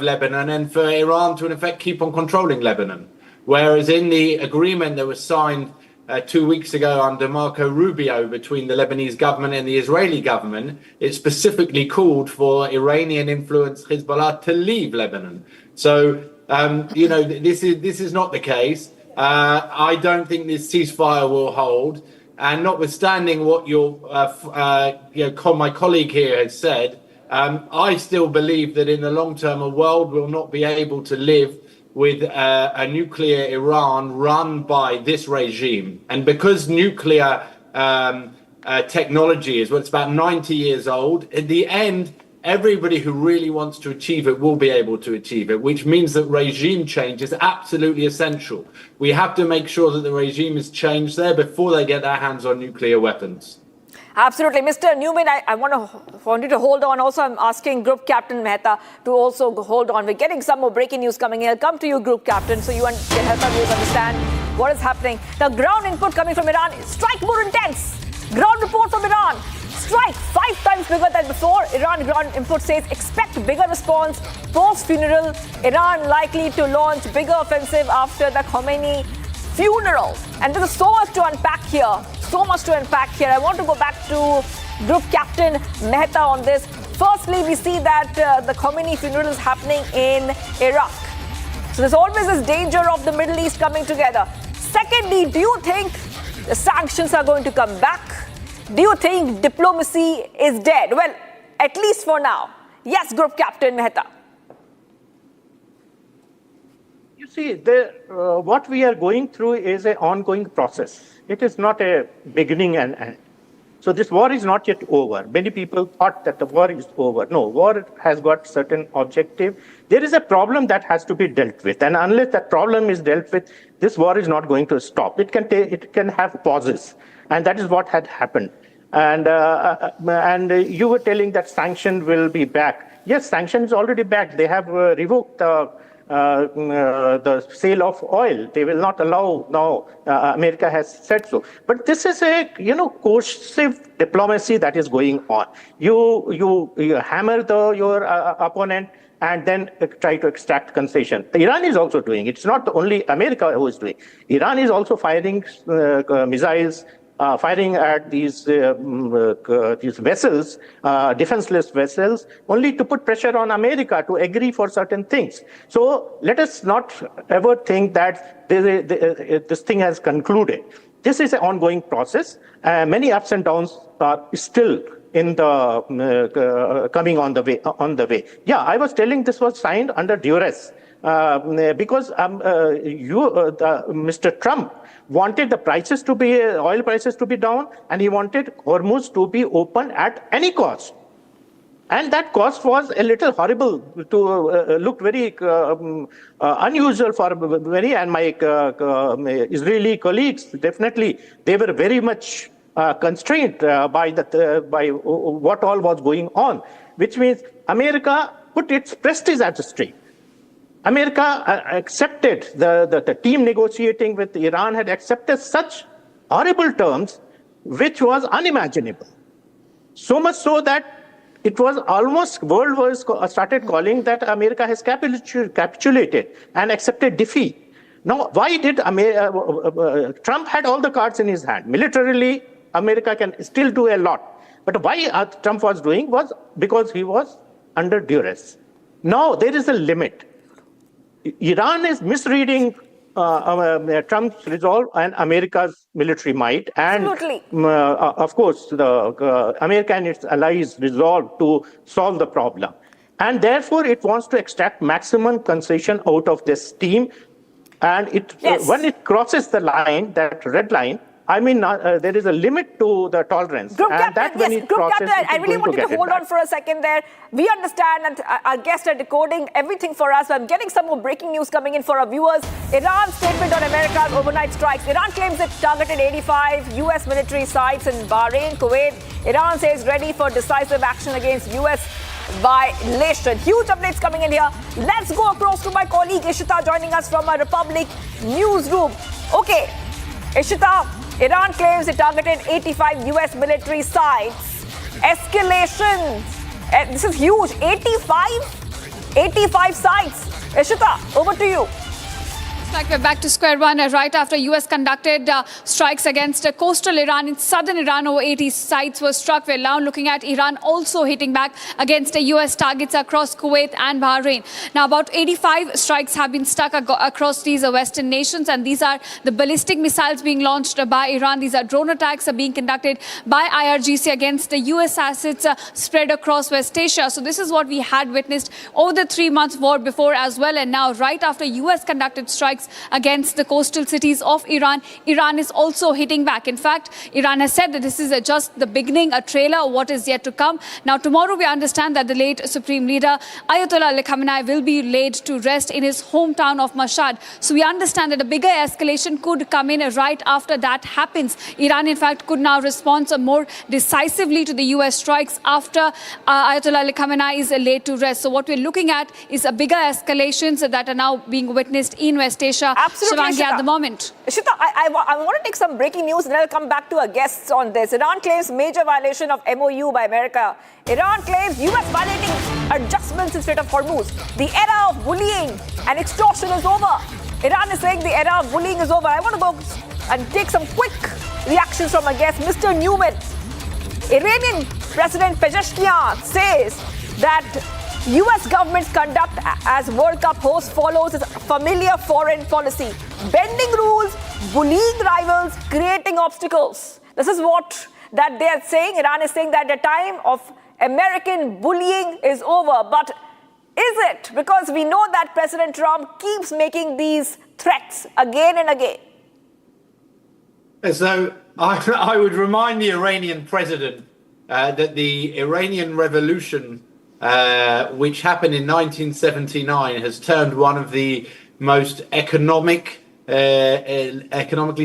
Lebanon, and for Iran to in effect keep on controlling Lebanon. Whereas in the agreement that was signed 2 weeks ago under Marco Rubio between the Lebanese government and the Israeli government, it specifically called for Iranian-influenced Hezbollah to leave Lebanon. So, this is not the case. I don't think this ceasefire will hold. And notwithstanding what my colleague here has said, I still believe that in the long term, a world will not be able to live with a nuclear Iran run by this regime. And because nuclear technology is it's about 90 years old, at the end, everybody who really wants to achieve it will be able to achieve it, which means that regime change is absolutely essential. We have to make sure that the regime is changed there before they get their hands on nuclear weapons. Absolutely. Mr. Newman, I want you to hold on. Also, I'm asking Group Captain Mehta to also hold on. We're getting some more breaking news coming in. I'll come to you, Group Captain, so you can help us understand what is happening. The ground input coming from Iran, strike more intense. Ground report from Iran. strike 5 times bigger than before. Iran ground input says expect bigger response. Post-funeral, Iran likely to launch bigger offensive after the Khomeini funeral. And there's so much to unpack here. So much to unpack here. I want to go back to Group Captain Mehta on this. Firstly, we see that the Khomeini funeral is happening in Iraq. So there's always this danger of the Middle East coming together. Secondly, do you think the sanctions are going to come back? Do you think diplomacy is dead? Well, at least for now. Yes, Group Captain Mehta. You see, what we are going through is an ongoing process. It is not a beginning and end. So this war is not yet over. Many people thought that the war is over. No, war has got certain objective. There is a problem that has to be dealt with. And unless that problem is dealt with, this war is not going to stop. It can have pauses. And that is what had happened. And you were telling that sanction will be back. Yes, sanction is already back. They have revoked the sale of oil. They will not allow now. America has said so. But this is a coercive diplomacy that is going on. You hammer your opponent and then try to extract concession. Iran is also doing it. It's not only America who is doing. Iran is also firing missiles. Firing at these vessels, defenseless vessels, only to put pressure on America to agree for certain things. So let us not ever think that this thing has concluded. This is an ongoing process. Many ups and downs are still in the coming on the way. Yeah, I was telling this was signed under duress because Mr. Trump wanted the prices to be oil prices to be down, and he wanted Hormuz to be open at any cost. And that cost was a little horrible to look very unusual for many, and my Israeli colleagues, definitely, they were very much constrained by what all was going on, which means America put its prestige at stake. America accepted, the team negotiating with Iran had accepted such horrible terms, which was unimaginable. So much so that it was almost, world was started calling that America has capitulated and accepted defeat. Now, why did Trump had all the cards in his hand? Militarily, America can still do a lot. But why Trump was doing was because he was under duress. Now, there is a limit. Iran is misreading Trump's resolve and America's military might. And of course, America and its allies resolve to solve the problem. And therefore, it wants to extract maximum concession out of this team. And when it crosses the line, that red line, I mean, there is a limit to the tolerance. Group Captain, I really want you to hold on for a second there. We understand, and our guests are decoding everything for us. I'm getting some more breaking news coming in for our viewers. Iran's statement on America's overnight strikes. Iran claims it targeted 85 U.S. military sites in Bahrain, Kuwait. Iran says ready for decisive action against U.S. violation. Huge updates coming in here. Let's go across to my colleague Ishita joining us from our Republic newsroom. Okay, Ishita, Iran claims it targeted 85 U.S. military sites. Escalations. This is huge. 85 sites. Ishita, over to you. Like we're back to square one right after US conducted strikes against coastal Iran. In southern Iran, over 80 sites were struck. We're now looking at Iran also hitting back against US targets across Kuwait and Bahrain. Now, about 85 strikes have been struck across these Western nations, and these are the ballistic missiles being launched by Iran. These are drone attacks being conducted by IRGC against the US assets spread across West Asia. So this is what we had witnessed over the 3-month war before as well. And now, right after US conducted strikes against the coastal cities of Iran, Iran is also hitting back. In fact, Iran has said that this is just the beginning, a trailer of what is yet to come. Now, tomorrow we understand that the late Supreme Leader Ayatollah Ali Khamenei will be laid to rest in his hometown of Mashhad. So we understand that a bigger escalation could come in right after that happens. Iran, in fact, could now respond more decisively to the US strikes after Ayatollah Ali Khamenei is laid to rest. So what we're looking at is a bigger escalations that are now being witnessed in West Asia. Malaysia, Shivangi, at the moment. Ishita, I want to take some breaking news and then I'll come back to our guests on this. Iran claims major violation of MOU by America. Iran claims US violating adjustments in Strait of Hormuz. The era of bullying and extortion is over. Iran is saying the era of bullying is over. I want to go and take some quick reactions from our guest, Mr. Newman. Iranian President Pezeshkian says that US government's conduct as World Cup host follows its familiar foreign policy. Bending rules, bullying rivals, creating obstacles. This is what that they are saying. Iran is saying that the time of American bullying is over. But is it? Because we know that President Trump keeps making these threats again and again. So I would remind the Iranian president that the Iranian Revolution, which happened in 1979, has turned one of the most economically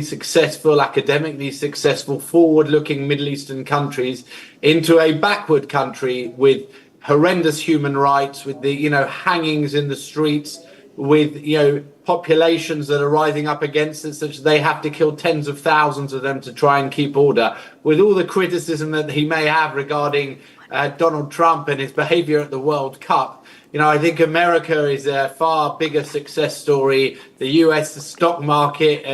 successful, academically successful, forward-looking Middle Eastern countries into a backward country with horrendous human rights, with the hangings in the streets, with populations that are rising up against it, such that they have to kill tens of thousands of them to try and keep order. With all the criticism that he may have regarding Donald Trump and his behavior at the World Cup, I think America is a far bigger success story. The US stock market,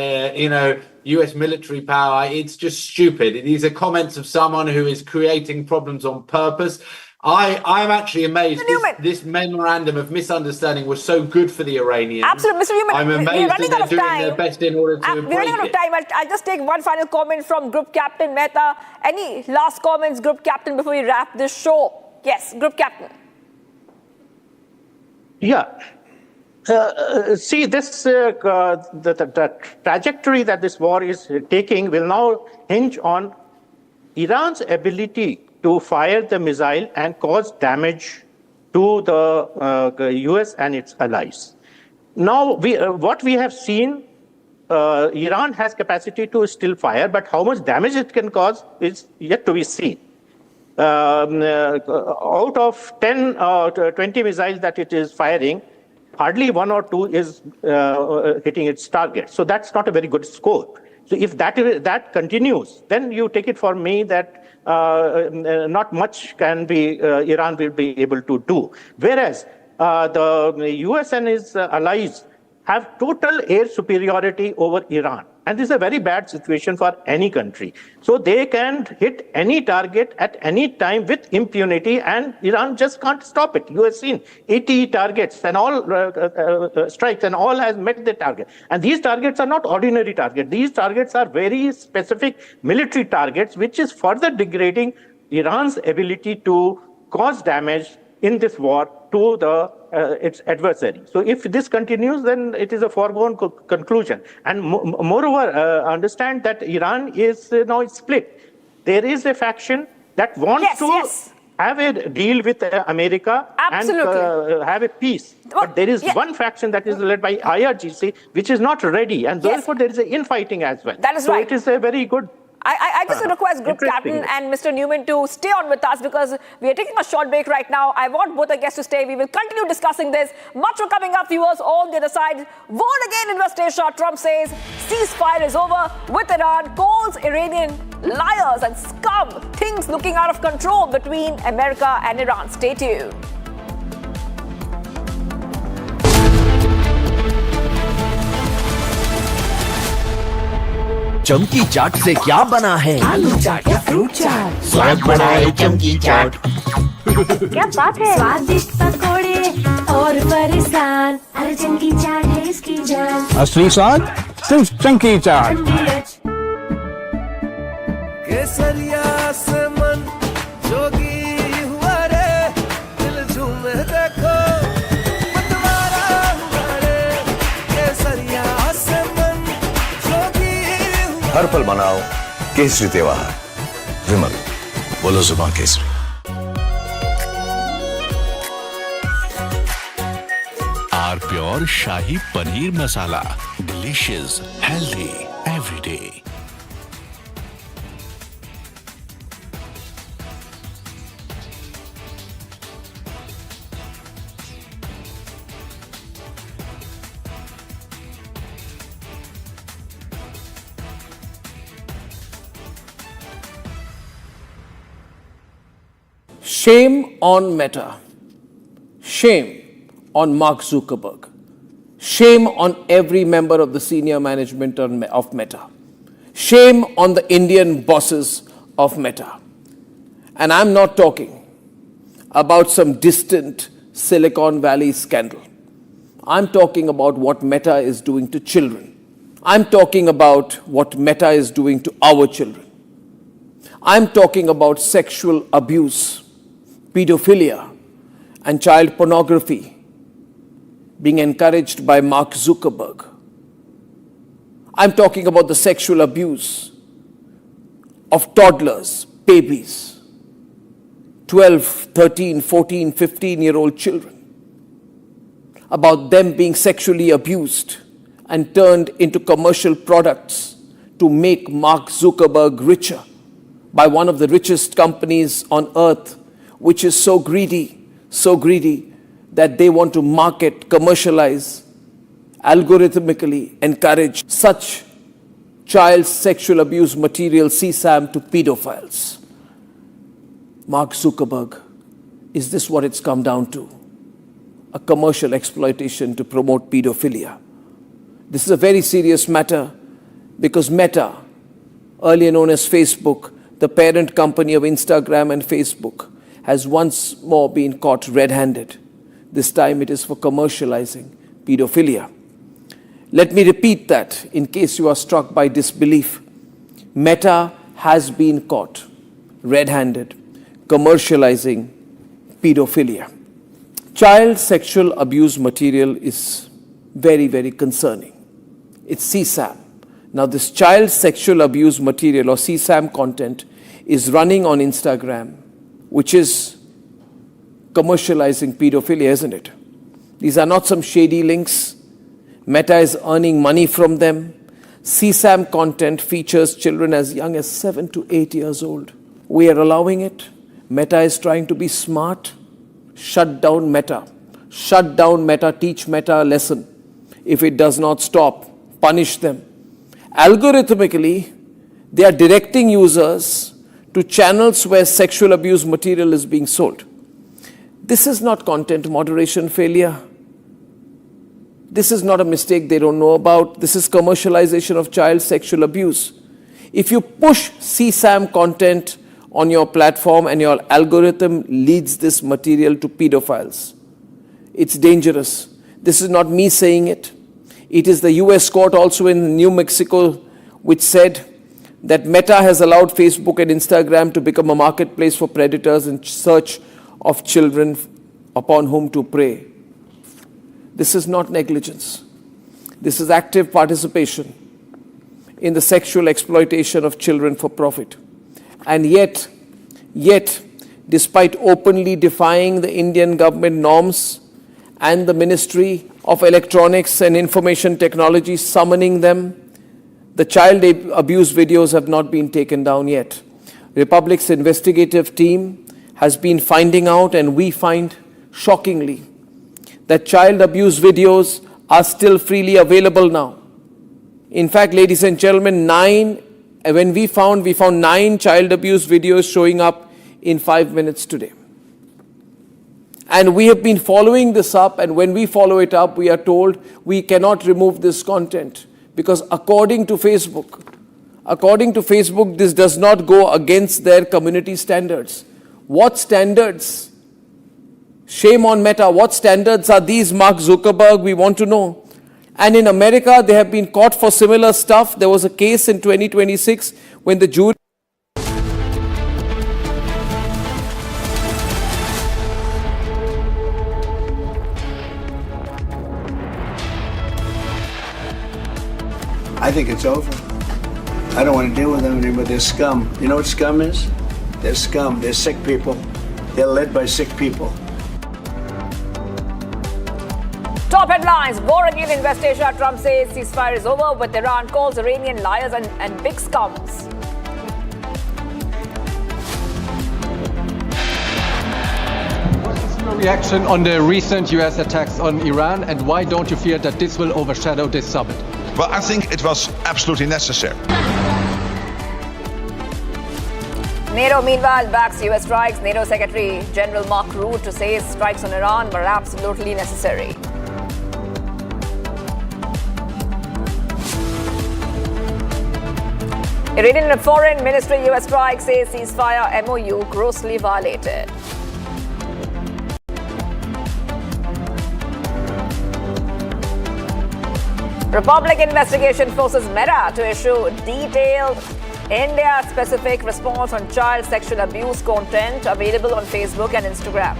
US military power, it's just stupid. These are comments of someone who is creating problems on purpose. I'm actually amazed this memorandum of misunderstanding was so good for the Iranians. Absolutely, Mr. Newman. I'm amazed that they're doing their best in order to break it. We're running out of time. I'll just take one final comment from Group Captain Mehta. Any last comments, Group Captain, before we wrap this show? Yes, Group Captain. Yeah. See, this the trajectory that this war is taking will now hinge on Iran's ability to fire the missile and cause damage to the US and its allies. Now, what we have seen, Iran has capacity to still fire, but how much damage it can cause is yet to be seen. Out of 10 or 20 missiles that it is firing, hardly 1 or 2 is hitting its target. So that's not a very good score. So if that continues, then you take it for me that not much can be Iran will be able to do. Whereas the US and its allies have total air superiority over Iran. And this is a very bad situation for any country. So they can hit any target at any time with impunity, and Iran just can't stop it. You have seen 80 targets and all strikes, and all has met the target. And these targets are not ordinary targets. These targets are very specific military targets, which is further degrading Iran's ability to cause damage in this war to its adversary. So if this continues, then it is a foregone conclusion. And moreover, understand that Iran is now split. There is a faction that wants to have a deal with America and have a peace. But there is one faction that is led by IRGC, which is not ready. And therefore, there is an infighting as well. That is right. So it is a very good... I just request Group Captain and Mr. Newman to stay on with us because we are taking a short break right now. I want both our guests to stay. We will continue discussing this. Much more coming up, viewers, on the other side. Vote again in West Asia. Trump says ceasefire is over with Iran, calls Iranian liars and scum. Things looking out of control between America and Iran. Stay tuned. चमकी चाट से क्या बना है? आलू चाट या fruit चाट, स्वाद बढ़ाए चमकी चाट। क्या बात है? स्वादिष्ट पकोड़े और परेशान, अरे चमकी चाट है इसकी जान। असली स्वाद सिर्फ चमकी चाट। केसरिया से मन जोगी हुआ रे, दिल झूमे देखो मतवारा हुआ रे। केसरिया से मन जोगी हर पल मनाओ केसरी त्योहार। विमल बोलो जुबान केसरी। R pure shahi paneer masala, delicious, healthy every day. Shame on Meta. Shame on Mark Zuckerberg. Shame on every member of the senior management of Meta. Shame on the Indian bosses of Meta. And I'm not talking about some distant Silicon Valley scandal. I'm talking about what Meta is doing to children. I'm talking about what Meta is doing to our children. I'm talking about sexual abuse, pedophilia, and child pornography being encouraged by Mark Zuckerberg. I'm talking about the sexual abuse of toddlers, babies, 12, 13, 14, 15-year-old children, about them being sexually abused and turned into commercial products to make Mark Zuckerberg richer by one of the richest companies on earth, which is so greedy that they want to market, commercialize, algorithmically encourage such child sexual abuse material, CSAM, to pedophiles. Mark Zuckerberg, is this what it's come down to? A commercial exploitation to promote pedophilia. This is a very serious matter because Meta, earlier known as Facebook, the parent company of Instagram and Facebook, has once more been caught red-handed. This time it is for commercializing pedophilia. Let me repeat that in case you are struck by disbelief. Meta has been caught red-handed commercializing pedophilia. Child sexual abuse material is very, very concerning. It's CSAM. Now this child sexual abuse material or CSAM content is running on Instagram, which is commercializing pedophilia, isn't it? These are not some shady links. Meta is earning money from them. CSAM content features children as young as 7 to 8 years old. We are allowing it. Meta is trying to be smart. Shut down Meta. Shut down Meta. Teach Meta a lesson. If it does not stop, punish them. Algorithmically, they are directing users to channels where sexual abuse material is being sold. This is not content moderation failure. This is not a mistake they don't know about. This is commercialization of child sexual abuse. If you push CSAM content on your platform and your algorithm leads this material to pedophiles, it's dangerous. This is not me saying it. It is the US court also in New Mexico which said that Meta has allowed Facebook and Instagram to become a marketplace for predators in search of children upon whom to prey. This is not negligence. This is active participation in the sexual exploitation of children for profit. And yet, despite openly defying the Indian government norms and the Ministry of Electronics and Information Technology summoning them, the child abuse videos have not been taken down yet. Republic's investigative team has been finding out, and we find shockingly, that child abuse videos are still freely available now. In fact, ladies and gentlemen, we found 9 child abuse videos showing up in 5 minutes today. And we have been following this up, and when we follow it up, we are told we cannot remove this content because according to Facebook, this does not go against their community standards. What standards? Shame on Meta. What standards are these, Mark Zuckerberg? We want to know. And in America, they have been caught for similar stuff. There was a case in 2026 when the jury... I think it's over. I don't want to deal with them anymore. They're scum. You know what scum is? They're scum. They're sick people. They're led by sick people. Top headlines. War again in West Asia. Trump says ceasefire is over, but Iran calls Iranian liars and big scums. What is your reaction on the recent US attacks on Iran, and why don't you fear that this will overshadow this summit? Well, I think it was absolutely necessary. NATO, meanwhile, backs US strikes. NATO Secretary General Mark Rutte says strikes on Iran were absolutely necessary. Iranian Foreign Ministry US strike says ceasefire MOU grossly violated. Republic investigation forces Meta to issue detailed India-specific response on child sexual abuse content available on Facebook and Instagram.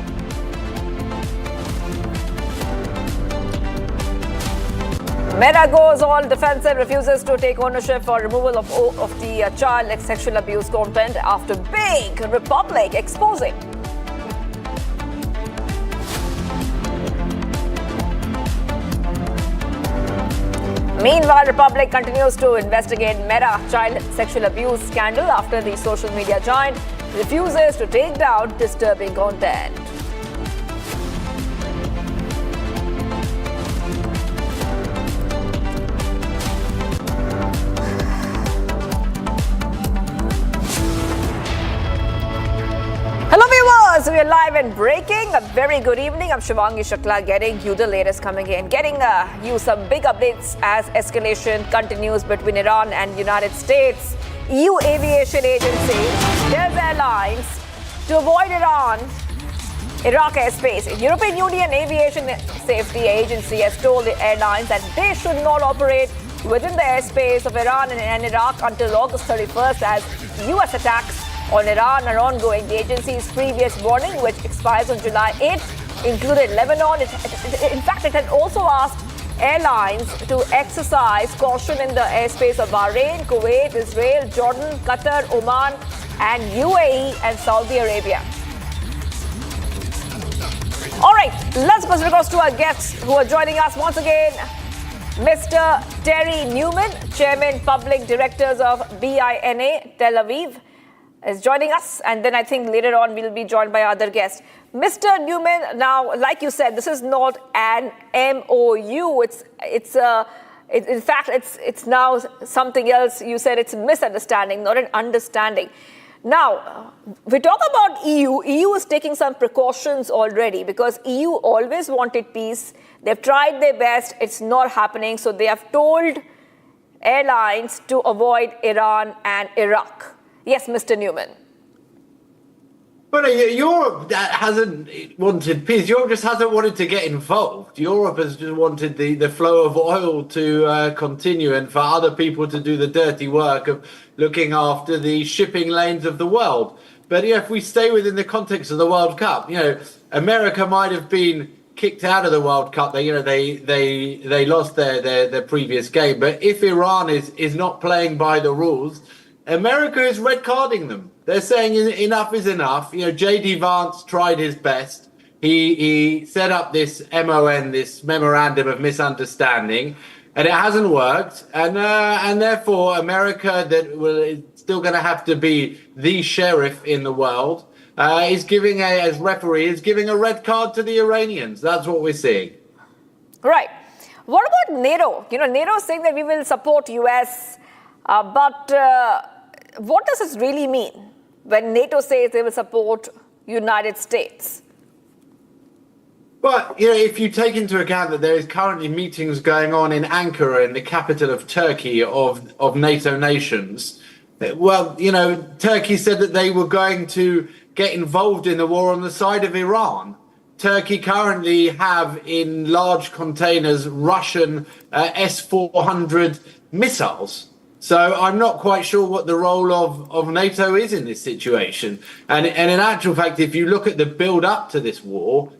Meta goes all defensive, refuses to take ownership for removal of the child sexual abuse content after big Republic exposing. Meanwhile, Republic continues to investigate Meta child sexual abuse scandal after the social media giant refuses to take down disturbing content. Hello viewers, we are live and breaking. A very good evening. I'm Shivangi Shukla getting you the latest coming in. Getting you some big updates as escalation continues between Iran and United States. EU Aviation Agency tells airlines to avoid Iraq airspace. European Union Aviation Safety Agency has told the airlines that they should not operate within the airspace of Iran and Iraq until August 31st as US attacks on Iran are ongoing. The agency's previous warning, which expires on July 8th, included Lebanon. In fact, it had also asked airlines to exercise caution in the airspace of Bahrain, Kuwait, Israel, Jordan, Qatar, Oman, and UAE and Saudi Arabia. All right, let's go across to our guests who are joining us once again. Mr. Terry Newman, Chairman, Public Directors of BINA, Tel Aviv, is joining us, and then I think later on we'll be joined by other guests. Mr. Newman, now, like you said, this is not an MOU. In fact, it's now something else. You said it's a misunderstanding, not an understanding. Now, we talk about EU. EU is taking some precautions already because EU always wanted peace. They've tried their best. It's not happening. So they have told airlines to avoid Iran and Iraq. Yes, Mr. Newman. But Europe hasn't wanted peace. Europe just hasn't wanted to get involved. Europe has just wanted the flow of oil to continue and for other people to do the dirty work of looking after the shipping lanes of the world. But if we stay within the context of the World Cup, America might have been kicked out of the World Cup. They lost their previous game. But if Iran is not playing by the rules, America is red carding them. They're saying enough is enough. J.D. Vance tried his best. He set up this MON, this Memorandum of Misunderstanding, and it hasn't worked. And therefore, America, that is still going to have to be the sheriff in the world, is giving as referee, is giving a red card to the Iranians. That's what we're seeing. Right. What about NATO? NATO is saying that we will support US, but what does this really mean when NATO says they will support United States? Well, if you take into account that there is currently meetings going on in Ankara, in the capital of Turkey, of NATO nations, well, Turkey said that they were going to get involved in the war on the side of Iran. Turkey currently have in large containers Russian S-400 missiles. So I'm not quite sure what the role of NATO is in this situation. And in actual fact, if you look at the build up to this war,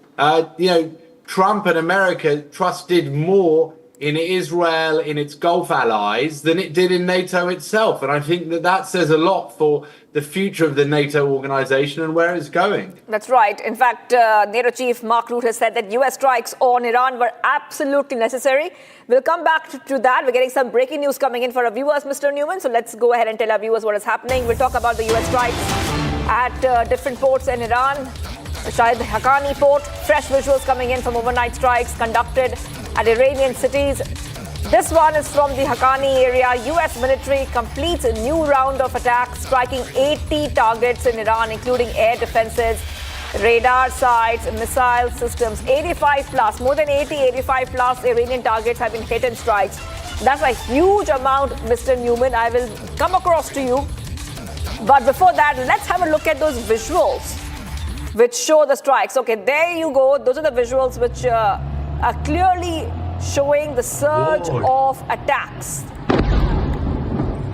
Trump and America trusted more in Israel, in its Gulf allies, than it did in NATO itself. And I think that says a lot for the future of the NATO organization and where it's going. That's right. In fact, NATO chief Mark Rutte has said that US strikes on Iran were absolutely necessary. We'll come back to that. We're getting some breaking news coming in for our viewers, Mr. Newman. So let's go ahead and tell our viewers what is happening. We'll talk about the US strikes at different ports in Iran. Shahid Haqqani port, fresh visuals coming in from overnight strikes conducted at Iranian cities. This one is from the Haqqani area. US military completes a new round of attacks, striking 80 targets in Iran, including air defenses, radar sites, missile systems. 85 plus, more than 85 plus Iranian targets have been hit in strikes. That's a huge amount, Mr. Newman. I will come across to you. But before that, let's have a look at those visuals which show the strikes. Okay, there you go. Those are the visuals which are clearly showing the surge of attacks.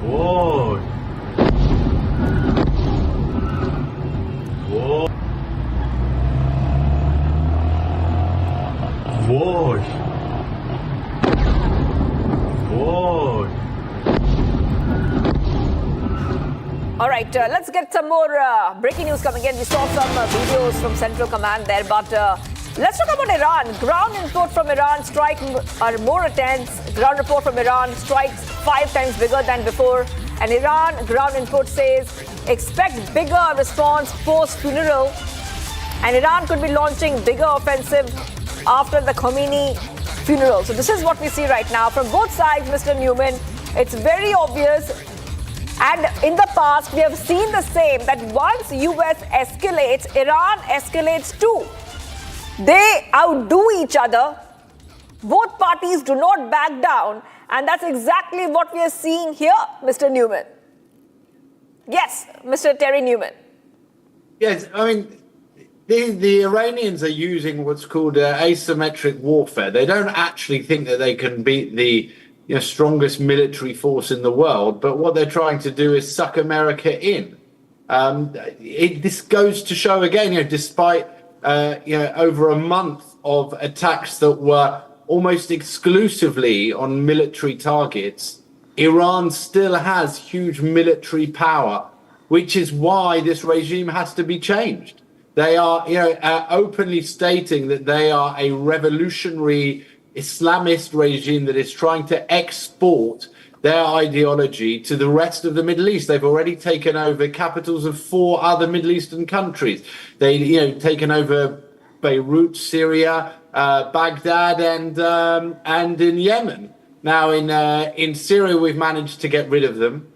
Whoa. Whoa. Whoa. Whoa. All right, let's get some more breaking news coming in. We saw some videos from Central Command there, but let's talk about Iran. Ground input from Iran strike are more intense. Ground report from Iran strikes 5 times bigger than before. And Iran ground input says expect bigger response post-funeral. And Iran could be launching bigger offensive after the Khomeini funeral. So this is what we see right now. From both sides, Mr. Newman, it's very obvious. And in the past, we have seen the same, that once US escalates, Iran escalates too. They outdo each other. Both parties do not back down. And that's exactly what we are seeing here, Mr. Newman. Yes, Mr. Terry Newman. Yes, I mean, the Iranians are using what's called asymmetric warfare. They don't actually think that they can beat the strongest military force in the world, but what they're trying to do is suck America in. This goes to show again, despite over a month of attacks that were almost exclusively on military targets, Iran still has huge military power, which is why this regime has to be changed. They are, openly stating that they are a revolutionary Islamist regime that is trying to export their ideology to the rest of the Middle East. They've already taken over capitals of 4 other Middle Eastern countries. They've taken over Beirut, Syria, Baghdad, and in Yemen. Now in Syria, we've managed to get rid of them.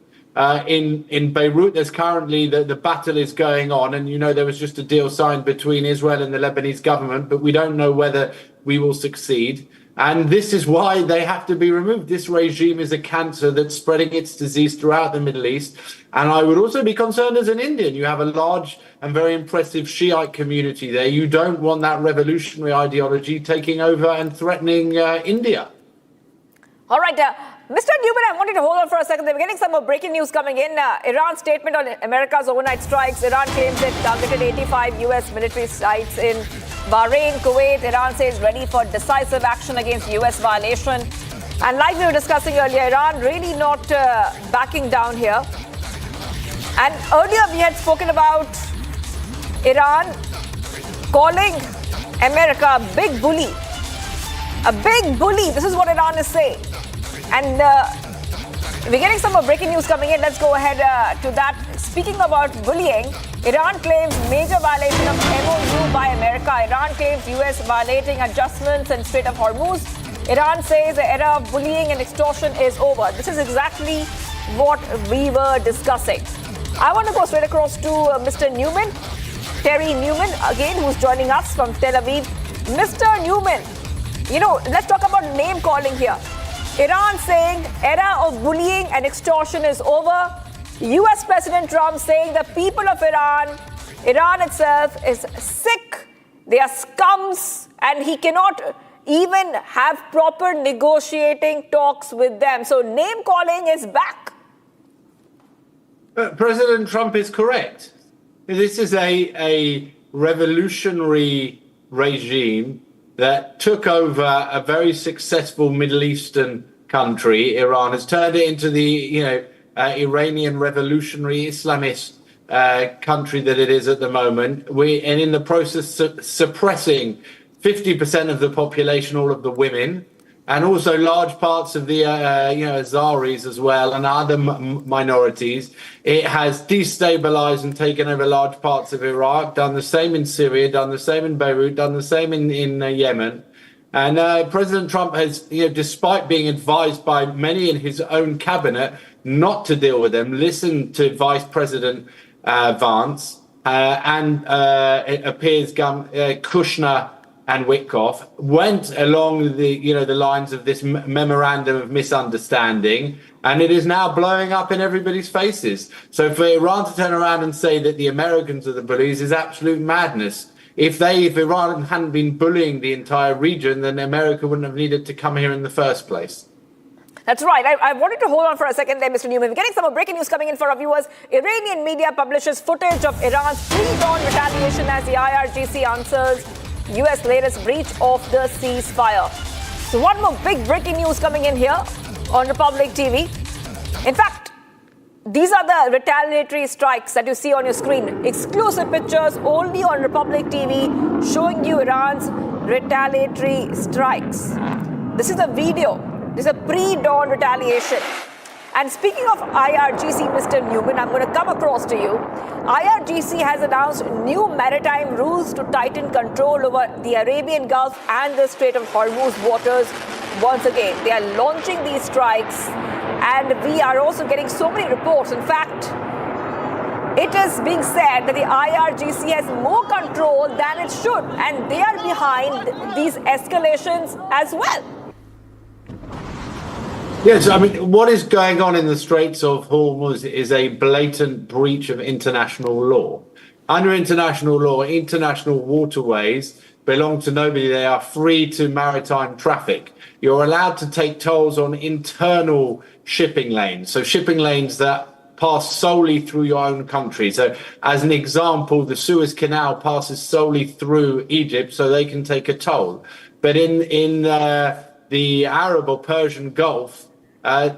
In Beirut, there's currently the battle is going on, and there was just a deal signed between Israel and the Lebanese government, but we don't know whether we will succeed. And this is why they have to be removed. This regime is a cancer that's spreading its disease throughout the Middle East. And I would also be concerned as an Indian. You have a large and very impressive Shiite community there. You don't want that revolutionary ideology taking over and threatening India. All right, Mr. Newman, I wanted to hold on for a second. We're getting some more breaking news coming in. Iran's statement on America's overnight strikes. Iran claims it targeted 85 U.S. military sites in Bahrain, Kuwait. Iran says ready for decisive action against U.S. violation. And like we were discussing earlier, Iran really not backing down here. And earlier we had spoken about Iran calling America a big bully. A big bully. This is what Iran is saying. And we're getting some more breaking news coming in. Let's go ahead to that. Speaking about bullying, Iran claims major violation of MOU by America. Iran claims US violating adjustments in Strait of Hormuz. Iran says the era of bullying and extortion is over. This is exactly what we were discussing. I want to go straight across to Mr. Newman, Terry Newman, again, who's joining us from Tel Aviv. Mr. Newman, let's talk about name calling here. Iran saying era of bullying and extortion is over. US President Trump saying the people of Iran itself is sick. They are scums, and he cannot even have proper negotiating talks with them. So name calling is back. President Trump is correct. This is a revolutionary regime that took over a very successful Middle Eastern country. Iran has turned it into the Iranian revolutionary Islamist country that it is at the moment. And in the process suppressing 50% of the population, all of the women, and also large parts of the Azaris as well, and other minorities. It has destabilized and taken over large parts of Iraq, done the same in Syria, done the same in Beirut, done the same in Yemen. And President Trump has, despite being advised by many in his own cabinet not to deal with them, listened to Vice President Vance and it appears Kushner and Witkoff went along the lines of this memorandum of misunderstanding, and it is now blowing up in everybody's faces. So for Iran to turn around and say that the Americans are the bullies is absolute madness. If Iran hadn't been bullying the entire region, then America wouldn't have needed to come here in the first place. That's right. I wanted to hold on for a second there, Mr. Newman. We're getting some breaking news coming in for our viewers. Iranian media publishes footage of Iran's pre-dawn retaliation as the IRGC answers US latest breach of the ceasefire. So one more big breaking news coming in here on Republic TV. In fact, these are the retaliatory strikes that you see on your screen. Exclusive pictures only on Republic TV showing you Iran's retaliatory strikes. This is a video. This is a pre-dawn retaliation. And speaking of IRGC, Mr. Newman, I'm going to come across to you. IRGC has announced new maritime rules to tighten control over the Arabian Gulf and the Strait of Hormuz waters. Once again, they are launching these strikes, and we are also getting so many reports. In fact, it is being said that the IRGC has more control than it should, and they are behind these escalations as well. Yes, I mean, what is going on in the Straits of Hormuz is a blatant breach of international law. Under international law, international waterways belong to nobody. They are free to maritime traffic. You're allowed to take tolls on internal shipping lanes, so shipping lanes that pass solely through your own country. So, as an example, the Suez Canal passes solely through Egypt, so they can take a toll. But in the Arab or Persian Gulf,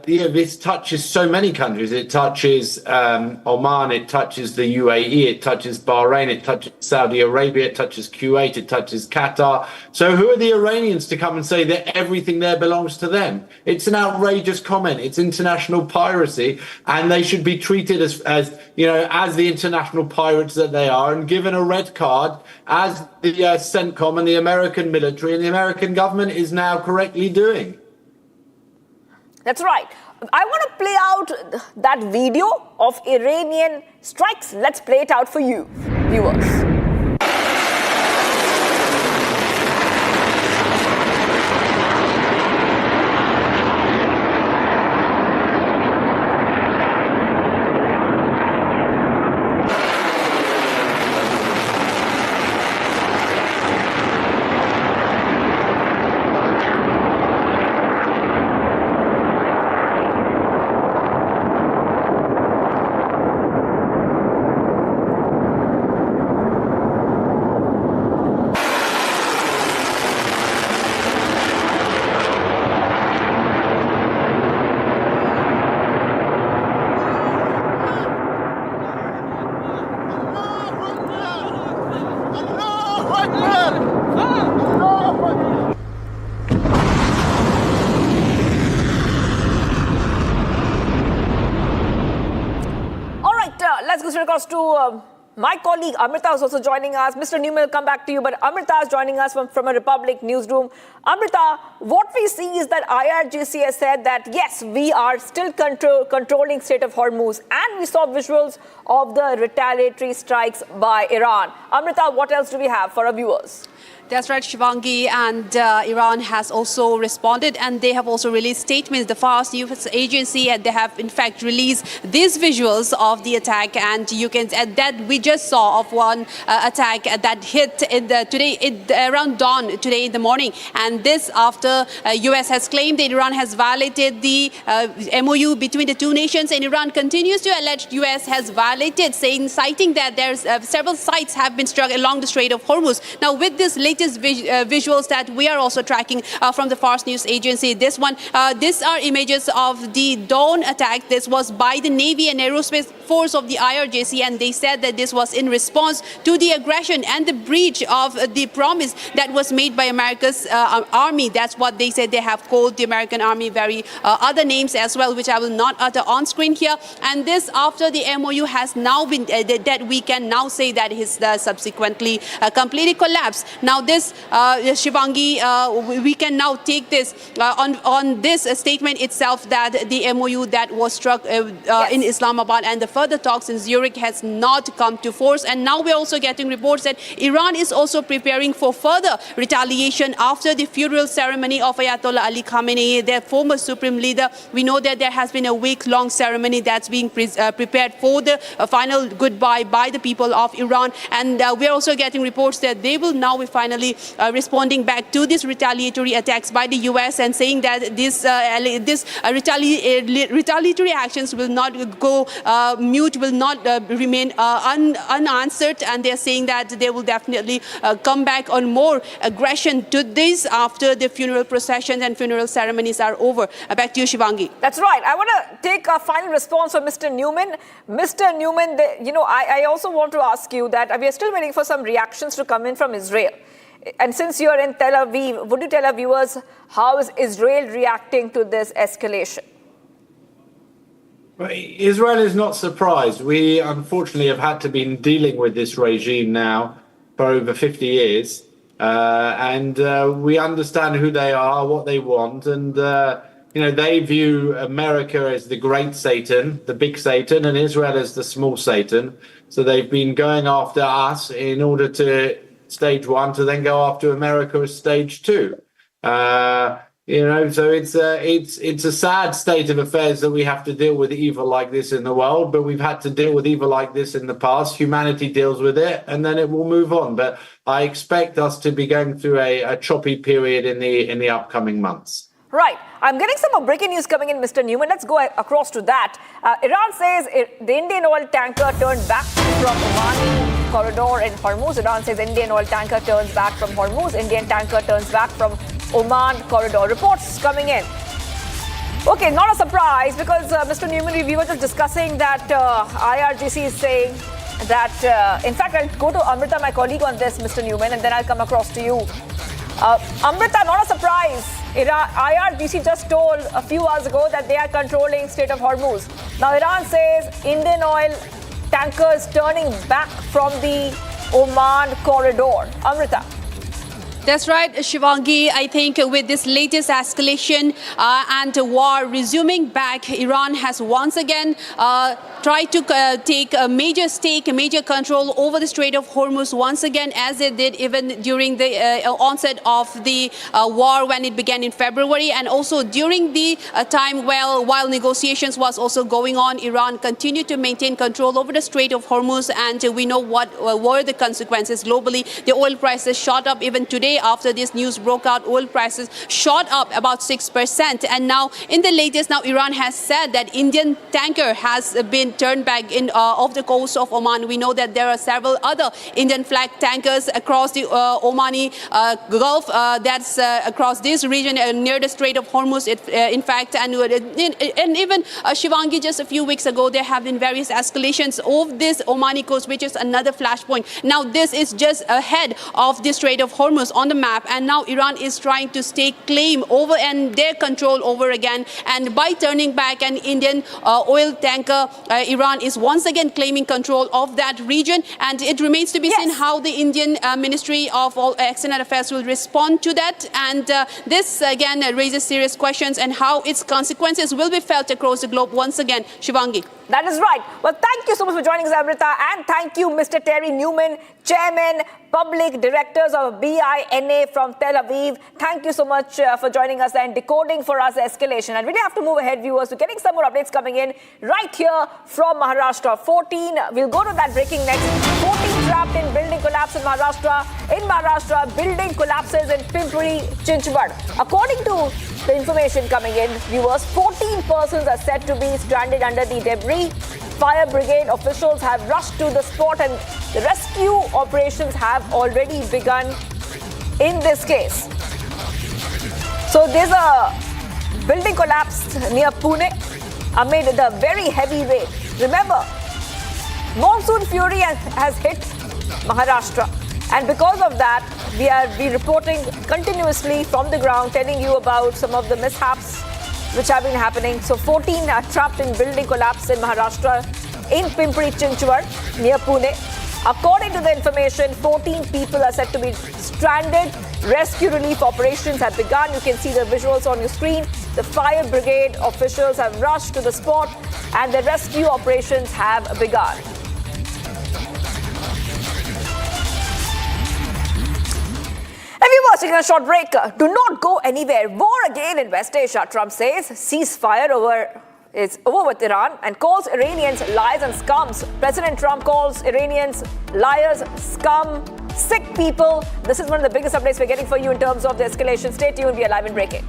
this touches so many countries. It touches Oman, it touches the UAE, it touches Bahrain, it touches Saudi Arabia, it touches Kuwait, it touches Qatar. So who are the Iranians to come and say that everything there belongs to them? It's an outrageous comment. It's international piracy, and they should be treated as the international pirates that they are, and given a red card, as the CENTCOM and the American military and the American government is now correctly doing. That's right. I want to play out that video of Iranian strikes. Let's play it out for you, viewers. To my colleague Amrita is also joining us. Mr. Newman will come back to you, but Amrita is joining us from a Republic newsroom. Amrita, what we see is that IRGC has said that yes, we are still controlling Strait of Hormuz, and we saw visuals of the retaliatory strikes by Iran. Amrita, what else do we have for our viewers? That's right, Shivangi, and Iran has also responded, and they have also released statements. The Fars News Agency, and they have in fact released these visuals of the attack, and you can that we just saw of one attack that hit around dawn today in the morning, and this after US has claimed that Iran has violated the MOU between the two nations, and Iran continues to allege US has violated, citing that there's several sites have been struck along the Strait of Hormuz. Now, with this latest visuals that we are also tracking from the Fars News Agency, these are images of the dawn attack. This was by the Navy and Aerospace Force of the IRGC, and they said that this was in response to the aggression and the breach of the promise that was made by America's army. That's what they said. They have called the American army very other names as well, which I will not utter on screen here. And this after the MOU has now been, that we can now say that is subsequently completely collapsed. Now this, Shivangi, we can now take this on this statement itself that the MOU that was struck in Islamabad and the further talks in Zurich has not come to force. And now we're also getting reports that Iran is also preparing for further retaliation after the funeral ceremony of Ayatollah Ali Khamenei, their former supreme leader. We know that there has been a week-long ceremony that's being prepared for the final goodbye by the people of Iran. And we're also getting reports that they will now be finally responding back to these retaliatory attacks by the US and saying that this retaliatory actions will not go mute, will not remain unanswered. And they're saying that they will definitely come back on more aggression to this after the funeral processions and funeral ceremonies are over. Back to you, Shivangi. That's right. I want to take a final response from Mr. Newman. Mr. Newman, I also want to ask you that we are still waiting for some reactions to come in from Israel. And since you're in Tel Aviv, would you tell our viewers how is Israel reacting to this escalation? Well, Israel is not surprised. We unfortunately have had to be dealing with this regime now for over 50 years. And we understand who they are, what they want. And, they view America as the great Satan, the big Satan, and Israel as the small Satan. So they've been going after us in order to stage one to then go after America as stage two. So it's a sad state of affairs that we have to deal with evil like this in the world, but we've had to deal with evil like this in the past. Humanity deals with it, and then it will move on. But I expect us to be going through a choppy period in the upcoming months. Right. I'm getting some more breaking news coming in, Mr. Newman. Let's go across to that. Iran says the Indian oil tanker turned back from Oman corridor in Hormuz. Iran says Indian oil tanker turns back from Hormuz. Indian tanker turns back from Oman corridor. Reports coming in. Okay, not a surprise because, Mr. Newman, we were just discussing that IRGC is saying that, in fact, I'll go to Amrita, my colleague, on this, Mr. Newman, and then I'll come across to you. Amrita, not a surprise. IRGC just told a few hours ago that they are controlling Strait of Hormuz. Now, Iran says Indian oil tankers turning back from the Oman corridor. Amrita. That's right, Shivangi. I think with this latest escalation and war resuming back, Iran has once again tried to take a major stake, a major control over the Strait of Hormuz once again, as it did even during the onset of the war when it began in February, and also during the time while negotiations was also going on. Iran continued to maintain control over the Strait of Hormuz, and we know what were the consequences globally. The oil prices shot up even today. After this news broke out, oil prices shot up about 6%. And now, in the latest, Iran has said that Indian tanker has been turned back in off the coast of Oman. We know that there are several other Indian flag tankers across the Omani Gulf. That's across this region near the Strait of Hormuz. In fact, and even Shivangi, just a few weeks ago, there have been various escalations of this Omani coast, which is another flashpoint. Now, this is just ahead of the Strait of Hormuz on the map, and now Iran is trying to stake claim over and their control over again. And by turning back an Indian oil tanker, Iran is once again claiming control of that region. And it remains to be seen how the Indian Ministry of External Affairs will respond to that. And this again raises serious questions and how its consequences will be felt across the globe once again. Shivangi. That is right. Well, thank you so much for joining us, Amrita, and thank you, Mr. Terry Newman, Chairman, Public Directors of BINA from Tel Aviv. Thank you so much for joining us and decoding for us the escalation. And we really have to move ahead, viewers. We're getting some more updates coming in right here from Maharashtra. 14, we'll go to that breaking next. 14 trapped in building collapse in Maharashtra. In Maharashtra, building collapses in Pimpri Chinchwad. According to the information coming in, viewers, 14 persons are said to be stranded under the debris. Fire brigade officials have rushed to the spot and the rescue operations have already begun in this case. So there's a building collapse near Pune amid the very heavy rain. Remember, Monsoon fury has hit Maharashtra, and because of that, we are reporting continuously from the ground, telling you about some of the mishaps which have been happening. So 14 are trapped in building collapse in Maharashtra, in Pimpri Chinchwad, near Pune. According to the information, 14 people are said to be stranded. Rescue relief operations have begun. You can see the visuals on your screen. The fire brigade officials have rushed to the spot and the rescue operations have begun. If you're watching a short break, do not go anywhere. War again in West Asia, Trump says. Ceasefire is over with Iran and calls Iranians liars and scums. President Trump calls Iranians liars, scum, sick people. This is one of the biggest updates we're getting for you in terms of the escalation. Stay tuned. We are live and breaking.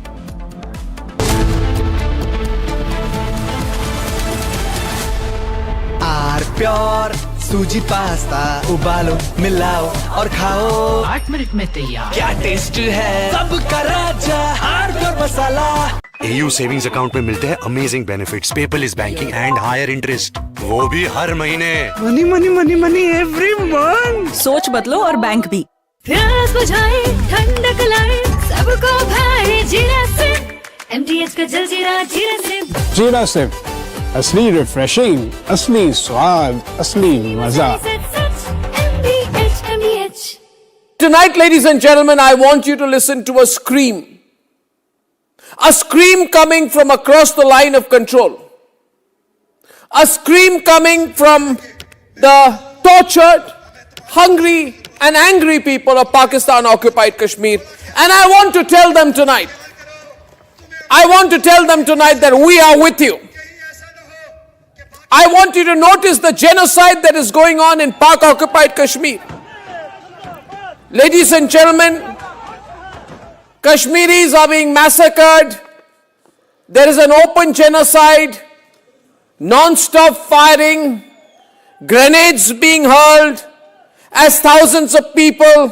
Pure suji pasta उबालो मिलाओ और खाओ 8 minute में तैयार क्या test है सबका राजा pure masala AU savings account में मिलते हैं amazing benefits, paperless banking and higher interest, वो भी हर महीने। Money money money money every month. सोच बदलो और बैंक भी। प्यास बुझाए ठंडक लाए सबको भाए जीरा से MTH का जलजीरा जीरा से। जीरा से असली रिफ्रेशिंग, असली स्वाद, असली मजा। Tonight, ladies and gentlemen, I want you to listen to a scream. A scream coming from across the line of control. A scream coming from the tortured, hungry and angry people of Pakistan-occupied Kashmir. And I want to tell them tonight, that we are with you. I want you to notice the genocide that is going on in Pak-occupied Kashmir. Ladies and gentlemen, Kashmiris are being massacred. There is an open genocide, non-stop firing, grenades being hurled as thousands of people,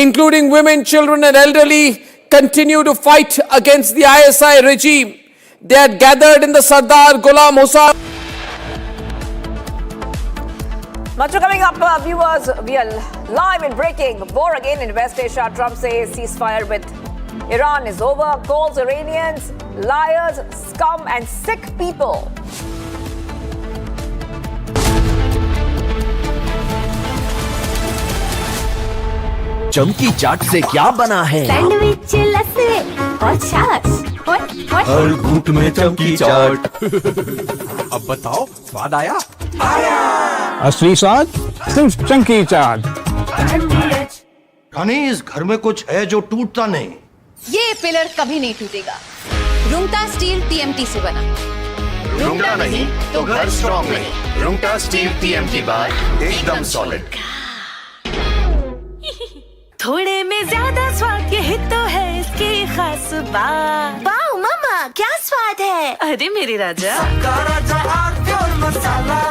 including women, children and elderly, continue to fight against the ISI regime. They are gathered in the Sardar Ghulam Hussain. Much coming up, viewers. We are live and breaking. War again in West Asia. Trump says ceasefire with Iran is over. Calls Iranians liars, scum and sick people. चमकी चाट से क्या बना है? Sandwich लस्सी और छाछ और हर घूंट में चमकी चाट। अब बताओ स्वाद आया? असली स्वाद सिर्फ चंकी चाट। रानी, इस घर में कुछ है जो टूटता नहीं। ये पिलर कभी नहीं टूटेगा। रुंगटा स्टील TMT से बना। रुंगटा नहीं तो घर स्ट्रॉन्ग नहीं। रुंगटा स्टील TMT बार एकदम सॉलिड। थोड़े में ज्यादा स्वाद यही तो है इसकी खास बात। वाओ मामा, क्या स्वाद है? अरे मेरे राजा, pure masala.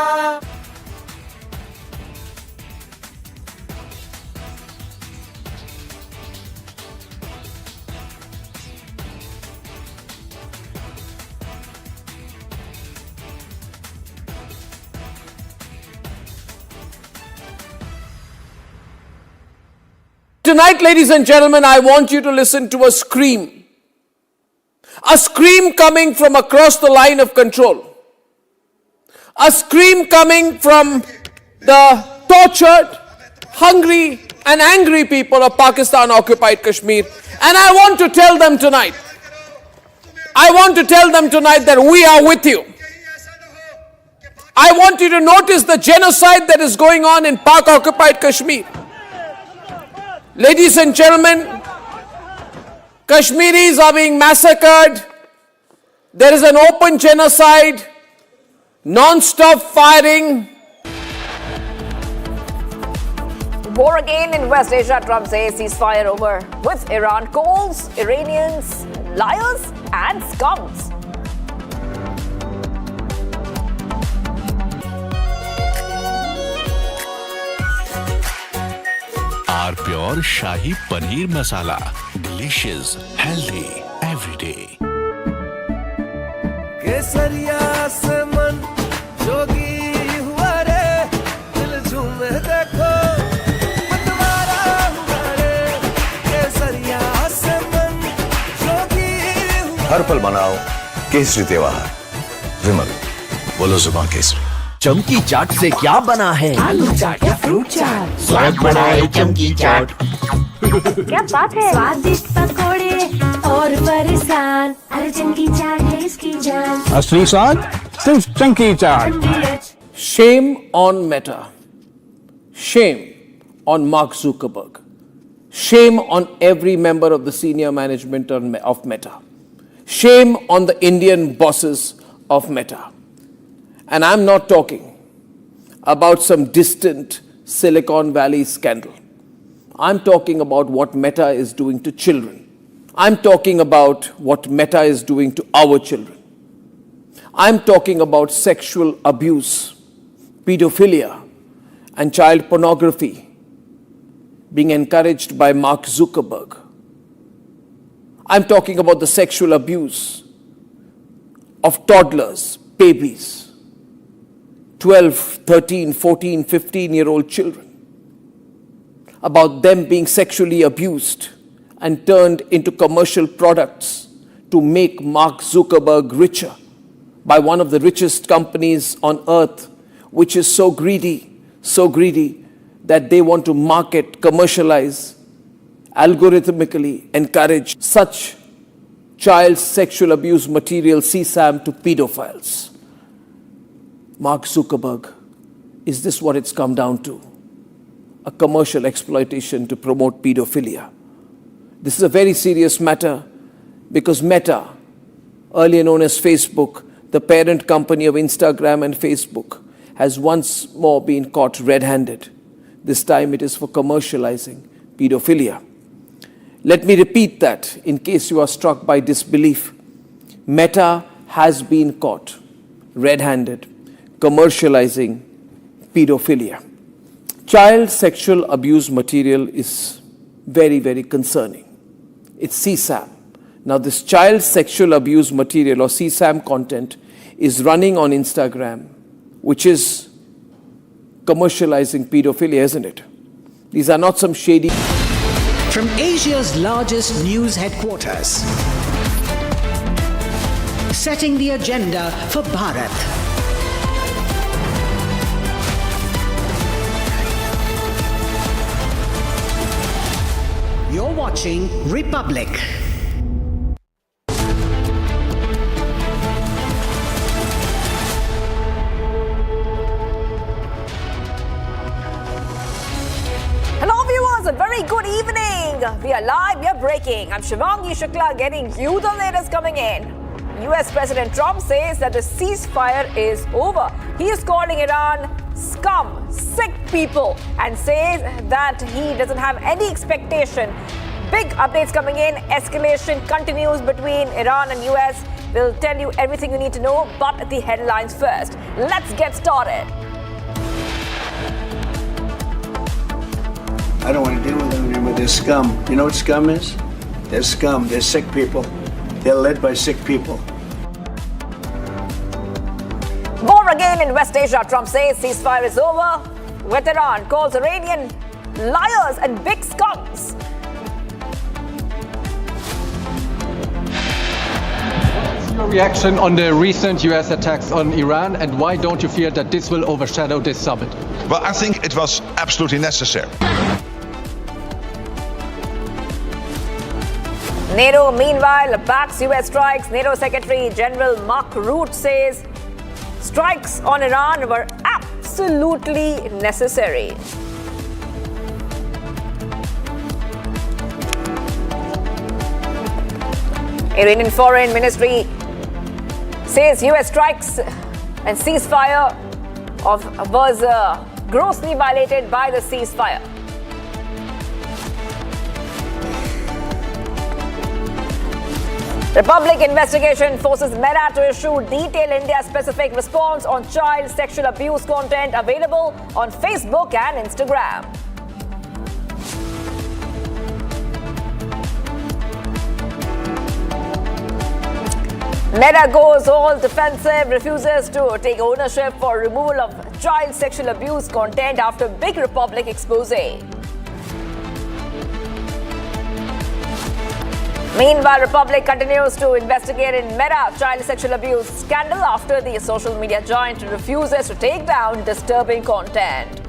Tonight, ladies and gentlemen, I want you to listen to a scream. A scream coming from across the line of control. A scream coming from the tortured, hungry and angry people of Pakistan-occupied Kashmir. And I want to tell them tonight, that we are with you. I want you to notice the genocide that is going on in Pak-occupied Kashmir. Ladies and gentlemen, Kashmiris are being massacred. There is an open genocide, non-stop firing. War again in West Asia. Trump says ceasefire over with Iran. Calls Iranians liars and scums. R pure shahi paneer masala, delicious, healthy everyday. केसरिया से मन जोगी हुआ रे, हर पल मनाओ केसरी त्योहार। विमल, बोलो जुबान केसरी। चमकी चाट से क्या बना है? आलू चाट या फ्रूट चाट, स्वाद बढ़ाए चमकी चाट। क्या बात है? स्वादिष्ट पकोड़े और परेशान, अरे चमकी चाट है इसकी जान। असली स्वाद सिर्फ चंकी चाट। Shame on Meta. Shame on Mark Zuckerberg. Shame on every member of the senior management of Meta. Shame on the Indian bosses of Meta. And I'm not talking about some distant Silicon Valley scandal. I'm talking about what Meta is doing to children. I'm talking about what Meta is doing to our children. I'm talking about sexual abuse, pedophilia, and child pornography being encouraged by Mark Zuckerberg. I'm talking about the sexual abuse of toddlers, babies, 12, 13, 14, 15-year-old children, about them being sexually abused and turned into commercial products to make Mark Zuckerberg richer by one of the richest companies on earth, which is so greedy that they want to market, commercialize, algorithmically encourage such child sexual abuse material, CSAM, to pedophiles. Mark Zuckerberg, is this what it's come down to? A commercial exploitation to promote pedophilia. This is a very serious matter because Meta, earlier known as Facebook, the parent company of Instagram and Facebook, has once more been caught red-handed. This time it is for commercializing pedophilia. Let me repeat that in case you are struck by disbelief. Meta has been caught red-handed commercializing pedophilia. Child sexual abuse material is very, very concerning. It's CSAM. Now this child sexual abuse material or CSAM content is running on Instagram, which is commercializing pedophilia, isn't it? These are not some shady... From Asia's largest news headquarters, setting the agenda for Bharat. You're watching Republic. Hello viewers, a very good evening. We are live, we are breaking. I'm Shivangi Shukla getting you the latest coming in. US President Trump says that the ceasefire is over. He is calling Iran scum, sick people, and says that he doesn't have any expectation. Big updates coming in. Escalation continues between Iran and US. We'll tell you everything you need to know, but the headlines first. Let's get started. I don't want to deal with them anymore. They're scum. You know what scum is? They're scum. They're sick people. They're led by sick people. War again in West Asia. Trump says ceasefire is over. Veteran calls Iranian liars and big scums. What's your reaction on the recent US attacks on Iran, and why don't you fear that this will overshadow this summit? Well, I think it was absolutely necessary. NATO, meanwhile, backs US strikes. NATO Secretary General Mark Rutte says strikes on Iran were absolutely necessary. Iranian Foreign Ministry says US strikes and ceasefire was grossly violated by the ceasefire. Republic investigation forces Meta to issue detailed India-specific response on child sexual abuse content available on Facebook and Instagram. Meta goes all defensive, refuses to take ownership for removal of child sexual abuse content after big Republic expose. Meanwhile, Republic continues to investigate in Meta child sexual abuse scandal after the social media giant refuses to take down disturbing content.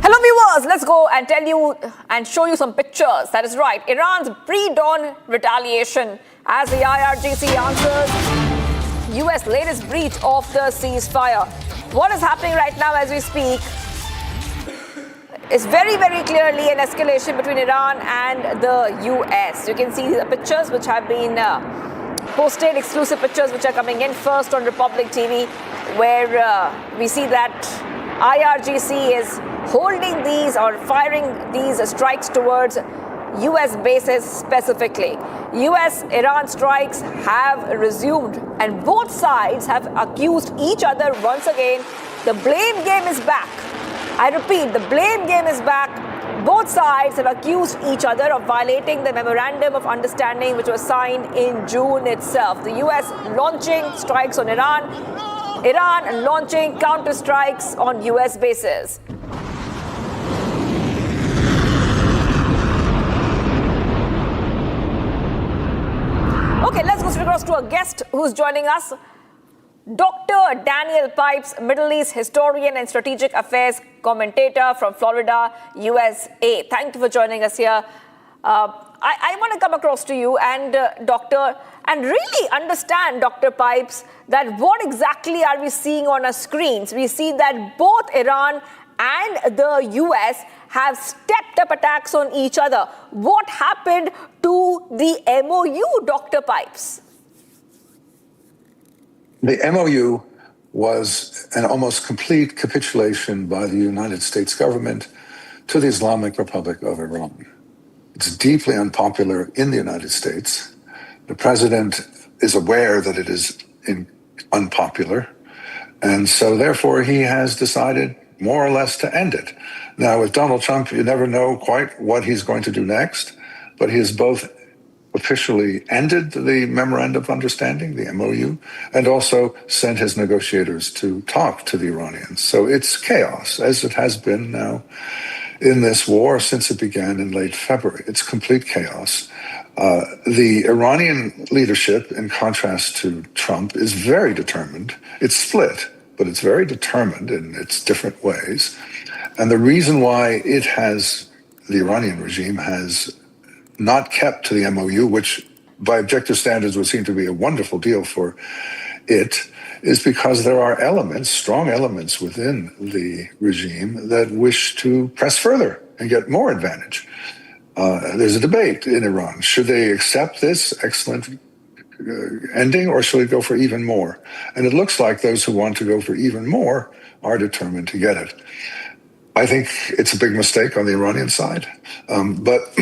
Hello viewers, let's go and tell you and show you some pictures. That is right, Iran's pre-dawn retaliation as the IRGC answers US latest breach of the ceasefire. What is happening right now as we speak is very, very clearly an escalation between Iran and the US. You can see the pictures which have been posted, exclusive pictures which are coming in first on Republic TV, where we see that IRGC is holding these or firing these strikes towards US bases specifically. US-Iran strikes have resumed and both sides have accused each other once again. The blame game is back. I repeat, the blame game is back. Both sides have accused each other of violating the Memorandum of Understanding which was signed in June itself. The US launching strikes on Iran, Iran launching counter-strikes on US bases. Okay, let's go straight across to a guest who's joining us. Dr. Daniel Pipes, Middle East historian and strategic affairs commentator from Florida, USA. Thank you for joining us here. I want to come across to you and Doctor, and really understand, Dr. Pipes, that what exactly are we seeing on our screens? We see that both Iran and the US have stepped up attacks on each other. What happened to the MOU, Dr. Pipes? The MOU was an almost complete capitulation by the United States government to the Islamic Republic of Iran. It's deeply unpopular in the United States. The president is aware that it is unpopular, and so therefore he has decided more or less to end it. Now, with Donald Trump, you never know quite what he's going to do next, but he has both officially ended the Memorandum of Understanding, the MOU, and also sent his negotiators to talk to the Iranians. So it's chaos, as it has been now in this war since it began in late February. It's complete chaos. The Iranian leadership, in contrast to Trump, is very determined. It's split, but it's very determined in its different ways. And the reason why the Iranian regime has not kept to the MOU, which by objective standards would seem to be a wonderful deal for it, is because there are elements, strong elements within the regime that wish to press further and get more advantage. There's a debate in Iran. Should they accept this excellent ending, or should they go for even more? And it looks like those who want to go for even more are determined to get it. I think it's a big mistake on the Iranian side, but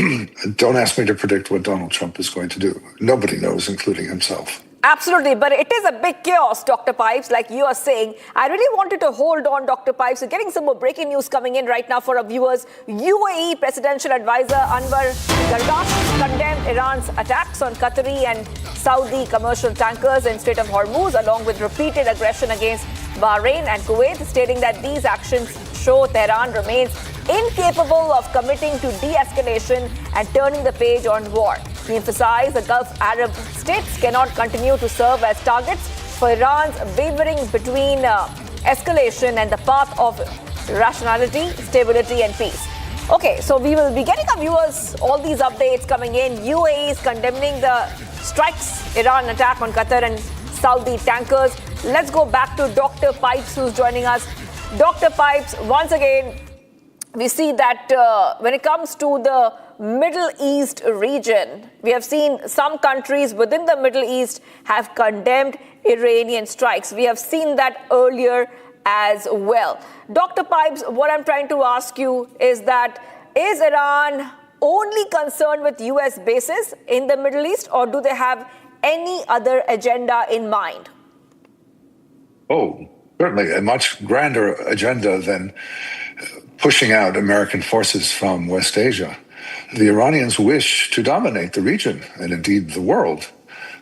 don't ask me to predict what Donald Trump is going to do. Nobody knows, including himself. Absolutely, but it is a big chaos, Dr. Pipes, like you are saying. I really wanted to hold on, Dr. Pipes. We're getting some more breaking news coming in right now for our viewers. UAE Presidential Advisor Anwar Gargash condemned Iran's attacks on Qatari and Saudi commercial tankers in Strait of Hormuz, along with repeated aggression against Bahrain and Kuwait, stating that these actions show Tehran remains incapable of committing to de-escalation and turning the page on war. He emphasized the Gulf Arab states cannot continue to serve as targets for Iran's wavering between escalation and the path of rationality, stability and peace. Okay, so we will be getting our viewers all these updates coming in. UAE is condemning the strikes, Iran attack on Qatar and Saudi tankers. Let's go back to Dr. Pipes, who's joining us. Dr. Pipes, once again, we see that when it comes to the Middle East region, we have seen some countries within the Middle East have condemned Iranian strikes. We have seen that earlier as well. Dr. Pipes, what I'm trying to ask you is that, is Iran only concerned with US bases in the Middle East, or do they have any other agenda in mind? Oh, certainly a much grander agenda than pushing out American forces from West Asia. The Iranians wish to dominate the region and indeed the world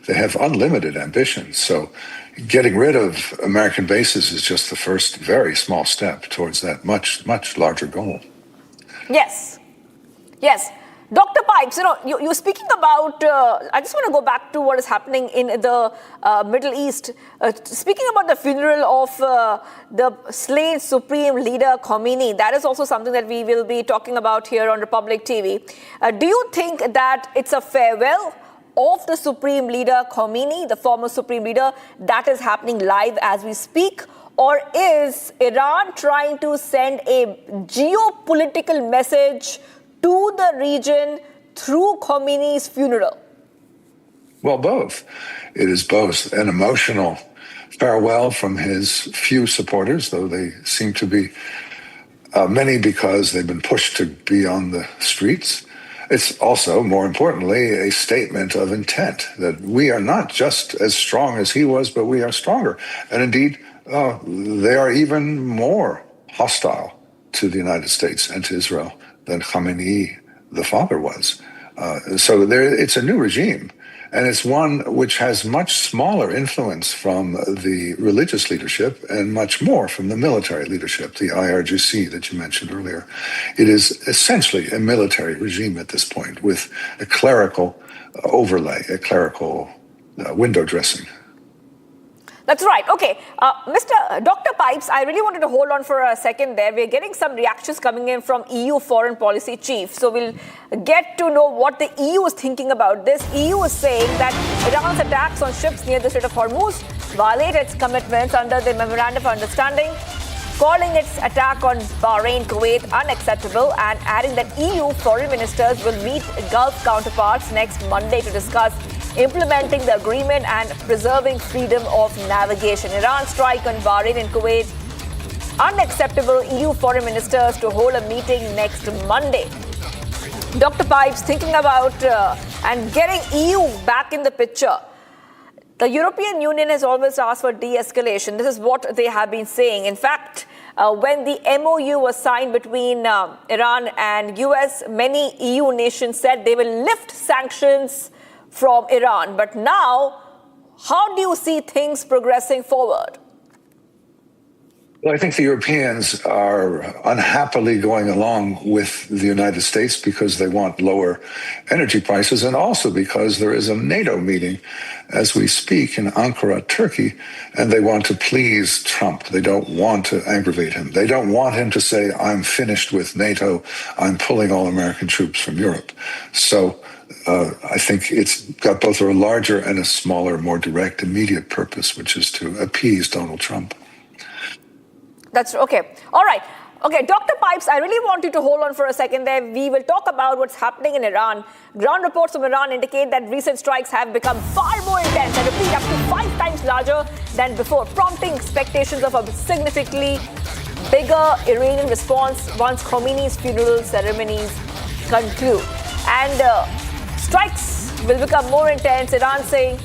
They have unlimited ambitions. So getting rid of American bases is just the first very small step towards that much, much larger goal. Yes. Yes. Dr. Pipes, you're speaking about, I just want to go back to what is happening in the Middle East. Speaking about the funeral of the slain Supreme Leader Khomeini, that is also something that we will be talking about here on Republic TV. Do you think that it's a farewell of the Supreme Leader Khomeini, the former Supreme Leader, that is happening live as we speak? Or is Iran trying to send a geopolitical message to the region through Khomeini's funeral? Well, both. It is both an emotional farewell from his few supporters, though they seem to be many because they've been pushed to be on the streets. It's also, more importantly, a statement of intent that we are not just as strong as he was, but we are stronger. And indeed, they are even more hostile to the United States and to Israel than Khamenei, the father, was. So it's a new regime, and it's one which has much smaller influence from the religious leadership and much more from the military leadership, the IRGC that you mentioned earlier. It is essentially a military regime at this point with a clerical overlay, a window dressing. That's right. Okay. Dr. Pipes, I really wanted to hold on for a second there. We're getting some reactions coming in from EU foreign policy chief. So we'll get to know what the EU is thinking about this. EU is saying that Iran's attacks on ships near the Strait of Hormuz violate its commitments under the Memorandum of Understanding, calling its attack on Bahrain, Kuwait unacceptable, and adding that EU foreign ministers will meet Gulf counterparts next Monday to discuss implementing the agreement and preserving freedom of navigation. Iran's strike on Bahrain and Kuwait unacceptable. EU foreign ministers to hold a meeting next Monday. Dr. Pipes, thinking about and getting EU back in the picture. The European Union has always asked for de-escalation. This is what they have been saying. In fact, when the MOU was signed between Iran and US, many EU nations said they will lift sanctions from Iran. But now, how do you see things progressing forward? Well, I think the Europeans are unhappily going along with the United States because they want lower energy prices, and also because there is a NATO meeting as we speak in Ankara, Turkey, and they want to please Trump. They don't want to aggravate him. They don't want him to say, I'm finished with NATO, I'm pulling all American troops from Europe. So I think it's got both a larger and a smaller, more direct, immediate purpose, which is to appease Donald Trump. That's okay. All right. Okay, Dr. Pipes, I really want you to hold on for a second there. We will talk about what's happening in Iran. Ground reports from Iran indicate that recent strikes have become far more intense and repeat up to 5 times larger than before, prompting expectations of a significantly bigger Iranian response once Khomeini's funeral ceremonies conclude. And strikes will become more intense. Iran saying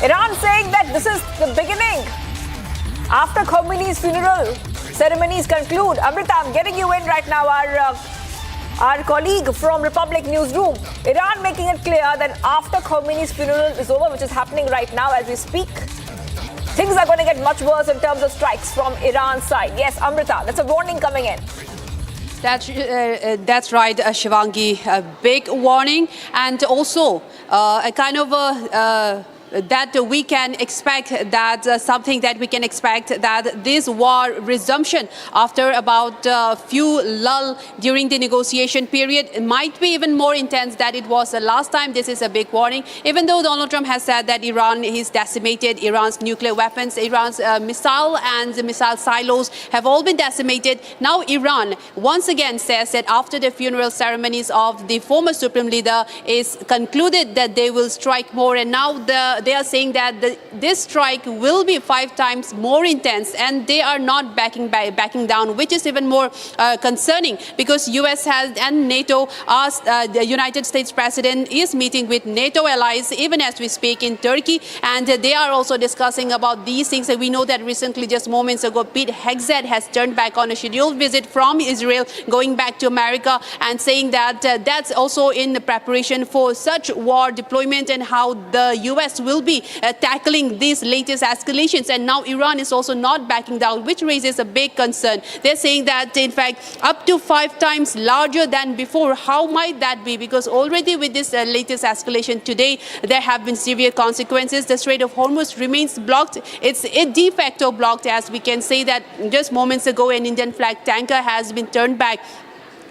that this is the beginning. After Khomeini's funeral ceremonies conclude, Amrita, I'm getting you in right now, our colleague from Republic Newsroom. Iran making it clear that after Khomeini's funeral is over, which is happening right now as we speak, things are going to get much worse in terms of strikes from Iran's side. Yes, Amrita, that's a warning coming in. That's right, Shivangi. A big warning, and also a kind of that we can expect that something that we can expect that this war resumption after about a few lull during the negotiation period might be even more intense than it was the last time. This is a big warning. Even though Donald Trump has said that Iran has decimated Iran's nuclear weapons, Iran's missile and the missile silos have all been decimated. Now Iran once again says that after the funeral ceremonies of the former Supreme Leader is concluded that they will strike more, and now they are saying that this strike will be 5 times more intense, and they are not backing down, which is even more concerning, because US has and NATO asked the United States President is meeting with NATO allies even as we speak in Turkey, and they are also discussing about these things. And we know that recently, just moments ago, Pete Hegseth has turned back on a scheduled visit from Israel, going back to America, and saying that that's also in the preparation for such war deployment and how the US will be tackling these latest escalations. And now Iran is also not backing down, which raises a big concern. They're saying that, in fact, up to 5 times larger than before. How might that be? Because already with this latest escalation today, there have been severe consequences. The Strait of Hormuz remains blocked. It's a de facto blocked, as we can say that just moments ago an Indian flag tanker has been turned back.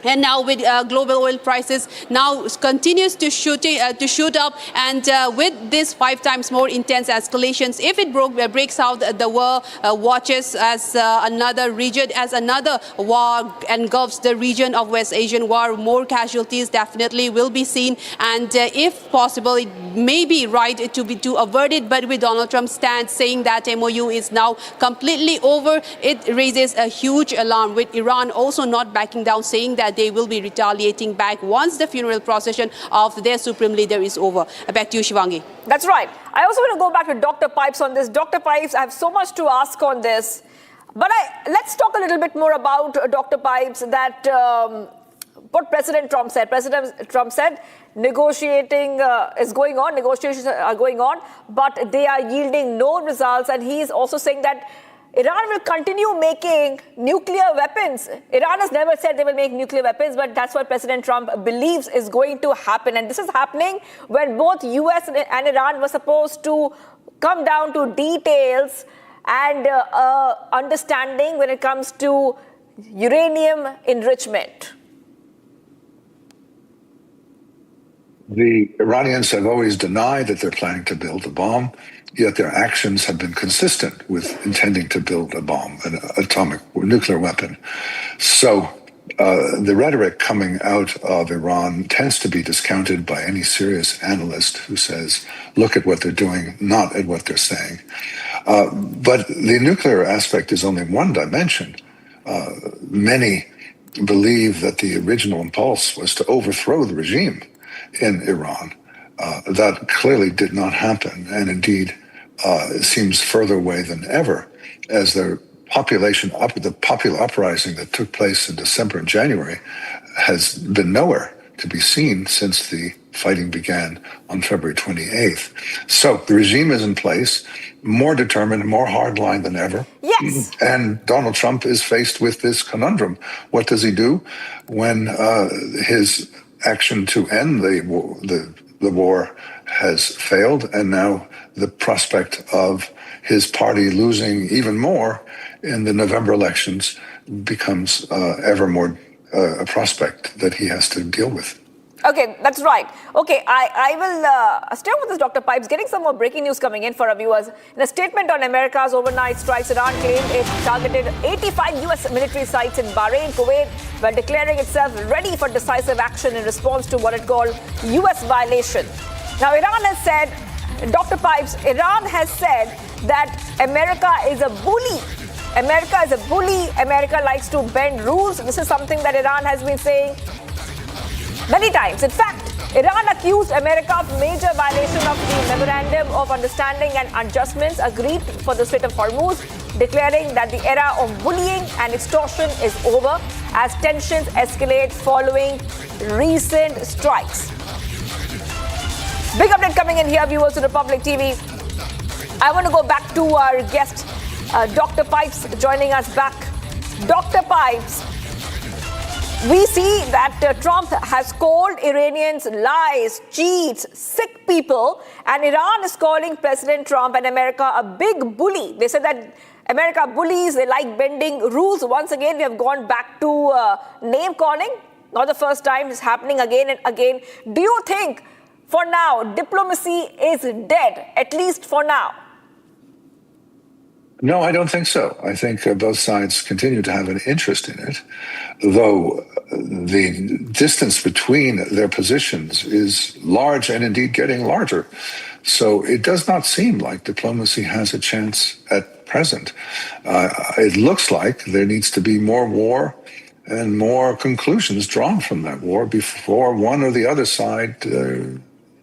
And now with global oil prices now continues to shoot up, and with this 5 times more intense escalations, if it breaks out, the world watches as another region, as another war engulfs the region of West Asian war. More casualties definitely will be seen, and if possible, it may be right to avert it. But with Donald Trump's stance saying that MOU is now completely over, it raises a huge alarm, with Iran also not backing down, saying that they will be retaliating back once the funeral procession of their supreme leader is over. Back to you, Shivangi. That's right. I also want to go back to Dr. Pipes on this. Dr. Pipes, I have so much to ask on this. But let's talk a little bit more about Dr. Pipes, that what President Trump said. President Trump said negotiating is going on, negotiations are going on, but they are yielding no results. And he is also saying that Iran will continue making nuclear weapons. Iran has never said they will make nuclear weapons, but that's what President Trump believes is going to happen. And this is happening when both US and Iran were supposed to come down to details and understanding when it comes to uranium enrichment. The Iranians have always denied that they're planning to build a bomb, yet their actions have been consistent with intending to build a bomb, an atomic nuclear weapon. So the rhetoric coming out of Iran tends to be discounted by any serious analyst who says, look at what they're doing, not at what they're saying. But the nuclear aspect is only one dimension. Many believe that the original impulse was to overthrow the regime in Iran. That clearly did not happen, and indeed seems further away than ever, as the popular uprising that took place in December and January has been nowhere to be seen since the fighting began on February 28th. So the regime is in place, more determined, more hardline than ever. Yes. And Donald Trump is faced with this conundrum. What does he do when his action to end the war has failed, and now the prospect of his party losing even more in the November elections becomes ever more a prospect that he has to deal with. Okay, that's right. Okay, I will stay with this, Dr. Pipes. Getting some more breaking news coming in for our viewers. In a statement on America's overnight strikes, Iran claimed it targeted 85 U.S. military sites in Bahrain, Kuwait, while declaring itself ready for decisive action in response to what it called U.S. violation. Now, Iran has said, Dr. Pipes, Iran has said that America is a bully. America is a bully. America likes to bend rules. This is something that Iran has been saying many times. In fact, Iran accused America of major violation of the Memorandum of Understanding and Adjustments agreed for the Strait of Hormuz, declaring that the era of bullying and extortion is over as tensions escalate following recent strikes. Big update coming in here, viewers of Republic TV. I want to go back to our guest, Dr. Pipes, joining us back. Dr. Pipes, we see that Trump has called Iranians lies, cheats, sick people, and Iran is calling President Trump and America a big bully. They said that America bullies, they like bending rules. Once again, we have gone back to name calling. Not the first time, it's happening again and again. Do you think, for now, diplomacy is dead, at least for now? No, I don't think so. I think both sides continue to have an interest in it, though the distance between their positions is large and indeed getting larger. So it does not seem like diplomacy has a chance at present. It looks like there needs to be more war and more conclusions drawn from that war before one or the other side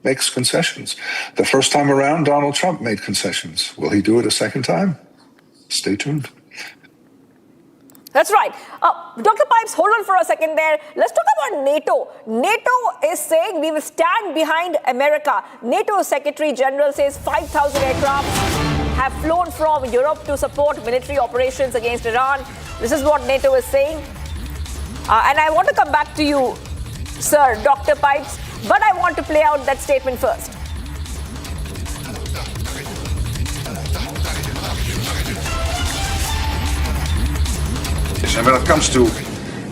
makes concessions. The first time around, Donald Trump made concessions. Will he do it a second time? Stay tuned. That's right. Dr. Pipes, hold on for a second there. Let's talk about NATO. NATO is saying we will stand behind America. NATO Secretary General says 5,000 aircraft have flown from Europe to support military operations against Iran. This is what NATO is saying. And I want to come back to you, sir, Dr. Pipes, but I want to play out that statement first. And when it comes to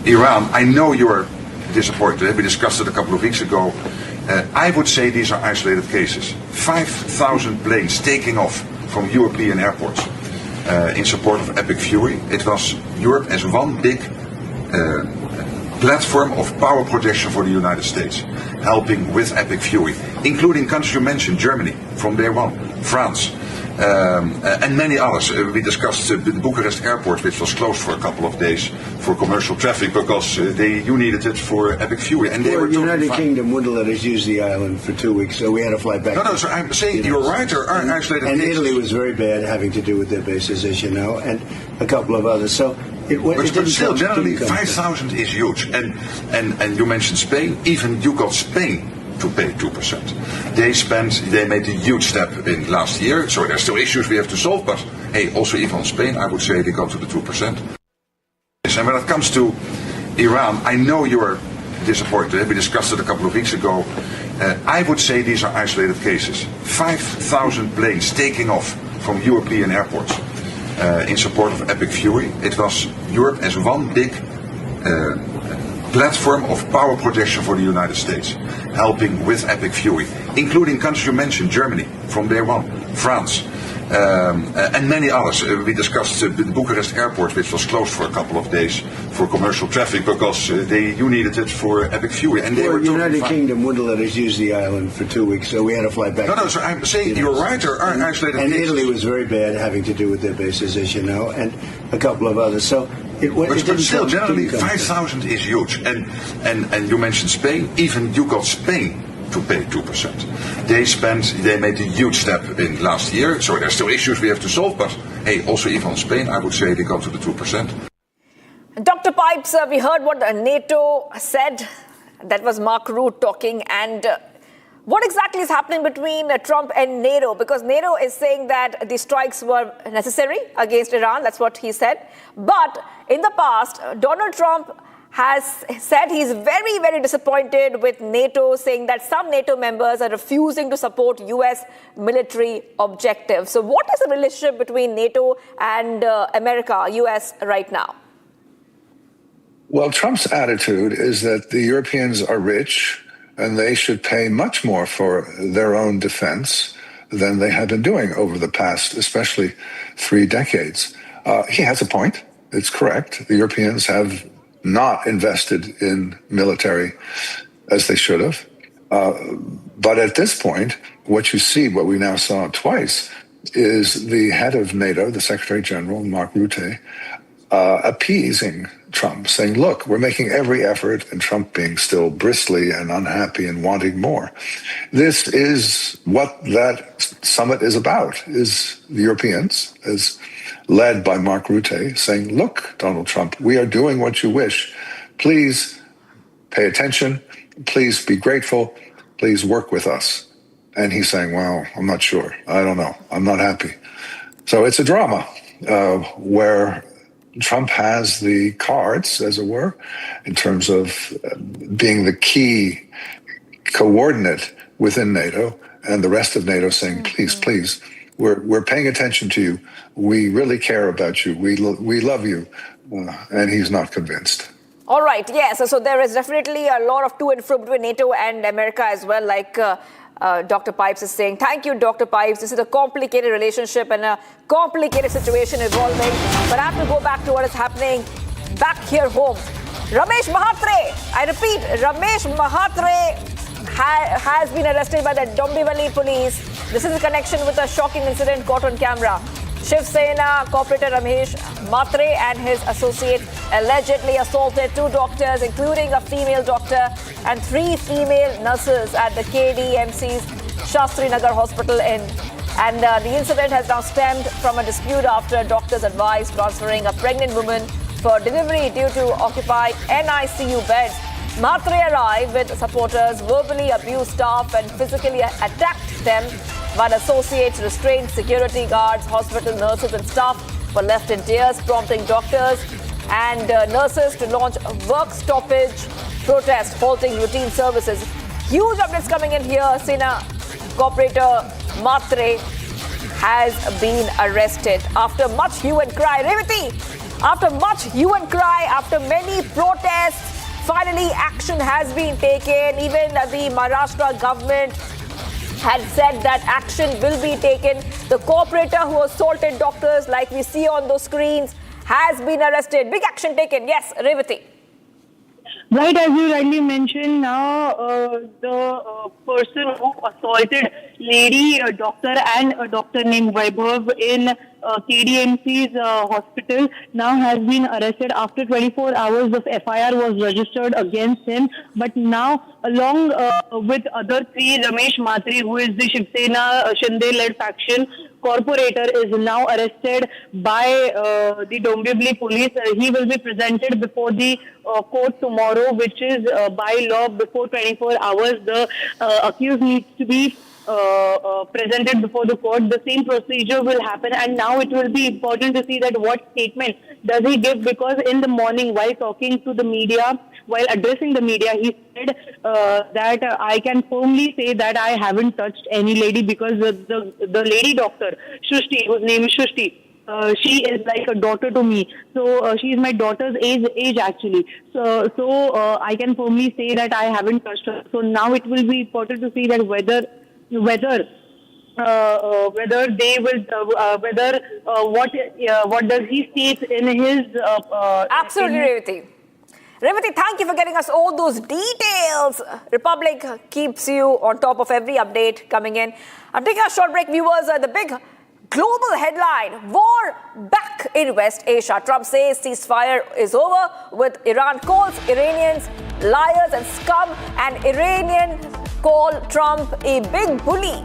Iran, I know you're disappointed. We discussed it a couple of weeks ago. I would say these are isolated cases. 5,000 planes taking off from European airports in support of Epic Fury. It was Europe as one big platform of power projection for the United States, helping with Epic Fury, including countries you mentioned, Germany from day one, France, and many others. We discussed the Bucharest airport, which was closed for a couple of days for commercial traffic because you needed it for Epic Fury. And they were the United Kingdom wouldn't let us use the island for 2 weeks, so we had to fly back. No, so I'm saying you're right. There are isolated and cases. Italy was very bad, having to do with their bases, as you know, and a couple of others. So but still, generally, 5,000 is huge. And you mentioned Spain. Even you got Spain to pay 2%. They made a huge step in last year. So there's still issues we have to solve. But hey, also even on Spain, I would say they go to the 2%. And when it comes to Iran, I know you're disappointed. We discussed it a couple of weeks ago. I would say these are isolated cases. 5,000 planes taking off from European airports in support of Epic Fury. It was Europe as one big platform of power projection for the United States, helping with Epic Fury, including countries you mentioned, Germany from day one, France, and many others. We discussed the Bucharest airport, which was closed for a couple of days for commercial traffic because you needed it for Epic Fury. And they were the United Kingdom wouldn't let us use the island for 2 weeks, so we had to fly back. No, so I'm saying you're right. There are isolated and cases. Italy was very bad, having to do with their bases, as you know, and a couple of others. So but still, generally, 5,000 is huge. And you mentioned Spain. Even you got Spain to pay 2%. They made a huge step in last year. So there's still issues we have to solve. But hey, also even on Spain, I would say they go to the 2%. Dr. Pipes, we heard what NATO said. That was Mark Rutte talking. And what exactly is happening between Trump and NATO? Because NATO is saying that the strikes were necessary against Iran. That's what he said. But in the past, Donald Trump has said he's very, very disappointed with NATO, saying that some NATO members are refusing to support U.S. military objectives. So what is the relationship between NATO and America, U.S. right now? Well, Trump's attitude is that the Europeans are rich and they should pay much more for their own defense than they have been doing over the past, especially 3 decades. He has a point. It's correct. The Europeans have not invested in military as they should have. But at this point, what you see, what we now saw twice, is the head of NATO, the Secretary General, Mark Rutte, appeasing Trump, saying, look, we're making every effort, and Trump being still bristly and unhappy and wanting more. This is what that summit is about, is the Europeans, as led by Mark Rutte, saying, look, Donald Trump, we are doing what you wish. Please pay attention. Please be grateful. Please work with us. And he's saying, well, I'm not sure. I don't know. I'm not happy. So it's a drama where Trump has the cards, as it were, in terms of being the key coordinate within NATO, and the rest of NATO saying, please, please, we're paying attention to you. We really care about you. We love you. And he's not convinced. All right. Yes. So there is definitely a lot of to and fro between NATO and America as well, like Dr. Pipes is saying. Thank you, Dr. Pipes. This is a complicated relationship and a complicated situation evolving. But I have to go back to what is happening back here home. Ramesh Mahatre, I repeat, Ramesh Mahatre has been arrested by the Dombivli police. This is in connection with a shocking incident caught on camera. Shiv Sena cooperator Ramesh Matre and his associate allegedly assaulted 2 doctors, including a female doctor and 3 female nurses at the KDMC's Shastri Nagar Hospital and the incident has now stemmed from a dispute after doctors advised transferring a pregnant woman for delivery due to occupied NICU beds. Matre arrived with supporters, verbally abused staff and physically attacked them, while associates restrained security guards. Hospital nurses and staff were left in tears, prompting doctors and nurses to launch a work stoppage protest, halting routine services. Huge updates coming in here. Sena cooperator Matre has been arrested after much hue and cry. Revati, after much hue and cry, after many protests, finally action has been taken. Even the Maharashtra government had said that action will be taken. The cooperator who assaulted doctors, like we see on those screens, has been arrested. Big action taken. Yes, Revati. Right, as you rightly mentioned, now the person who assaulted lady, a doctor and a doctor named Vaibhav in KDMC's hospital now has been arrested after 24 hours of FIR was registered against him. But now, along with other 3, Ramesh Matre, who is the Shiv Sena Shinde-led faction corporator, is now arrested by the Dombivli police. He will be presented before the court tomorrow, which is by law before 24 hours. The accused needs to be presented before the court. The same procedure will happen, and now it will be important to see that what statement does he give, because in the morning while talking to the media, while addressing the media, he said that I can firmly say that I haven't touched any lady, because the lady doctor, Shushti, whose name is Shushti, she is like a daughter to me. So she is my daughter's age actually. So I can firmly say that I haven't touched her. So now it will be important to see that whether they will what does he state in his absolutely, Revati. Revati, thank you for getting us all those details. Republic keeps you on top of every update coming in. I'm taking a short break, viewers. The big global headline: war back in West Asia. Trump says ceasefire is over, with Iran calls Iranians liars and scum, and Iranians call Trump a big bully.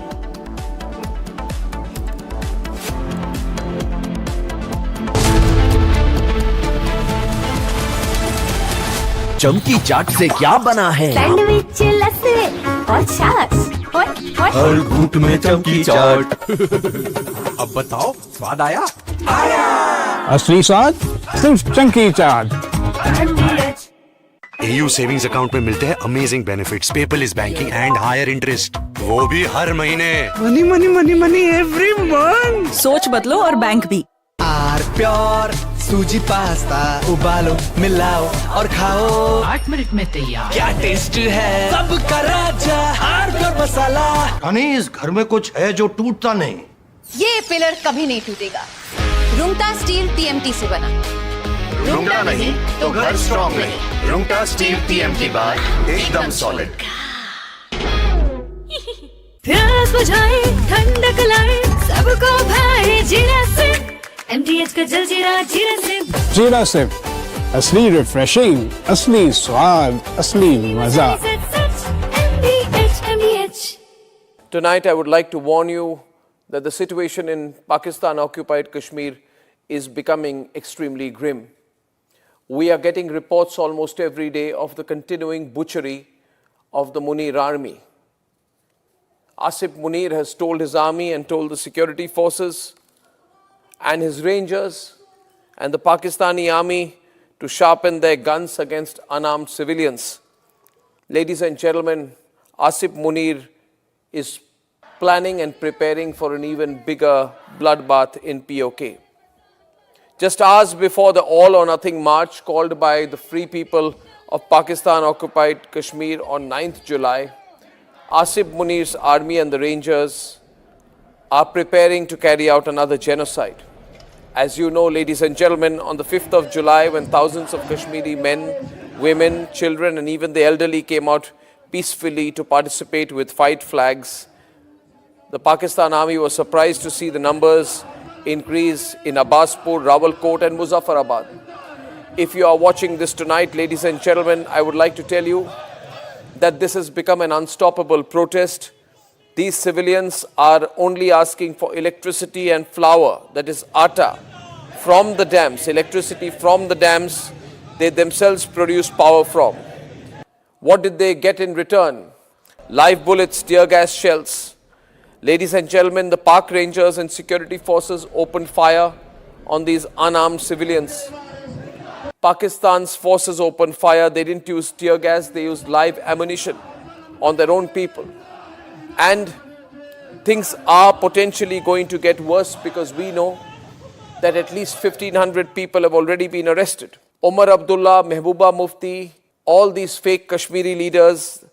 चमकी चाट से क्या बना है? Sandwich, लस्सी और छाछ और हर घूंट में चमकी चाट। अब बताओ, स्वाद आया? असली स्वाद सिर्फ चमकी चाट। AU सेविंग्स अकाउंट में मिलते हैं amazing benefits, paperless banking and higher interest, वो भी हर महीने। Money money money money every month. सोच बदलो और बैंक भी। आर प्योर सूजी पास्ता, उबालो, मिलाओ और खाओ, 8 मिनट में तैयार। क्या टेस्ट है, सबका राजा आर प्योर मसाला। हनी, इस घर में कुछ है जो टूटता नहीं। ये पिलर कभी नहीं टूटेगा। रुंगटा स्टील TMT से बना। रुंगटा नहीं तो घर स्ट्रॉन्ग नहीं। रुंगटा स्टील TMT बार एकदम सॉलिड। प्यास बुझाए, ठंडक लाए, सबको भाए जीरा से। MTH का जल जीरा, जीरा से। जीरा से असली रिफ्रेशिंग, असली स्वाद, असली मजा। Tonight, I would like to warn you that the situation in Pakistan-occupied Kashmir is becoming extremely grim. We are getting reports almost every day of the continuing butchery of the Munir army. Asif Munir has told his army and told the security forces and his rangers and the Pakistani army to sharpen their guns against unarmed civilians. Ladies and gentlemen, Asif Munir is planning and preparing for an even bigger bloodbath in POK. Just hours before the all or nothing march called by the free people of Pakistan-occupied Kashmir on 9th July, Asif Munir's army and the rangers are preparing to carry out another genocide. As you know, ladies and gentlemen, on the 5th of July, when thousands of Kashmiri men, women, children and even the elderly came out peacefully to participate with fight flags. The Pakistan Army was surprised to see the numbers increase in Abbaspur, Rawalkot and Muzaffarabad. If you are watching this tonight, ladies and gentlemen, I would like to tell you that this has become an unstoppable protest. These civilians are only asking for electricity and flour, that is atta, from the dams, electricity from the dams they themselves produce power from. What did they get in return? Live bullets, tear gas shells. Ladies and gentlemen, the park rangers and security forces opened fire on these unarmed civilians. Pakistan's forces opened fire. They didn't use tear gas, they used live ammunition on their own people. And things are potentially going to get worse because we know that at least 1,500 people have already been arrested. Omar Abdullah, Mehbooba Mufti, all these fake Kashmiri leaders,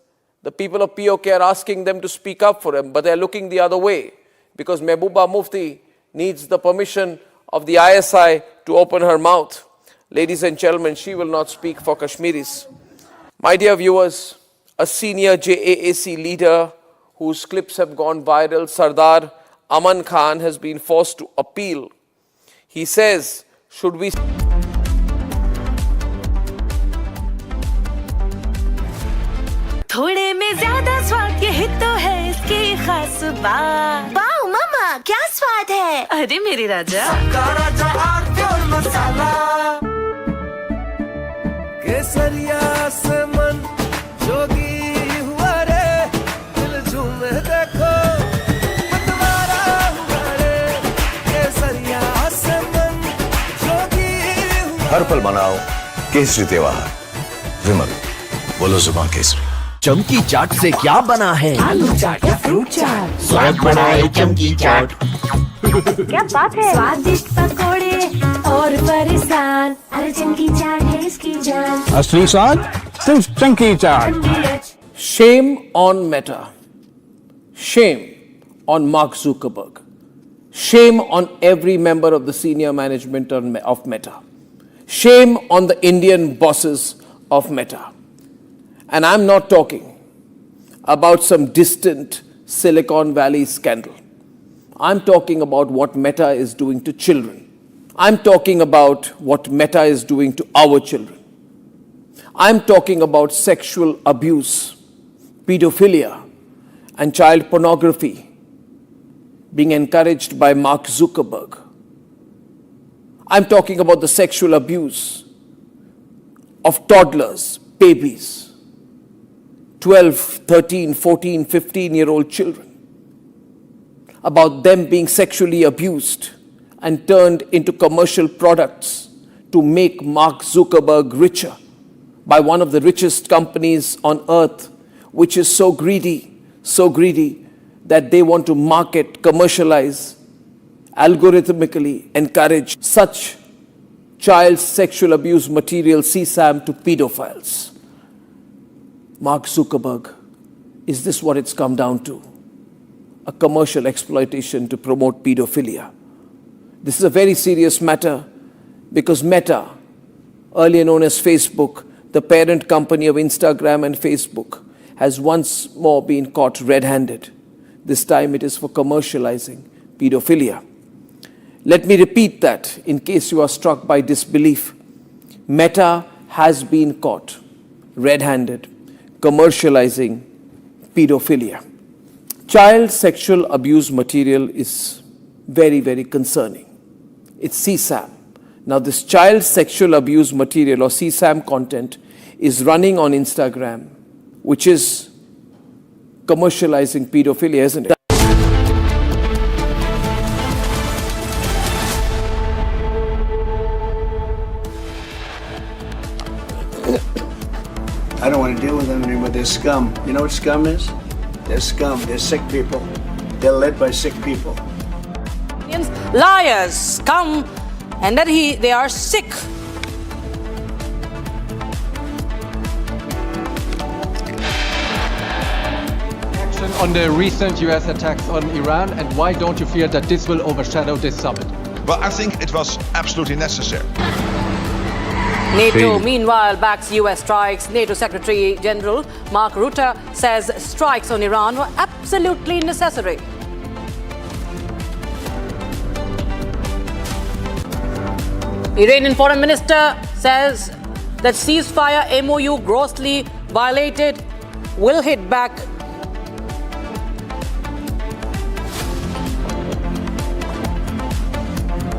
the people of POK are asking them to speak up for them, but they're looking the other way because Mehbooba Mufti needs the permission of the ISI to open her mouth. Ladies and gentlemen, she will not speak for Kashmiris. My dear viewers, a senior JAAC leader whose clips have gone viral, Sardar Aman Khan, has been forced to appeal. He says, should we... थोड़े में ज्यादा स्वाद यही तो है इसकी खास बात। वाओ मामा क्या स्वाद है? अरे मेरे राजा सबका राजा आरती और मसाला केसरिया से मन जोगी हुआ रे दिल झूमे देखो मतवारा हुआ रे केसरिया से मन जोगी हुआ। हर पल मनाओ केसरी त्योहार। विमल बोलो जुबान केसरी। चमकी चाट से क्या बना है? आलू चाट या फ्रूट चाट, स्वाद बनाए चमकी चाट। क्या बात है? स्वादिष्ट पकोड़े और परेशान, अरे चमकी चाट है इसकी जान। असली स्वाद सिर्फ चमकी चाट। Shame on Meta. Shame on Mark Zuckerberg. Shame on every member of the senior management of Meta. Shame on the Indian bosses of Meta. And I'm not talking about some distant Silicon Valley scandal. I'm talking about what Meta is doing to children. I'm talking about what Meta is doing to our children. I'm talking about sexual abuse, pedophilia, and child pornography being encouraged by Mark Zuckerberg. I'm talking about the sexual abuse of toddlers, babies, 12, 13, 14, 15-year-old children, about them being sexually abused and turned into commercial products to make Mark Zuckerberg richer by one of the richest companies on earth, which is so greedy that they want to market, commercialize, algorithmically encourage such child sexual abuse material, CSAM, to pedophiles. Mark Zuckerberg, is this what it's come down to? A commercial exploitation to promote pedophilia. This is a very serious matter because Meta, earlier known as Facebook, the parent company of Instagram and Facebook, has once more been caught red-handed. This time it is for commercializing pedophilia. Let me repeat that in case you are struck by disbelief. Meta has been caught red-handed commercializing pedophilia. Child sexual abuse material is very, very concerning. It's CSAM. Now this child sexual abuse material or CSAM content is running on Instagram, which is commercializing pedophilia, isn't it? I don't want to deal with them anymore. They're scum. You know what scum is? They're scum. They're sick people. They're led by sick people. Liars, scum, and that they are sick. Action on the recent US attacks on Iran, and why don't you fear that this will overshadow this summit? Well, I think it was absolutely necessary. NATO, meanwhile, backs US strikes. NATO Secretary General Mark Rutte says strikes on Iran were absolutely necessary. Iranian Foreign Minister says that ceasefire MOU grossly violated, will hit back.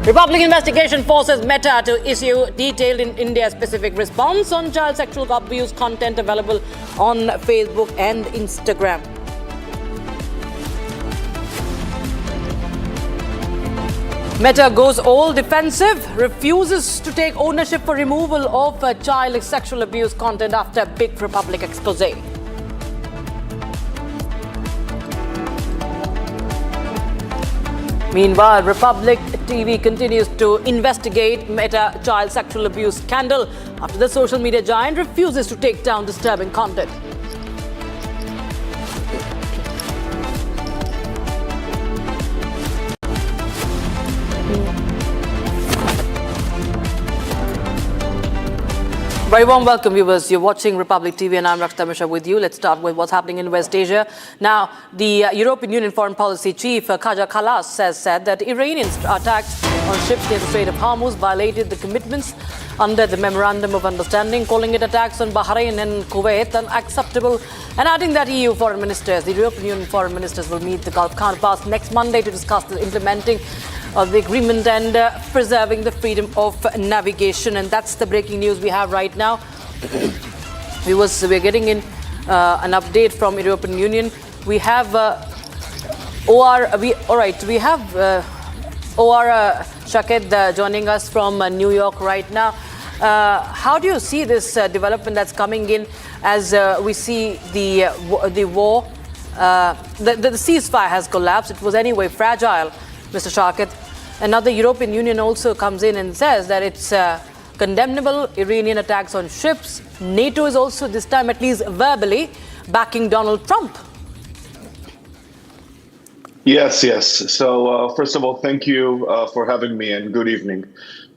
Republic investigation forces Meta to issue detailed India-specific response on child sexual abuse content available on Facebook and Instagram. Meta goes all defensive, refuses to take ownership for removal of child sexual abuse content after big Republic expose. Meanwhile, Republic TV continues to investigate Meta child sexual abuse scandal after the social media giant refuses to take down disturbing content. Very warm welcome, viewers. You're watching Republic TV and I'm Rakshita Mishra with you. Let's start with what's happening in West Asia. Now, the European Union Foreign Policy Chief Kaja Kallas has said that Iranian attacks on ships near the Strait of Hormuz violated the commitments under the Memorandum of Understanding, calling it attacks on Bahrain and Kuwait unacceptable, and adding that EU foreign ministers, the European Union foreign ministers, will meet the Gulf counterparts next Monday to discuss the implementing of the agreement and preserving the freedom of navigation. And that's the breaking news we have right now. We're getting in an update from European Union. We have OR Shaked joining us from New York right now. How do you see this development that's coming in as we see the war? The ceasefire has collapsed. It was anyway fragile, Mr. Shaked. And now the European Union also comes in and says that it's condemnable Iranian attacks on ships. NATO is also, this time at least verbally, backing Donald Trump. Yes. So first of all, thank you for having me, and good evening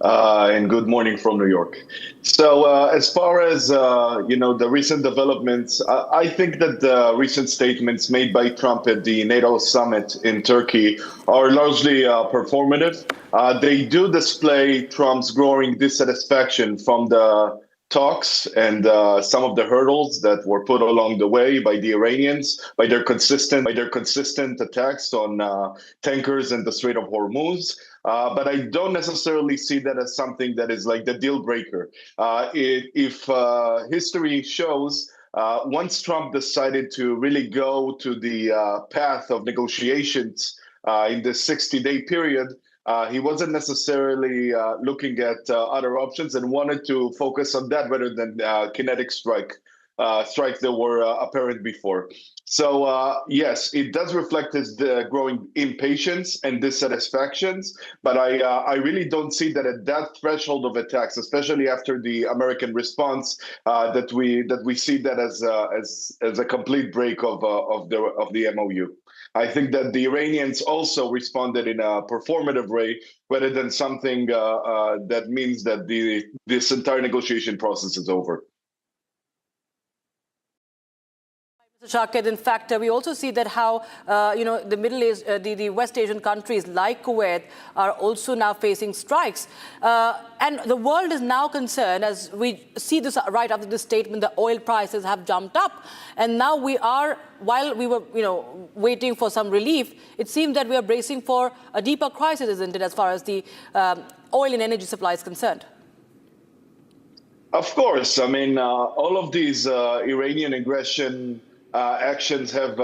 and good morning from New York. So as far as the recent developments, I think that the recent statements made by Trump at the NATO summit in Turkey are largely performative. They do display Trump's growing dissatisfaction from the talks and some of the hurdles that were put along the way by the Iranians, by their consistent attacks on tankers in the Strait of Hormuz. But I don't necessarily see that as something that is like the deal breaker. If history shows, once Trump decided to really go to the path of negotiations in this 60-day period, he wasn't necessarily looking at other options and wanted to focus on that rather than kinetic strikes that were apparent before. So yes, it does reflect his growing impatience and dissatisfactions, but I really don't see that at that threshold of attacks, especially after the American response, that we see that as a complete break of the MOU. I think that the Iranians also responded in a performative way, rather than something that means that this entire negotiation process is over. Shaked, in fact, we also see that how the Middle East, the West Asian countries like Kuwait are also now facing strikes, and the world is now concerned as we see this right after this statement. The oil prices have jumped up, and now while we were waiting for some relief, it seems that we are bracing for a deeper crisis, isn't it, as far as the oil and energy supply is concerned? Of course, I mean all of these Iranian aggression actions have,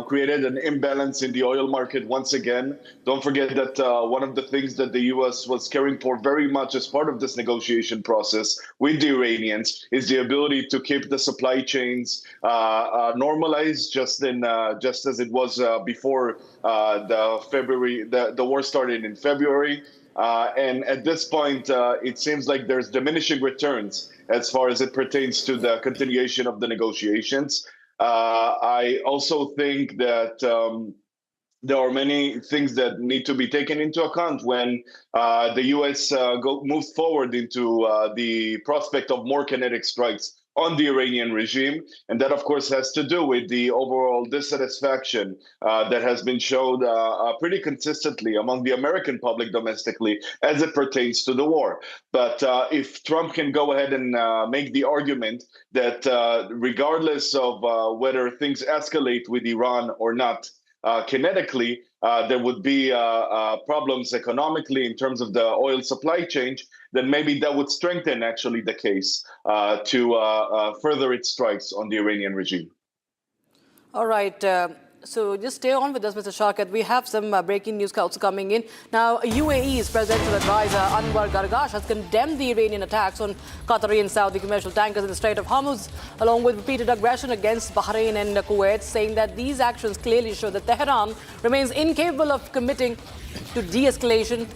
created an imbalance in the oil market once again. Don't forget that one of the things that the U.S. was caring for very much as part of this negotiation process with the Iranians is the ability to keep the supply chains normalized, just as it was before the war started in February. And at this point, it seems like there's diminishing returns as far as it pertains to the continuation of the negotiations. I also think that there are many things that need to be taken into account when the U.S. Moves forward into the prospect of more kinetic strikes on the Iranian regime. And that, of course, has to do with the overall dissatisfaction that has been showed pretty consistently among the American public domestically as it pertains to the war. But if Trump can go ahead and make the argument that regardless of whether things escalate with Iran or not, kinetically, there would be problems economically in terms of the oil supply chain, then maybe that would strengthen actually the case to further its strikes on the Iranian regime. All right. So just stay on with us, Mr. Shaukat. We have some breaking news also coming in. Now, UAE's presidential advisor Anwar Gargash has condemned the Iranian attacks on Qatari and Saudi commercial tankers in the Strait of Hormuz, along with repeated aggression against Bahrain and Kuwait, saying that these actions clearly show that Tehran remains incapable of committing to de-escalation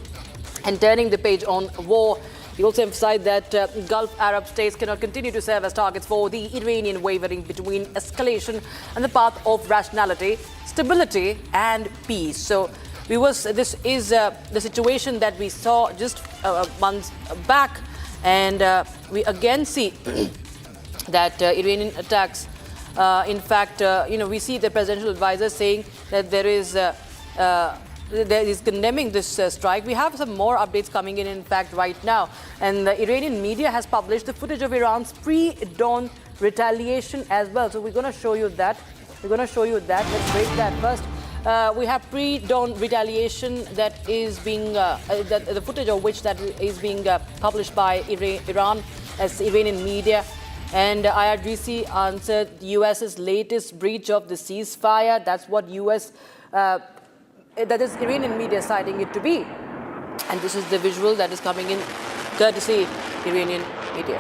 and turning the page on war. He also emphasized that Gulf Arab states cannot continue to serve as targets for the Iranian wavering between escalation and the path of rationality, stability, and peace. So this is the situation that we saw just months back, and we again see that Iranian attacks. In fact, we see the presidential advisor saying that there is condemning this strike. We have some more updates coming in fact, right now. And the Iranian media has published the footage of Iran's pre-dawn retaliation as well. So we're going to show you that. Let's break that first. We have pre-dawn retaliation that is being, the footage of which that is being published by Iran as Iranian media. And IRGC answered the US's latest breach of the ceasefire. That's what that is Iranian media citing it to be. And this is the visual that is coming in courtesy Iranian media.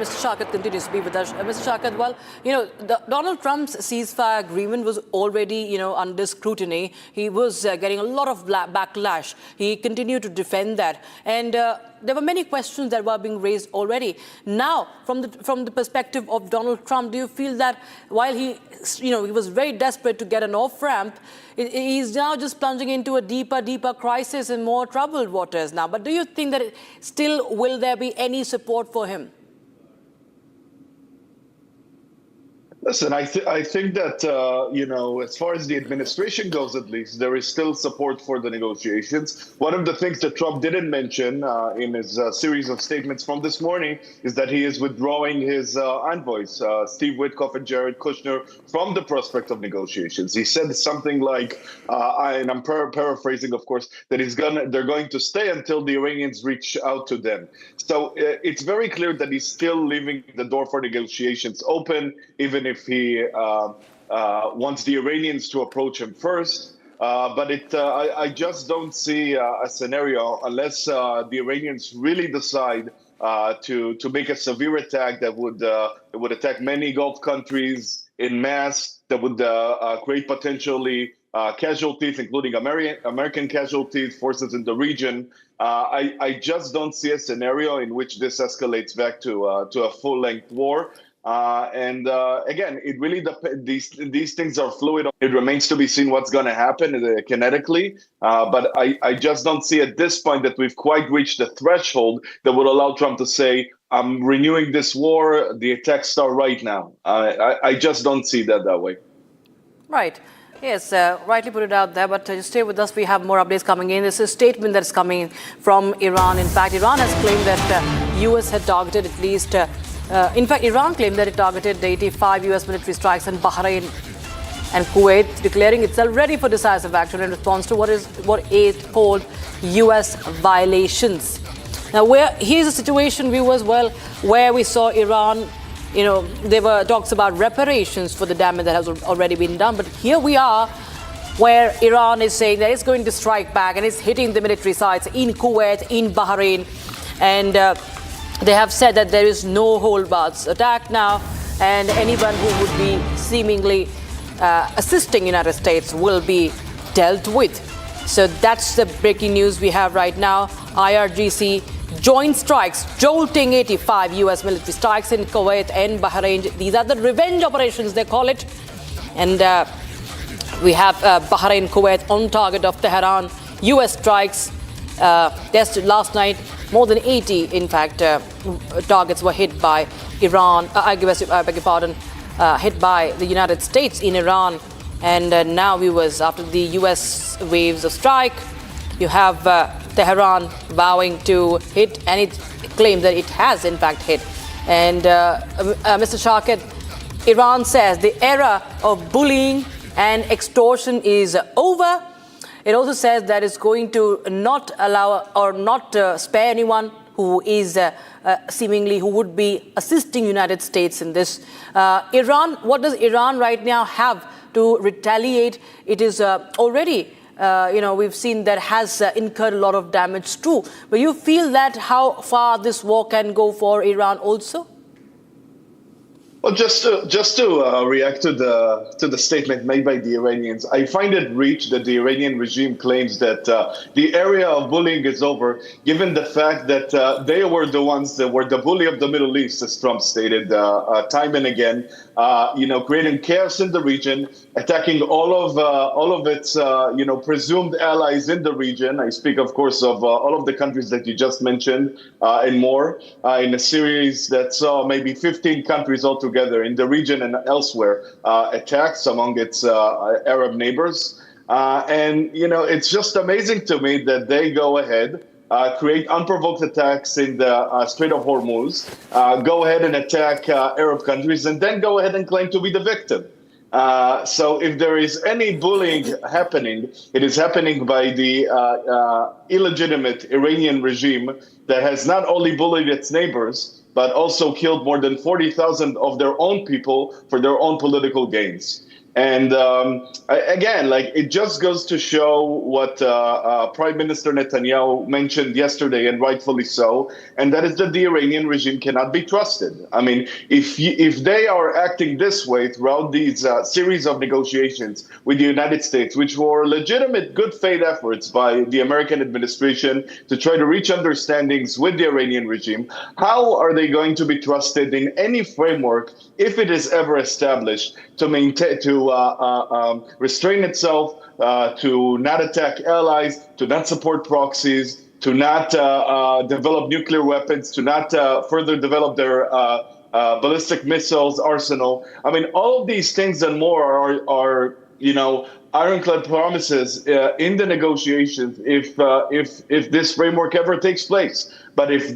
Mr. Shaukat continues to be with us. Mr. Shaukat, well, Donald Trump's ceasefire agreement was already, under scrutiny. He was getting a lot of backlash. He continued to defend that. And there were many questions that were being raised already. Now, from the perspective of Donald Trump, do you feel that while he was very desperate to get an off-ramp, he's now just plunging into a deeper crisis and more troubled waters now? But do you think that still will there be any support for him? Listen, I think that, as far as the administration goes, at least, there is still support for the negotiations. One of the things that Trump didn't mention in his series of statements from this morning is that he is withdrawing his envoys, Steve Witkoff and Jared Kushner, from the prospect of negotiations. He said something like, and I'm paraphrasing, of course, that they're going to stay until the Iranians reach out to them. So it's very clear that he's still leaving the door for negotiations open, even if he wants the Iranians to approach him first. But I just don't see a scenario unless the Iranians really decide to make a severe attack that would attack many Gulf countries en masse, that would create potentially casualties, including American casualties, forces in the region. I just don't see a scenario in which this escalates back to a full-length war. Again, it really these things are fluid. It remains to be seen what's going to happen kinetically. But I just don't see at this point that we've quite reached the threshold that would allow Trump to say, I'm renewing this war. The attacks start right now. I just don't see that way. Right. Yes, rightly put it out there, but just stay with us. We have more updates coming in. This is a statement that's coming from Iran. In fact, Iran has claimed that US had targeted at least, in fact, Iran claimed that it targeted the 85 US military strikes in Bahrain and Kuwait, declaring itself ready for decisive action in response to what it called US violations. Now, here's a situation, viewers, where we saw Iran, there were talks about reparations for the damage that has already been done. But here we are, where Iran is saying that it's going to strike back and it's hitting the military sites in Kuwait, in Bahrain. And they have said that there is no hold-bars attack now, and anyone who would be seemingly assisting United States will be dealt with. So that's the breaking news we have right now. IRGC joint strikes, jolting 85 US military strikes in Kuwait and Bahrain. These are the revenge operations, they call it. And we have Bahrain, Kuwait on target of Tehran. US strikes tested last night. More than 80, in fact, targets were hit by Iran. I beg your pardon, hit by the United States in Iran. And now, viewers, after the US waves of strike, you have Tehran vowing to hit, and it claims that it has in fact hit. And Mr. Sharkit, Iran says the era of bullying and extortion is over. It also says that it's going to not allow or not spare anyone who is who would be assisting United States in this. Iran, what does Iran right now have to retaliate? It is already we've seen that has incurred a lot of damage too. But you feel that how far this war can go for Iran also? Well, just to react to the statement made by the Iranians, I find it reach that the Iranian regime claims that the area of bullying is over, given the fact that they were the ones that were the bully of the Middle East, as Trump stated time and again, creating chaos in the region, attacking all of its presumed allies in the region. I speak, of course, of all of the countries that you just mentioned and more, in a series that saw maybe 15 countries altogether in the region and elsewhere attacks among its Arab neighbors. It's just amazing to me that they go ahead, create unprovoked attacks in the Strait of Hormuz, go ahead and attack Arab countries, and then go ahead and claim to be the victim. So if there is any bullying happening, it is happening by the illegitimate Iranian regime that has not only bullied its neighbors, but also killed more than 40,000 of their own people for their own political gains. And again, it just goes to show what Prime Minister Netanyahu mentioned yesterday, and rightfully so, and that is that the Iranian regime cannot be trusted. I mean, if they are acting this way throughout these series of negotiations with the United States, which were legitimate good faith efforts by the American administration to try to reach understandings with the Iranian regime, how are they going to be trusted in any framework if it is ever established to maintain, to restrain itself, to not attack allies, to not support proxies, to not develop nuclear weapons, to not further develop their ballistic missiles arsenal? I mean, all of these things and more are ironclad promises in the negotiations if this framework ever takes place. But if